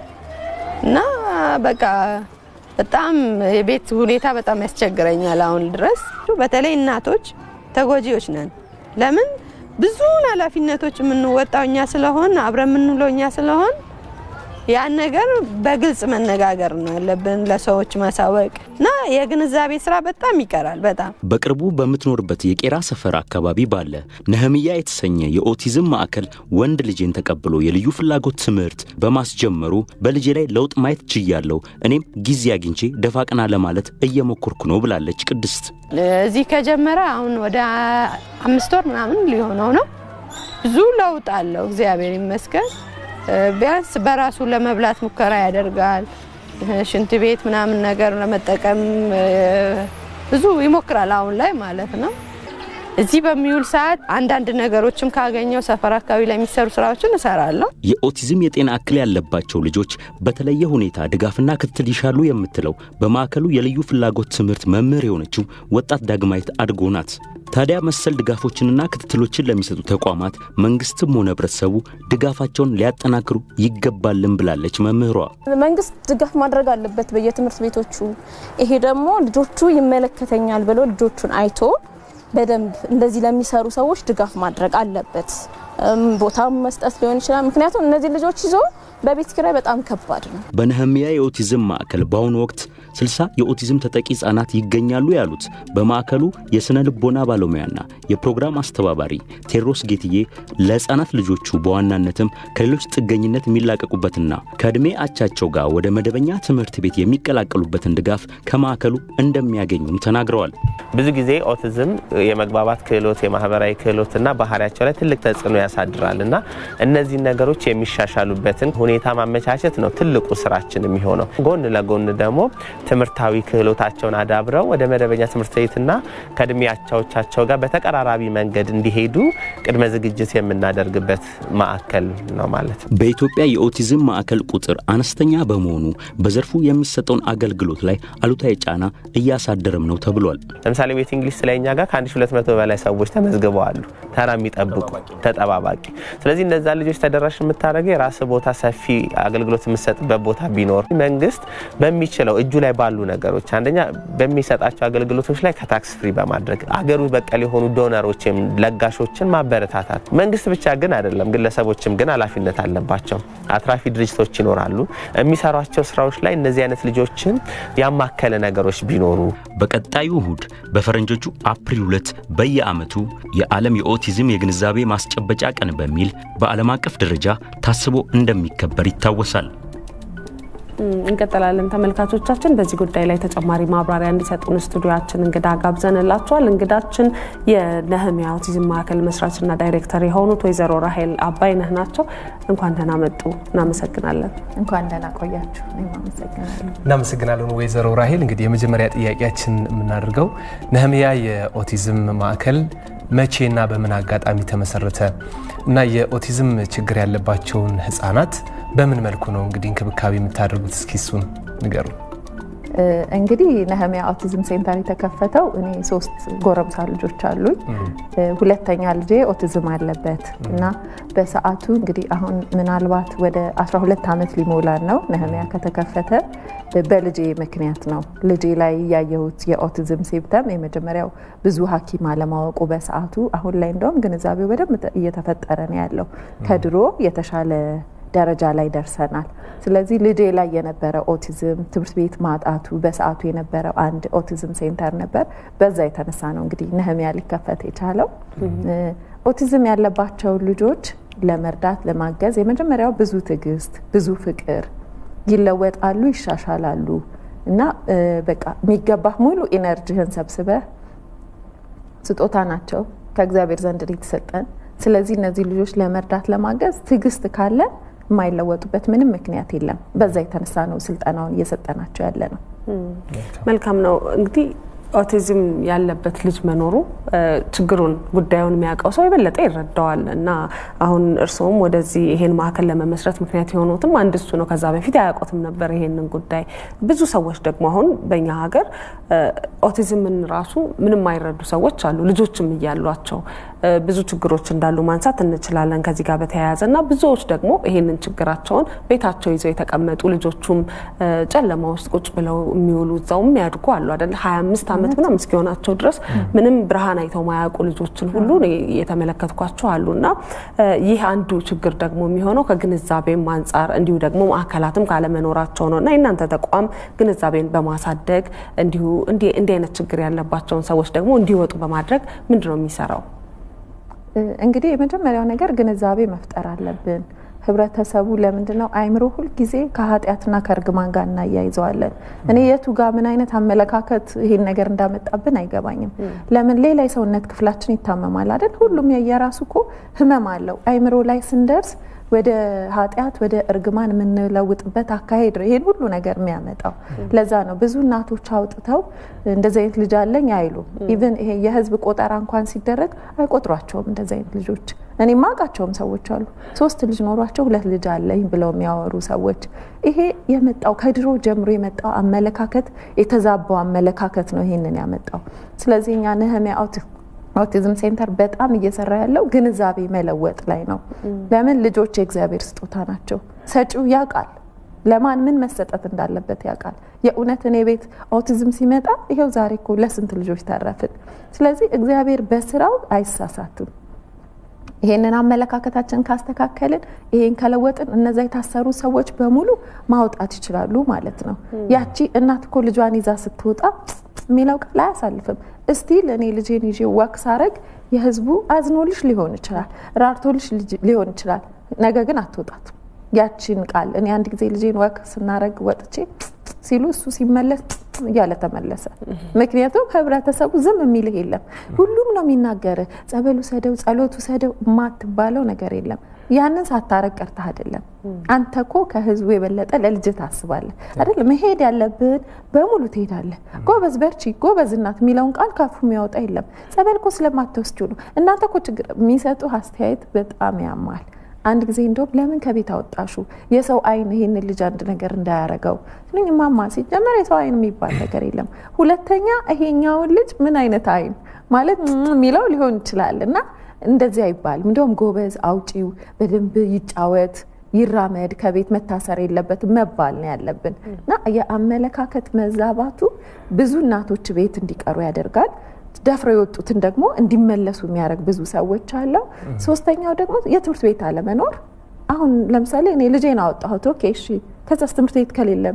እና በቃ በጣም የቤት ሁኔታ በጣም ያስቸግረኛል አሁን ድረስ በተለይ እናቶች ተጎጂዎች ነን ለምን ብዙ ኃላፊነቶች ምንወጣውኛ ስለሆነ አብረን ምንውለውኛ ስለሆነ ያን ነገር በግልጽ መነጋገር ነው ያለብን ለሰዎች ማሳወቅና የግንዛቤ ስራ በጣም ይቀራል በጣም በቅርቡ በመትኖርበት የቄራ ሰፈር አካባቢ ባለ ነህሚያ የተሰኘ የኦቲዝም ማዕከል ወንድ ልጄን ተቀብሎ የልዩ ፍላጎት ትምህርት በማስጀመሩ በልጄ ላይ ለውጥ ማየት ችያለሁ እኔም ጊዜ አግኝቼ ደፋቅና ለማለት እየሞከርኩ ነው ብላለች ቅድስት እዚህ ከጀመረ አሁን ወደ 5 ወር ምናምን ሊሆነው ነው ብዙ ለውጥ አለው እግዚአብሔር ይመስገን ቢያንስ በራሱ ለመብላት ሙከራ ያደርጋል ሽንት ቤት ምናምን ነገር ለመጠቀም ብዙ ይሞክራል አሁን ላይ ማለት ነው እዚህ በሚውል ሰዓት አንዳንድ ነገሮችም ካገኘው ሰፈር አካባቢ ላይ የሚሰሩ ስራዎችን እሰራለሁ የኦቲዝም የጤና እክል ያለባቸው ልጆች በተለየ ሁኔታ ድጋፍና ክትትል ይሻሉ የምትለው በማዕከሉ የልዩ ፍላጎት ትምህርት መምህር የሆነችው ወጣት ዳግማዊት አድጎናት ታዲያ መሰል ድጋፎችንና ክትትሎችን ለሚሰጡ ተቋማት መንግስትም ሆነ ህብረተሰቡ ድጋፋቸውን ሊያጠናክሩ ይገባልን ብላለች መምህሯ መንግስት ድጋፍ ማድረግ አለበት በየትምህርት ቤቶቹ ይሄ ደግሞ ልጆቹ ይመለከተኛል ብሎ ልጆቹን አይቶ በደንብ እንደዚህ ለሚሰሩ ሰዎች ድጋፍ ማድረግ አለበት ቦታም መስጠት ሊሆን ይችላል ምክንያቱም እነዚህ ልጆች ይዞ በቤት ኪራይ በጣም ከባድ ነው በነህሚያ የኦቲዝም ማዕከል ባሁን ወቅት 60 የኦቲዝም ተጠቂ ህጻናት ይገኛሉ ያሉት በማዕከሉ የስነ ልቦና ባለሙያና የፕሮግራም አስተባባሪ ቴዎድሮስ ጌትዬ ለህጻናት ልጆቹ በዋናነትም ከሌሎች ጥገኝነት የሚላቀቁበትና ከእድሜ አቻቸው ጋር ወደ መደበኛ ትምህርት ቤት የሚቀላቀሉበትን ድጋፍ ከማዕከሉ እንደሚያገኙም ተናግረዋል ብዙ ጊዜ ኦቲዝም የመግባባት ክህሎት የማህበራዊ ክህሎትና ባህሪያቸው ላይ ትልቅ ተጽዕኖ ያሳድራልና እነዚህ ነገሮች የሚሻሻሉበትን ሁኔታ ማመቻቸት ነው ትልቁ ስራችን የሚሆነው ጎን ለጎን ደግሞ ትምህርታዊ ክህሎታቸውን አዳብረው ወደ መደበኛ ትምህርት ቤትና ከእድሜያቸው ጋር በተቀራራቢ መንገድ እንዲሄዱ ቅድመ ዝግጅት የምናደርግበት ማዕከል ነው ማለት ነው በኢትዮጵያ የኦቲዝም ማዕከል ቁጥር አነስተኛ በመሆኑ በዘርፉ የሚሰጠውን አገልግሎት ላይ አሉታዊ ጫና እያሳደረም ነው ተብሏል ለምሳሌ ዌቲንግ ሊስት ላይ እኛ ጋር ከ1200 በላይ ሰዎች ተመዝግበዋል ተራ የሚጠብቁ ተጠባባቂ ስለዚህ እነዛ ልጆች ተደራሽ የምታደርገው የራስ ቦታ ሰፊ አገልግሎት የምሰጥበት ቦታ ቢኖር መንግስት በሚችለው እጁ ላይ ባሉ ነገሮች አንደኛ በሚሰጣቸው አገልግሎቶች ላይ ከታክስ ፍሪ በማድረግ አገሩ በቀል የሆኑ ዶነሮችም ለጋሾችን ማበረታታት መንግስት ብቻ ግን አይደለም ግለሰቦችም ግን ኃላፊነት አለባቸው አትራፊ ድርጅቶች ይኖራሉ የሚሰሯቸው ስራዎች ላይ እነዚህ አይነት ልጆችን ያማከለ ነገሮች ቢኖሩ በቀጣዩ እሁድ በፈረንጆቹ አፕሪል 2 በየአመቱ የዓለም የኦቲዝም የግንዛቤ ማስጨበጫ ቀን በሚል በዓለም አቀፍ ደረጃ ታስቦ እንደሚከበር ይታወሳል እንቀጥላለን ተመልካቾቻችን በዚህ ጉዳይ ላይ ተጨማሪ ማብራሪያ እንዲሰጡን ስቱዲዮአችን እንግዳ ጋብዘንላችኋል እንግዳችን የነህሚያ ኦቲዝም ማዕከል መስራችና ዳይሬክተር የሆኑት ወይዘሮ ራሄል አባይነህ ናቸው እንኳን ደህና መጡ እናመሰግናለን እንኳን ደህና ቆያችሁ እናመሰግናለን ወይዘሮ ራሄል እንግዲህ የመጀመሪያ ጥያቄያችን የምናደርገው ነህሚያ የኦቲዝም ማዕከል መቼና በምን አጋጣሚ ተመሰረተ እና የኦቲዝም ችግር ያለባቸውን ህፃናት በምን መልኩ ነው እንግዲህ እንክብካቤ የምታደርጉት እስኪሱን ንገሩ እንግዲህ ነህሚያ ኦቲዝም ሴንተር የተከፈተው እኔ 3 ጎረምሳ ልጆች አሉኝ ሁለተኛ ልጄ ኦቲዝም አለበት እና በሰዓቱ እንግዲህ አሁን ምናልባት ወደ 12 አመት ሊሞላን ነው ነህሚያ ከተከፈተ በልጄ ምክንያት ነው ልጄ ላይ ያየሁት የኦቲዝም ሲምፕተም የመጀመሪያው ብዙ ሐኪም አለማወቁ በሰዓቱ አሁን ላይ እንደውም ግንዛቤው በደንብ እየተፈጠረ ነው ያለው ከድሮ የተሻለ ደረጃ ላይ ደርሰናል ስለዚህ ልጄ ላይ የነበረ ኦቲዝም ትምህርት ቤት ማጣቱ በሰዓቱ የነበረው አንድ ኦቲዝም ሴንተር ነበር በዛ የተነሳ ነው እንግዲህ ነህሚያ ሊከፈት የቻለው ኦቲዝም ያለባቸው ልጆች ለመርዳት ለማገዝ የመጀመሪያው ብዙ ትዕግስት ብዙ ፍቅር ይለወጣሉ ይሻሻላሉ እና በቃ የሚገባ ሙሉ ኢነርጂህን ሰብስበ ስጦታ ናቸው ከእግዚአብሔር ዘንድ የተሰጠን ስለዚህ እነዚህ ልጆች ለመርዳት ለማገዝ ትዕግስት ካለ ማይለወጡበት ምንም ምክንያት የለም በዛ የተነሳ ነው ስልጣናውን እየሰጠናቸው ያለ ነው መልካም ነው እንግዲህ ኦቲዝም ያለበት ልጅ መኖሩ ችግሩን ጉዳዩን የሚያውቀው ሰው የበለጠ ይረዳዋል እና አሁን እርስዎም ወደዚህ ይሄን ማዕከል ለመመስረት ምክንያት የሆኑትም አንድ እሱ ነው። ከዛ በፊት አያውቁትም ነበር ይሄንን ጉዳይ። ብዙ ሰዎች ደግሞ አሁን በእኛ ሀገር ኦቲዝምን ራሱ ምንም አይረዱ ሰዎች አሉ፣ ልጆችም እያሏቸው ብዙ ችግሮች እንዳሉ ማንሳት እንችላለን ከዚህ ጋር በተያያዘና ብዙዎች ደግሞ ይሄንን ችግራቸውን ቤታቸው ይዘው የተቀመጡ ልጆቹም ጨለማ ውስጥ ቁጭ ብለው የሚውሉ እዛው የሚያድጉ አሉ አይደል 25 ዓመት ምናምን እስኪሆናቸው ድረስ ምንም ብርሃን አይተው ማያውቁ ልጆችን ሁሉ የተመለከትኳቸው አሉና ይህ አንዱ ችግር ደግሞ የሚሆነው ከግንዛቤም አንፃር እንዲሁ ደግሞ ማዕከላትም ካለመኖራቸው ነውና የእናንተ ተቋም ግንዛቤን በማሳደግ እንዲሁ እንዲህ አይነት ችግር ያለባቸውን ሰዎች ደግሞ እንዲወጡ በማድረግ ምንድነው የሚሰራው? እንግዲህ የመጀመሪያው ነገር ግንዛቤ መፍጠር አለብን። ህብረተሰቡ ለምንድነው አይምሮ ሁሉ ጊዜ ከኃጢያትና ከርግማን ጋር እናያይዘዋለን? እኔ የቱ ጋር ምን አይነት አመለካከት ይሄን ነገር እንዳመጣብን አይገባኝም። ለምን ሌላ የሰውነት ክፍላችን ይታመማል አይደል? ሁሉም የየራሱ እኮ ህመም አለው። አይምሮ ላይ ስንደርስ ወደ ኃጢያት ወደ እርግማን የምንለውጥበት አካሄድ ነው ይሄን ሁሉ ነገር የሚያመጣው። ለዛ ነው ብዙ እናቶች አውጥተው እንደዚህ አይነት ልጅ አለኝ አይሉም። ኢቭን ይሄ የህዝብ ቆጠራ እንኳን ሲደረግ አይቆጥሯቸውም እንደዚህ አይነት ልጆች። እኔ ማቃቸውም ሰዎች አሉ 3 ልጅ ኖሯቸው 2 ልጅ አለኝ ብለው የሚያወሩ ሰዎች። ይሄ የመጣው ከድሮ ጀምሮ የመጣው አመለካከት የተዛባው አመለካከት ነው ይሄንን ያመጣው። ስለዚህ እኛ ነህሚያ ኦቲዝም ሴንተር በጣም እየሰራ ያለው ግንዛቤ መለወጥ ላይ ነው። ለምን ልጆች የእግዚአብሔር ስጦታ ናቸው። ሰጪው ያውቃል ለማን ምን መሰጠት እንዳለበት ያውቃል። የእውነት እኔ ቤት ኦቲዝም ሲመጣ ይሄው ዛሬ እኮ ለስንት ልጆች ተረፍን። ስለዚህ እግዚአብሔር በስራው አይሳሳትም። ይሄንን አመለካከታችን ካስተካከልን ይሄን ከለወጥን እነዛ የታሰሩ ሰዎች በሙሉ ማውጣት ይችላሉ ማለት ነው። ያቺ እናት እኮ ልጇን ይዛ ስትወጣ ሚለው ቃል አያሳልፍም። እስቲል እኔ ልጄን ይዤ ወክስ አረግ የህዝቡ አዝኖልሽ ሊሆን ይችላል፣ ራርቶልሽ ሊሆን ይችላል፣ ነገ ግን አትወጣት ያቺን ቃል። እኔ አንድ ጊዜ ልጄን ወክስ እናረግ ወጥቼ ሲሉ እሱ ሲመለስ ያለ ተመለሰ። ምክንያቱም ህብረተሰቡ ዝም የሚል የለም፣ ሁሉም ነው የሚናገር። ጸበሉ ሰደው ጸሎቱ ሰደው ማትባለው ነገር የለም። ያንን ሳታረቅ ቀርታ አይደለም። አንተኮ ከህዝቡ የበለጠ ለልጅ ታስባለህ አይደል? መሄድ ያለብን በሙሉ ትሄዳለህ። ጎበዝ በርቺ፣ ጎበዝ እናት የሚለውን ቃል ካፉ የሚያወጣ የለም። ጸበልኮ ስለማትወስዱ ነው። እናንተኮ ችግር የሚሰጡ አስተያየት በጣም ያማል። አንድ ጊዜ እንደውም ለምን ከቤት አወጣሹ የሰው አይን ይሄን ልጅ አንድ ነገር እንዳያረጋው ስለኝ ማማ ሲጀመር የሰው አይን የሚባል ነገር የለም። ሁለተኛ ይሄኛው ልጅ ምን አይነት አይን ማለት ሚለው ሊሆን ይችላልና እንደዚህ አይባልም። እንደውም ጎበዝ አውጪው በደንብ ይጫወት ይራመድ ከቤት መታሰር የለበትም መባል ነው ያለብን። እና የአመለካከት መዛባቱ ብዙ እናቶች ቤት እንዲቀሩ ያደርጋል። ደፍረው የወጡትን ደግሞ እንዲመለሱ የሚያደርግ ብዙ ሰዎች አሉ። ሶስተኛው ደግሞ የትምህርት ቤት አለመኖር። አሁን ለምሳሌ እኔ ልጄን አወጣሁት ኦኬ እሺ፣ ከዛስ ትምህርት ቤት ከሌለ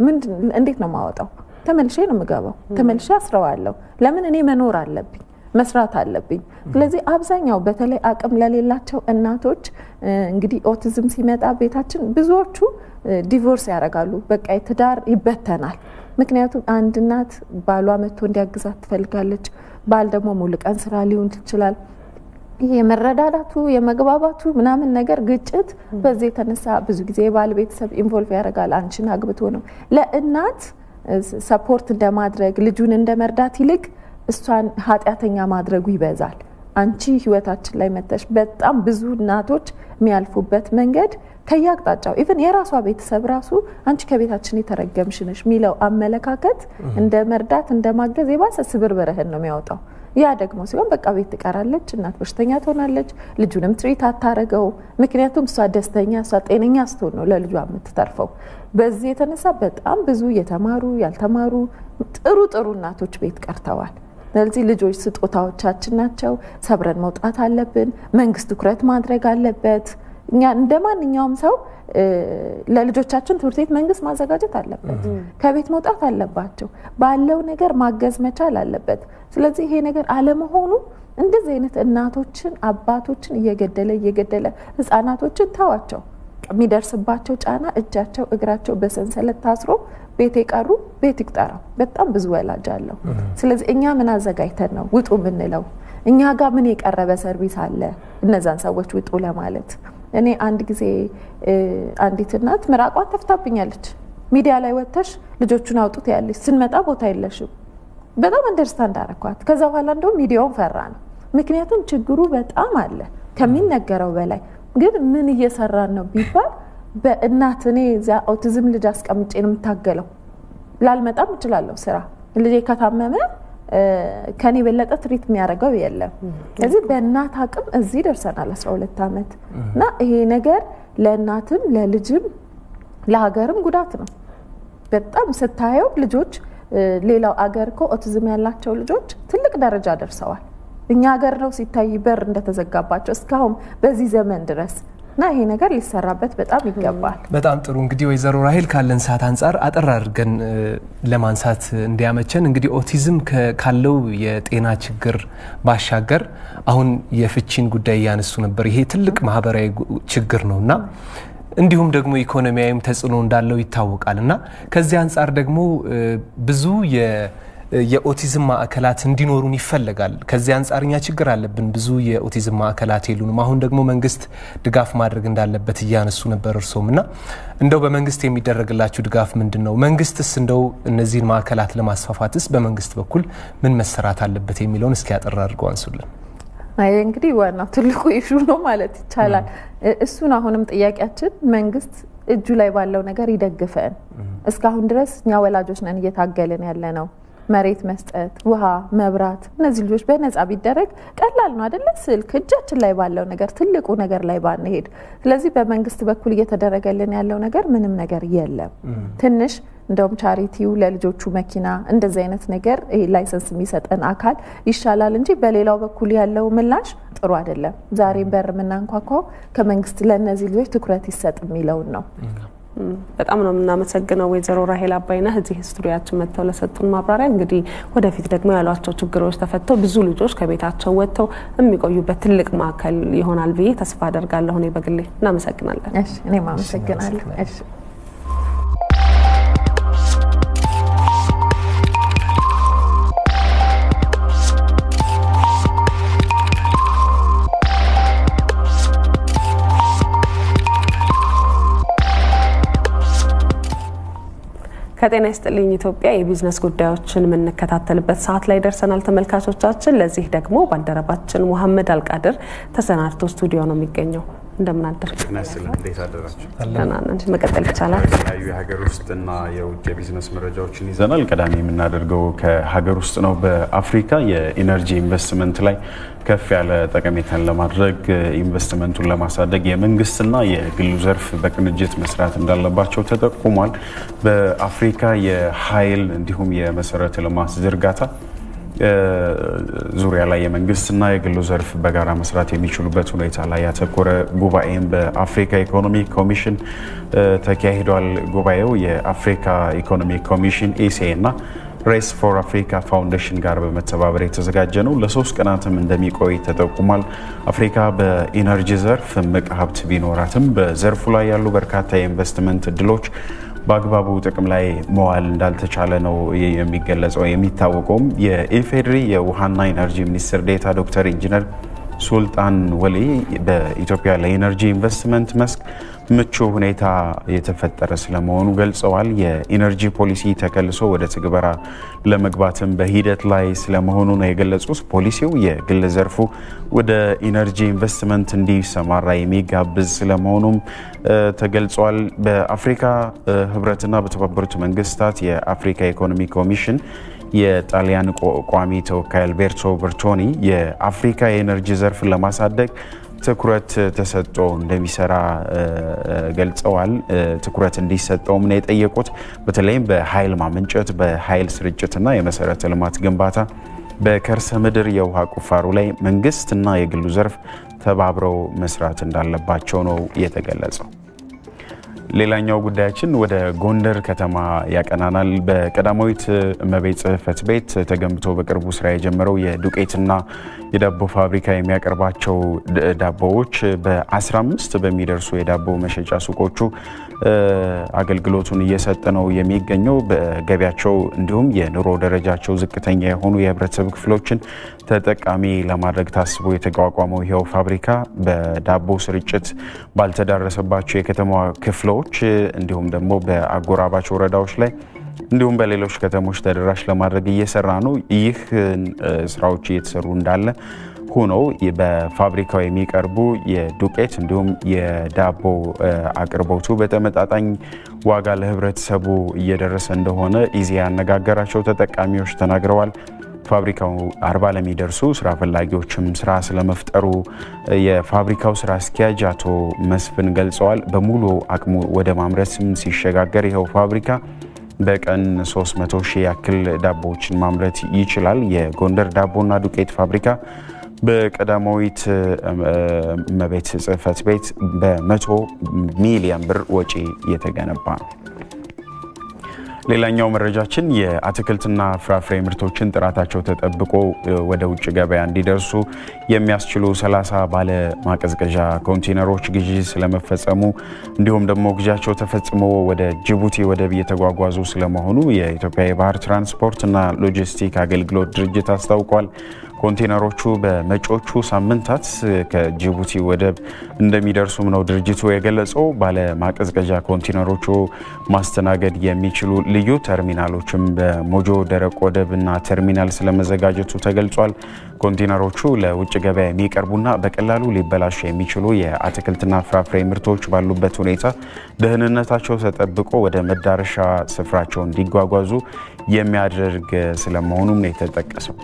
እንዴት ነው ማወጣው? ተመልሼ ነው የምገባው፣ ተመልሼ አስረዋለሁ። ለምን እኔ መኖር አለብኝ፣ መስራት አለብኝ። ስለዚህ አብዛኛው በተለይ አቅም ለሌላቸው እናቶች እንግዲህ ኦቲዝም ሲመጣ ቤታችን ብዙዎቹ ዲቮርስ ያደርጋሉ። በቃ የትዳር ይበተናል። ምክንያቱም አንድ እናት ባሏ መጥቶ እንዲያግዛት ትፈልጋለች፣ ባል ደግሞ ሙሉ ቀን ስራ ሊሆን ይችላል። ይሄ የመረዳዳቱ የመግባባቱ ምናምን ነገር ግጭት በዚህ የተነሳ ብዙ ጊዜ ባል ቤተሰብ ኢንቮልቭ ያደርጋል። አንቺን አግብቶ ነው ለእናት ሰፖርት እንደማድረግ ልጁን እንደመርዳት ይልቅ እሷን ኃጢያተኛ ማድረጉ ይበዛል። አንቺ ህይወታችን ላይ መተሽ በጣም ብዙ እናቶች የሚያልፉበት መንገድ ከያቅጣጫው ኢቭን የራሷ ቤተሰብ ራሱ አንቺ ከቤታችን የተረገምሽ ነሽ ሚለው አመለካከት እንደ መርዳት እንደ ማገዝ የባሰ ስብርብርህን ነው የሚያወጣው። ያ ደግሞ ሲሆን በቃ ቤት ትቀራለች፣ እናት በሽተኛ ትሆናለች፣ ልጁንም ትሪት አታረገው። ምክንያቱም እሷ ደስተኛ እሷ ጤነኛ ስትሆን ነው ለልጇ የምትተርፈው። በዚህ የተነሳ በጣም ብዙ የተማሩ ያልተማሩ ጥሩ እናቶች ቤት ቀርተዋል። ስለዚህ ልጆች ስጦታዎቻችን ናቸው፣ ሰብረን መውጣት አለብን። መንግስት ትኩረት ማድረግ አለበት። እኛ እንደማንኛውም ሰው ለልጆቻችን ትምህርት ቤት መንግስት ማዘጋጀት አለበት፣ ከቤት መውጣት አለባቸው፣ ባለው ነገር ማገዝ መቻል አለበት። ስለዚህ ይሄ ነገር አለመሆኑ እንደዚህ አይነት እናቶችን አባቶችን እየገደለ ህፃናቶችን ተዋቸው። የሚደርስባቸው ጫና እጃቸው እግራቸው በሰንሰለት ታስሮ ቤት የቀሩ ቤት ይቅጠራው በጣም ብዙ ወላጅ አለው። ስለዚህ እኛ ምን አዘጋጅተን ነው ውጡ ምንለው? እኛ ጋር ምን የቀረበ ሰርቪስ አለ እነዛን ሰዎች ውጡ ለማለት? እኔ አንድ ጊዜ አንዲት እናት ምራቋን ተፍታብኛለች። ሚዲያ ላይ ወጥተሽ ልጆቹን አውጡት ያለሽ ስንመጣ ቦታ የለሽም በጣም አንደርስታንድ አረኳት። ከዛ በኋላ እንደውም ሚዲያውን ፈራ ነው። ምክንያቱም ችግሩ በጣም አለ ከሚነገረው በላይ። ግን ምን እየሰራን ነው ቢባል በእናት እኔ እዛ ኦቲዝም ልጅ አስቀምጬ ነው የምታገለው። ላልመጣም እችላለሁ ስራ ልጄ ከታመመ ከኔ በለጠ ትሪት የሚያደርገው የለም። ስለዚህ በእናት አቅም እዚህ ደርሰናል 12 ዓመት እና ይሄ ነገር ለእናትም ለልጅም ለሀገርም ጉዳት ነው። በጣም ስታየው ልጆች ሌላው አገር እኮ ኦቲዝም ያላቸው ልጆች ትልቅ ደረጃ ደርሰዋል። እኛ ሀገር ነው ሲታይ በር እንደተዘጋባቸው እስካሁን በዚህ ዘመን ድረስ እና ይሄ ነገር ሊሰራበት በጣም ይገባል። በጣም ጥሩ። እንግዲህ ወይዘሮ ራሄል ካለን ሰዓት አንጻር አጠር አድርገን ለማንሳት እንዲያመቸን እንግዲህ ኦቲዝም ካለው የጤና ችግር ባሻገር አሁን የፍቺን ጉዳይ ያነሱ ነበር። ይሄ ትልቅ ማህበራዊ ችግር ነውና እንዲሁም ደግሞ ኢኮኖሚያዊም ተጽዕኖ እንዳለው ይታወቃል እና ከዚህ አንጻር ደግሞ ብዙ የኦቲዝም ማዕከላት እንዲኖሩን ይፈልጋል። ከዚህ አንጻር እኛ ችግር አለብን። ብዙ የኦቲዝም ማዕከላት የሉንም። አሁን ደግሞ መንግስት ድጋፍ ማድረግ እንዳለበት እያነሱ ነበር እርሶም እና እንደው በመንግስት የሚደረግላችሁ ድጋፍ ምንድነው? መንግስትስ እንደው እነዚህን ማዕከላት ለማስፋፋትስ በመንግስት በኩል ምን መሰራት አለበት የሚለውን እስኪ ያጠራ አድርገው አንሱልን። አይ እንግዲህ ዋናው ትልቁ ኢሹ ነው ማለት ይቻላል። እሱን አሁንም ጥያቄያችን መንግስት እጁ ላይ ባለው ነገር ይደግፈን። እስካሁን ድረስ እኛ ወላጆች ነን እየታገልን ያለ ነው። መሬት መስጠት፣ ውሃ፣ መብራት እነዚህ ልጆች በነፃ ቢደረግ ቀላል ነው አይደለ? ስልክ እጃችን ላይ ባለው ነገር ትልቁ ነገር ላይ ባንሄድ። ስለዚህ በመንግስት በኩል እየተደረገልን ያለው ነገር ምንም ነገር የለም። ትንሽ እንደውም ቻሪቲው ለልጆቹ መኪና እንደዚህ አይነት ነገር ላይሰንስ የሚሰጠን አካል ይሻላል እንጂ በሌላው በኩል ያለው ምላሽ ጥሩ አይደለም። ዛሬም በር ምናንኳኳው ከመንግስት ለነዚህ ልጆች ትኩረት ይሰጥ የሚለውን ነው። በጣም ነው የምናመሰግነው ወይዘሮ ራሄል አባይነህ እዚህ ስቱዲያችን መጥተው ለሰጡን ማብራሪያ። እንግዲህ ወደፊት ደግሞ ያሏቸው ችግሮች ተፈተው ብዙ ልጆች ከቤታቸው ወጥተው የሚቆዩበት ትልቅ ማዕከል ይሆናል ብዬ ተስፋ አደርጋለሁ። እኔ በግሌ እናመሰግናለን። እሺ እኔም አመሰግናለሁ። እሺ ከጤና ይስጥልኝ ኢትዮጵያ የቢዝነስ ጉዳዮችን የምንከታተልበት ሰዓት ላይ ደርሰናል ተመልካቾቻችን። ለዚህ ደግሞ ባልደረባችን መሐመድ አልቃድር ተሰናድቶ ስቱዲዮ ነው የሚገኘው። እንደምን አደርክ? እንዴት አደራችሁ? ተናነን መቀጠል ይቻላል። የተለያዩ የሀገር ውስጥና የውጭ የቢዝነስ መረጃዎችን ይዘናል። ቀዳሚ የምናደርገው ከሀገር ውስጥ ነው። በአፍሪካ የኢነርጂ ኢንቨስትመንት ላይ ከፍ ያለ ጠቀሜታን ለማድረግ ኢንቨስትመንቱን ለማሳደግ የመንግስትና የግሉ ዘርፍ በቅንጅት መስራት እንዳለባቸው ተጠቁሟል። በአፍሪካ የኃይል እንዲሁም የመሰረተ ልማት ዝርጋታ ዙሪያ ላይ የመንግስትና የግሉ ዘርፍ በጋራ መስራት የሚችሉበት ሁኔታ ላይ ያተኮረ ጉባኤም በአፍሪካ ኢኮኖሚ ኮሚሽን ተካሂዷል። ጉባኤው የአፍሪካ ኢኮኖሚ ኮሚሽን ኤሲኤ እና ሬስ ፎር አፍሪካ ፋውንዴሽን ጋር በመተባበር የተዘጋጀ ነው። ለ3 ቀናትም እንደሚቆይ ተጠቁሟል። አፍሪካ በኢነርጂ ዘርፍ እምቅ ሀብት ቢኖራትም በዘርፉ ላይ ያሉ በርካታ የኢንቨስትመንት እድሎች በአግባቡ ጥቅም ላይ መዋል እንዳልተቻለ ነው የሚገለጸው። የሚታወቀውም የኢፌዴሪ የውሃና ኢነርጂ ሚኒስትር ዴኤታ ዶክተር ኢንጂነር ሱልጣን ወሊ በኢትዮጵያ ለኢነርጂ ኢንቨስትመንት መስክ ምቹ ሁኔታ የተፈጠረ ስለመሆኑ ገልጸዋል። የኢነርጂ ፖሊሲ ተከልሶ ወደ ትግበራ ለመግባትም በሂደት ላይ ስለመሆኑ ነው የገለጹት። ፖሊሲው የግል ዘርፉ ወደ ኢነርጂ ኢንቨስትመንት እንዲሰማራ የሚጋብዝ ስለመሆኑም ተገልጿል። በአፍሪካ ህብረትና በተባበሩት መንግስታት የአፍሪካ ኢኮኖሚ ኮሚሽን የጣሊያን ቋሚ ተወካይ አልቤርቶ በርቶኒ የአፍሪካ የኤነርጂ ዘርፍን ለማሳደግ ትኩረት ተሰጥቶ እንደሚሰራ ገልጸዋል። ትኩረት እንዲሰጠውም ነው የጠየቁት። በተለይም በኃይል ማመንጨት፣ በኃይል ስርጭትና የመሰረተ ልማት ግንባታ፣ በከርሰ ምድር የውሃ ቁፋሮ ላይ መንግስትና የግሉ ዘርፍ ተባብረው መስራት እንዳለባቸው ነው የተገለጸው። ሌላኛው ጉዳያችን ወደ ጎንደር ከተማ ያቀናናል። በቀዳማዊት እመቤት ጽሕፈት ቤት ተገንብቶ በቅርቡ ስራ የጀመረው የዱቄትና የዳቦ ፋብሪካ የሚያቀርባቸው ዳቦዎች በ15 በሚደርሱ የዳቦ መሸጫ ሱቆቹ አገልግሎቱን እየሰጠ ነው የሚገኘው። በገቢያቸው እንዲሁም የኑሮ ደረጃቸው ዝቅተኛ የሆኑ የህብረተሰብ ክፍሎችን ተጠቃሚ ለማድረግ ታስቦ የተቋቋመው ይኸው ፋብሪካ በዳቦ ስርጭት ባልተዳረሰባቸው የከተማ ክፍሎች እንዲሁም ደግሞ በአጎራባች ወረዳዎች ላይ እንዲሁም በሌሎች ከተሞች ተደራሽ ለማድረግ እየሰራ ነው። ይህ ስራዎች እየተሰሩ እንዳለ ሆኖ በፋብሪካው የሚቀርቡ የዱቄት እንዲሁም የዳቦ አቅርቦቱ በተመጣጣኝ ዋጋ ለህብረተሰቡ እየደረሰ እንደሆነ ኢዜአ ያነጋገራቸው ተጠቃሚዎች ተናግረዋል። ፋብሪካው 40 ለሚደርሱ ስራ ፈላጊዎችም ስራ ስለመፍጠሩ የፋብሪካው ስራ አስኪያጅ አቶ መስፍን ገልጸዋል። በሙሉ አቅሙ ወደ ማምረትም ሲሸጋገር ይኸው ፋብሪካ በቀን 300 ሺህ ያክል ዳቦዎችን ማምረት ይችላል። የጎንደር ዳቦና ዱቄት ፋብሪካ በቀዳማዊት እመቤት ጽሕፈት ቤት በ100 ሚሊዮን ብር ወጪ የተገነባ ነው። ሌላኛው መረጃችን የአትክልትና ፍራፍሬ ምርቶችን ጥራታቸው ተጠብቆ ወደ ውጭ ገበያ እንዲደርሱ የሚያስችሉ 30 ባለ ማቀዝቀዣ ኮንቴነሮች ግዢ ስለመፈጸሙ እንዲሁም ደግሞ ግዢያቸው ተፈጽሞ ወደ ጅቡቲ ወደብ እየተጓጓዙ ስለመሆኑ የኢትዮጵያ የባህር ትራንስፖርትና ሎጂስቲክ አገልግሎት ድርጅት አስታውቋል። ኮንቴነሮቹ በመጪዎቹ ሳምንታት ከጅቡቲ ወደብ እንደሚደርሱም ነው ድርጅቱ የገለጸው። ባለ ማቀዝቀዣ ኮንቴነሮቹ ማስተናገድ የሚችሉ ልዩ ተርሚናሎችም በሞጆ ደረቅ ወደብና ተርሚናል ስለመዘጋጀቱ ተገልጿል። ኮንቴነሮቹ ለውጭ ገበያ የሚቀርቡና በቀላሉ ሊበላሹ የሚችሉ የአትክልትና ፍራፍሬ ምርቶች ባሉበት ሁኔታ ደህንነታቸው ተጠብቆ ወደ መዳረሻ ስፍራቸው እንዲጓጓዙ የሚያደርግ ስለመሆኑም ነው የተጠቀሰው።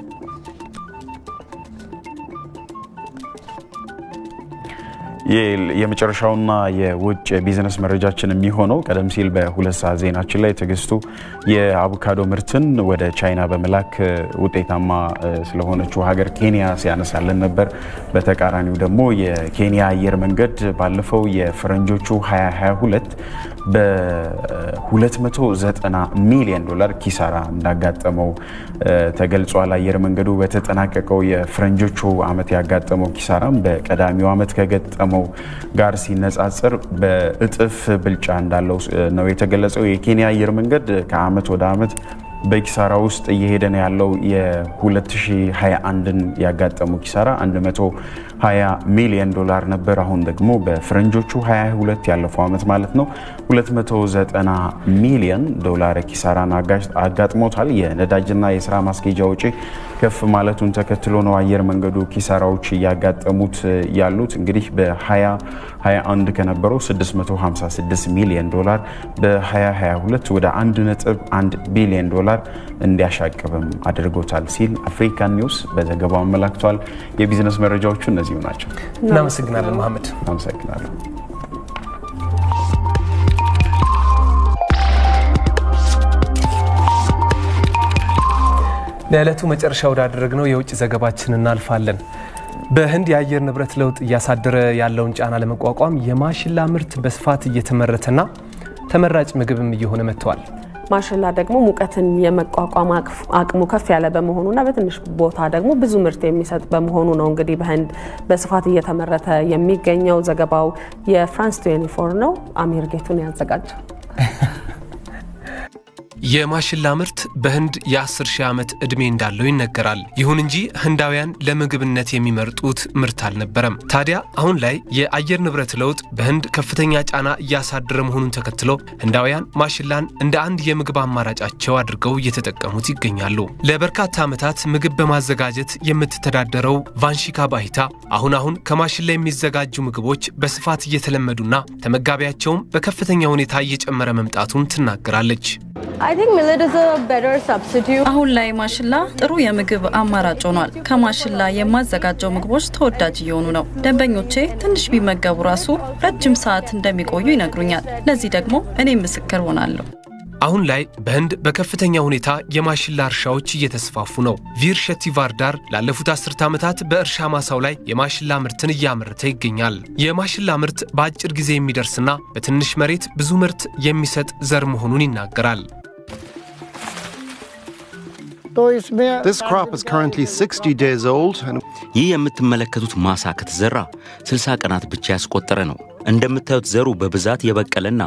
የመጨረሻውና የውጭ ቢዝነስ መረጃችን የሚሆነው ቀደም ሲል በሁለት ሰዓት ዜናችን ላይ ትግስቱ የአቮካዶ ምርትን ወደ ቻይና በመላክ ውጤታማ ስለሆነችው ሀገር ኬንያ ሲያነሳልን ነበር። በተቃራኒው ደግሞ የኬንያ አየር መንገድ ባለፈው የፈረንጆቹ 2022 በ290 ሚሊዮን ዶላር ኪሳራ እንዳጋጠመው ተገልጿል። አየር መንገዱ በተጠናቀቀው የፈረንጆቹ ዓመት ያጋጠመው ኪሳራም በቀዳሚው ዓመት ከገጠመው ጋር ሲነጻጸር በእጥፍ ብልጫ እንዳለው ነው የተገለጸው። የኬንያ አየር መንገድ ከዓመት ወደ ዓመት በኪሳራ ውስጥ እየሄደ ነው ያለው። የ2021ን ያጋጠመው ኪሳራ 120 ሚሊዮን ዶላር ነበር። አሁን ደግሞ በፈረንጆቹ 22 ያለፈው ዓመት ማለት ነው 290 ሚሊዮን ዶላር ኪሳራን አጋጥሞታል። የነዳጅና የስራ ማስኬጃ ወጪ ከፍ ማለቱን ተከትሎ ነው አየር መንገዱ ኪሳራዎች እያጋጠሙት ያሉት። እንግዲህ በ2021 ከነበረው 656 ሚሊዮን ዶላር በ2022 ወደ 1.1 ቢሊዮን ዶላር እንዲያሻቅብም አድርጎታል ሲል አፍሪካን ኒውስ በዘገባው አመላክቷል። የቢዝነስ መረጃዎቹ እነዚሁ ናቸው። እናመሰግናለን መሐመድ። እናመሰግናለን። ለዕለቱ መጨረሻ ወዳደረግነው የውጭ ዘገባችን እናልፋለን። በህንድ የአየር ንብረት ለውጥ እያሳደረ ያለውን ጫና ለመቋቋም የማሽላ ምርት በስፋት እየተመረተና ተመራጭ ምግብም እየሆነ መጥቷል። ማሽላ ደግሞ ሙቀትን የመቋቋም አቅሙ ከፍ ያለ በመሆኑና በትንሽ ቦታ ደግሞ ብዙ ምርት የሚሰጥ በመሆኑ ነው እንግዲህ በህንድ በስፋት እየተመረተ የሚገኘው። ዘገባው የፍራንስ 24 ነው። አሚር ጌቱን ያዘጋጀው። የማሽላ ምርት በህንድ የ10 ሺህ ዓመት ዕድሜ እንዳለው ይነገራል። ይሁን እንጂ ህንዳውያን ለምግብነት የሚመርጡት ምርት አልነበረም። ታዲያ አሁን ላይ የአየር ንብረት ለውጥ በህንድ ከፍተኛ ጫና እያሳደረ መሆኑን ተከትሎ ህንዳውያን ማሽላን እንደ አንድ የምግብ አማራጫቸው አድርገው እየተጠቀሙት ይገኛሉ። ለበርካታ ዓመታት ምግብ በማዘጋጀት የምትተዳደረው ቫንሺካ ባሂታ አሁን ከማሽላ የሚዘጋጁ ምግቦች በስፋት እየተለመዱና ተመጋቢያቸውም በከፍተኛ ሁኔታ እየጨመረ መምጣቱን ትናገራለች። አሁን ላይ ማሽላ ጥሩ የምግብ አማራጭ ሆኗል። ከማሽላ የማዘጋጀው ምግቦች ተወዳጅ እየሆኑ ነው። ደንበኞቼ ትንሽ ቢመገቡ ራሱ ረጅም ሰዓት እንደሚቆዩ ይነግሩኛል። ለዚህ ደግሞ እኔ ምስክር ሆናለሁ። አሁን ላይ በህንድ በከፍተኛ ሁኔታ የማሽላ እርሻዎች እየተስፋፉ ነው። ቪር ሸቲ ቫርዳር ላለፉት 10 ዓመታት በእርሻ ማሳው ላይ የማሽላ ምርትን እያመረተ ይገኛል። የማሽላ ምርት በአጭር ጊዜ የሚደርስና በትንሽ መሬት ብዙ ምርት የሚሰጥ ዘር መሆኑን ይናገራል። This crop is currently 60 days old. ይህ የምትመለከቱት ማሳ ከተዘራ 60 ቀናት ብቻ ያስቆጠረ ነው። እንደምታዩት ዘሩ በብዛት የበቀለና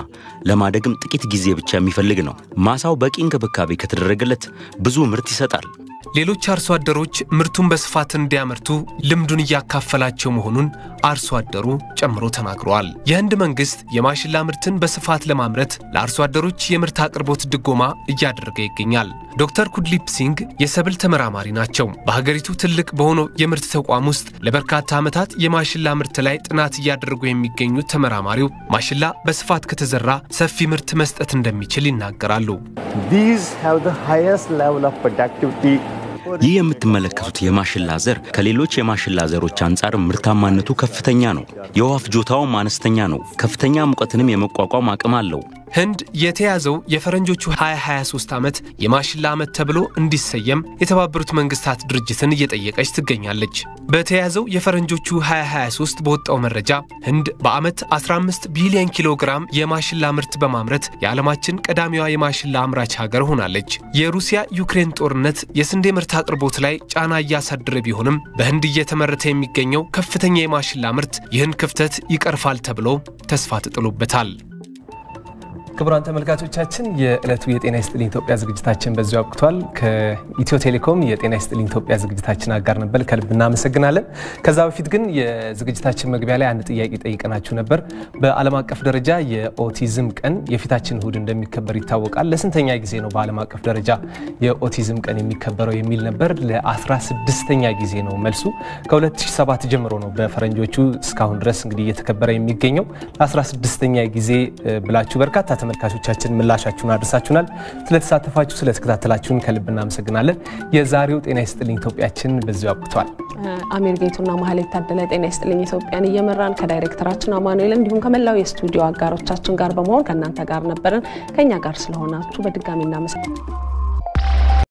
ለማደግም ጥቂት ጊዜ ብቻ የሚፈልግ ነው። ማሳው በቂ እንክብካቤ ከተደረገለት ብዙ ምርት ይሰጣል። ሌሎች አርሶ አደሮች ምርቱን በስፋት እንዲያመርቱ ልምዱን እያካፈላቸው መሆኑን አርሶ አደሩ ጨምሮ ተናግረዋል። የህንድ መንግስት የማሽላ ምርትን በስፋት ለማምረት ለአርሶ አደሮች የምርት አቅርቦት ድጎማ እያደረገ ይገኛል። ዶክተር ኩድሊፕ ሲንግ የሰብል ተመራማሪ ናቸው። በሀገሪቱ ትልቅ በሆነው የምርት ተቋም ውስጥ ለበርካታ ዓመታት የማሽላ ምርት ላይ ጥናት እያደረጉ የሚገኙት ተመራማሪው ማሽላ በስፋት ከተዘራ ሰፊ ምርት መስጠት እንደሚችል ይናገራሉ። These have the highest level of productivity. ይህ የምትመለከቱት የማሽላ ዘር ከሌሎች የማሽላ ዘሮች አንጻር ምርታማነቱ ከፍተኛ ነው። የውሃ ፍጆታውም አነስተኛ ነው። ከፍተኛ ሙቀትንም የመቋቋም አቅም አለው። ህንድ የተያዘው የፈረንጆቹ 2023 ዓመት የማሽላ ዓመት ተብሎ እንዲሰየም የተባበሩት መንግስታት ድርጅትን እየጠየቀች ትገኛለች። በተያዘው የፈረንጆቹ 2023 በወጣው መረጃ ህንድ በዓመት 15 ቢሊዮን ኪሎ ግራም የማሽላ ምርት በማምረት የዓለማችን ቀዳሚዋ የማሽላ አምራች ሀገር ሆናለች። የሩሲያ ዩክሬን ጦርነት የስንዴ ምርት አቅርቦት ላይ ጫና እያሳደረ ቢሆንም በህንድ እየተመረተ የሚገኘው ከፍተኛ የማሽላ ምርት ይህን ክፍተት ይቀርፋል ተብሎ ተስፋ ተጥሎበታል። ክቡራን ተመልካቾቻችን የዕለቱ የጤና ይስጥልኝ ኢትዮጵያ ዝግጅታችን በዚሁ አብቅቷል። ከኢትዮ ቴሌኮም የጤና ይስጥልኝ ኢትዮጵያ ዝግጅታችን አጋር ነበር። ከልብ እናመሰግናለን። ከዛ በፊት ግን የዝግጅታችን መግቢያ ላይ አንድ ጥያቄ ጠይቀናችሁ ነበር። በዓለም አቀፍ ደረጃ የኦቲዝም ቀን የፊታችን እሁድ እንደሚከበር ይታወቃል። ለስንተኛ ጊዜ ነው በዓለም አቀፍ ደረጃ የኦቲዝም ቀን የሚከበረው የሚል ነበር። ለ16ኛ ጊዜ ነው መልሱ። ከ2007 ጀምሮ ነው በፈረንጆቹ እስካሁን ድረስ እንግዲህ እየተከበረ የሚገኘው። ለ16ኛ ጊዜ ብላችሁ በርካታ ተመልካቾቻችን ምላሻችሁን አድርሳችሁናል። ስለተሳተፋችሁ ስለተከታተላችሁን ከልብ እናመሰግናለን። የዛሬው ጤና ይስጥልኝ ኢትዮጵያችን በዚሁ አብቅቷል። አሚር ጌቱና መሐሌት ታደለ ጤና ይስጥልኝ ኢትዮጵያን እየመራን ከዳይሬክተራችን አማኑኤል እንዲሁም ከመላው የስቱዲዮ አጋሮቻችን ጋር በመሆን ከእናንተ ጋር ነበርን። ከኛ ጋር ስለሆናችሁ በድጋሚ እናመሰግናለን።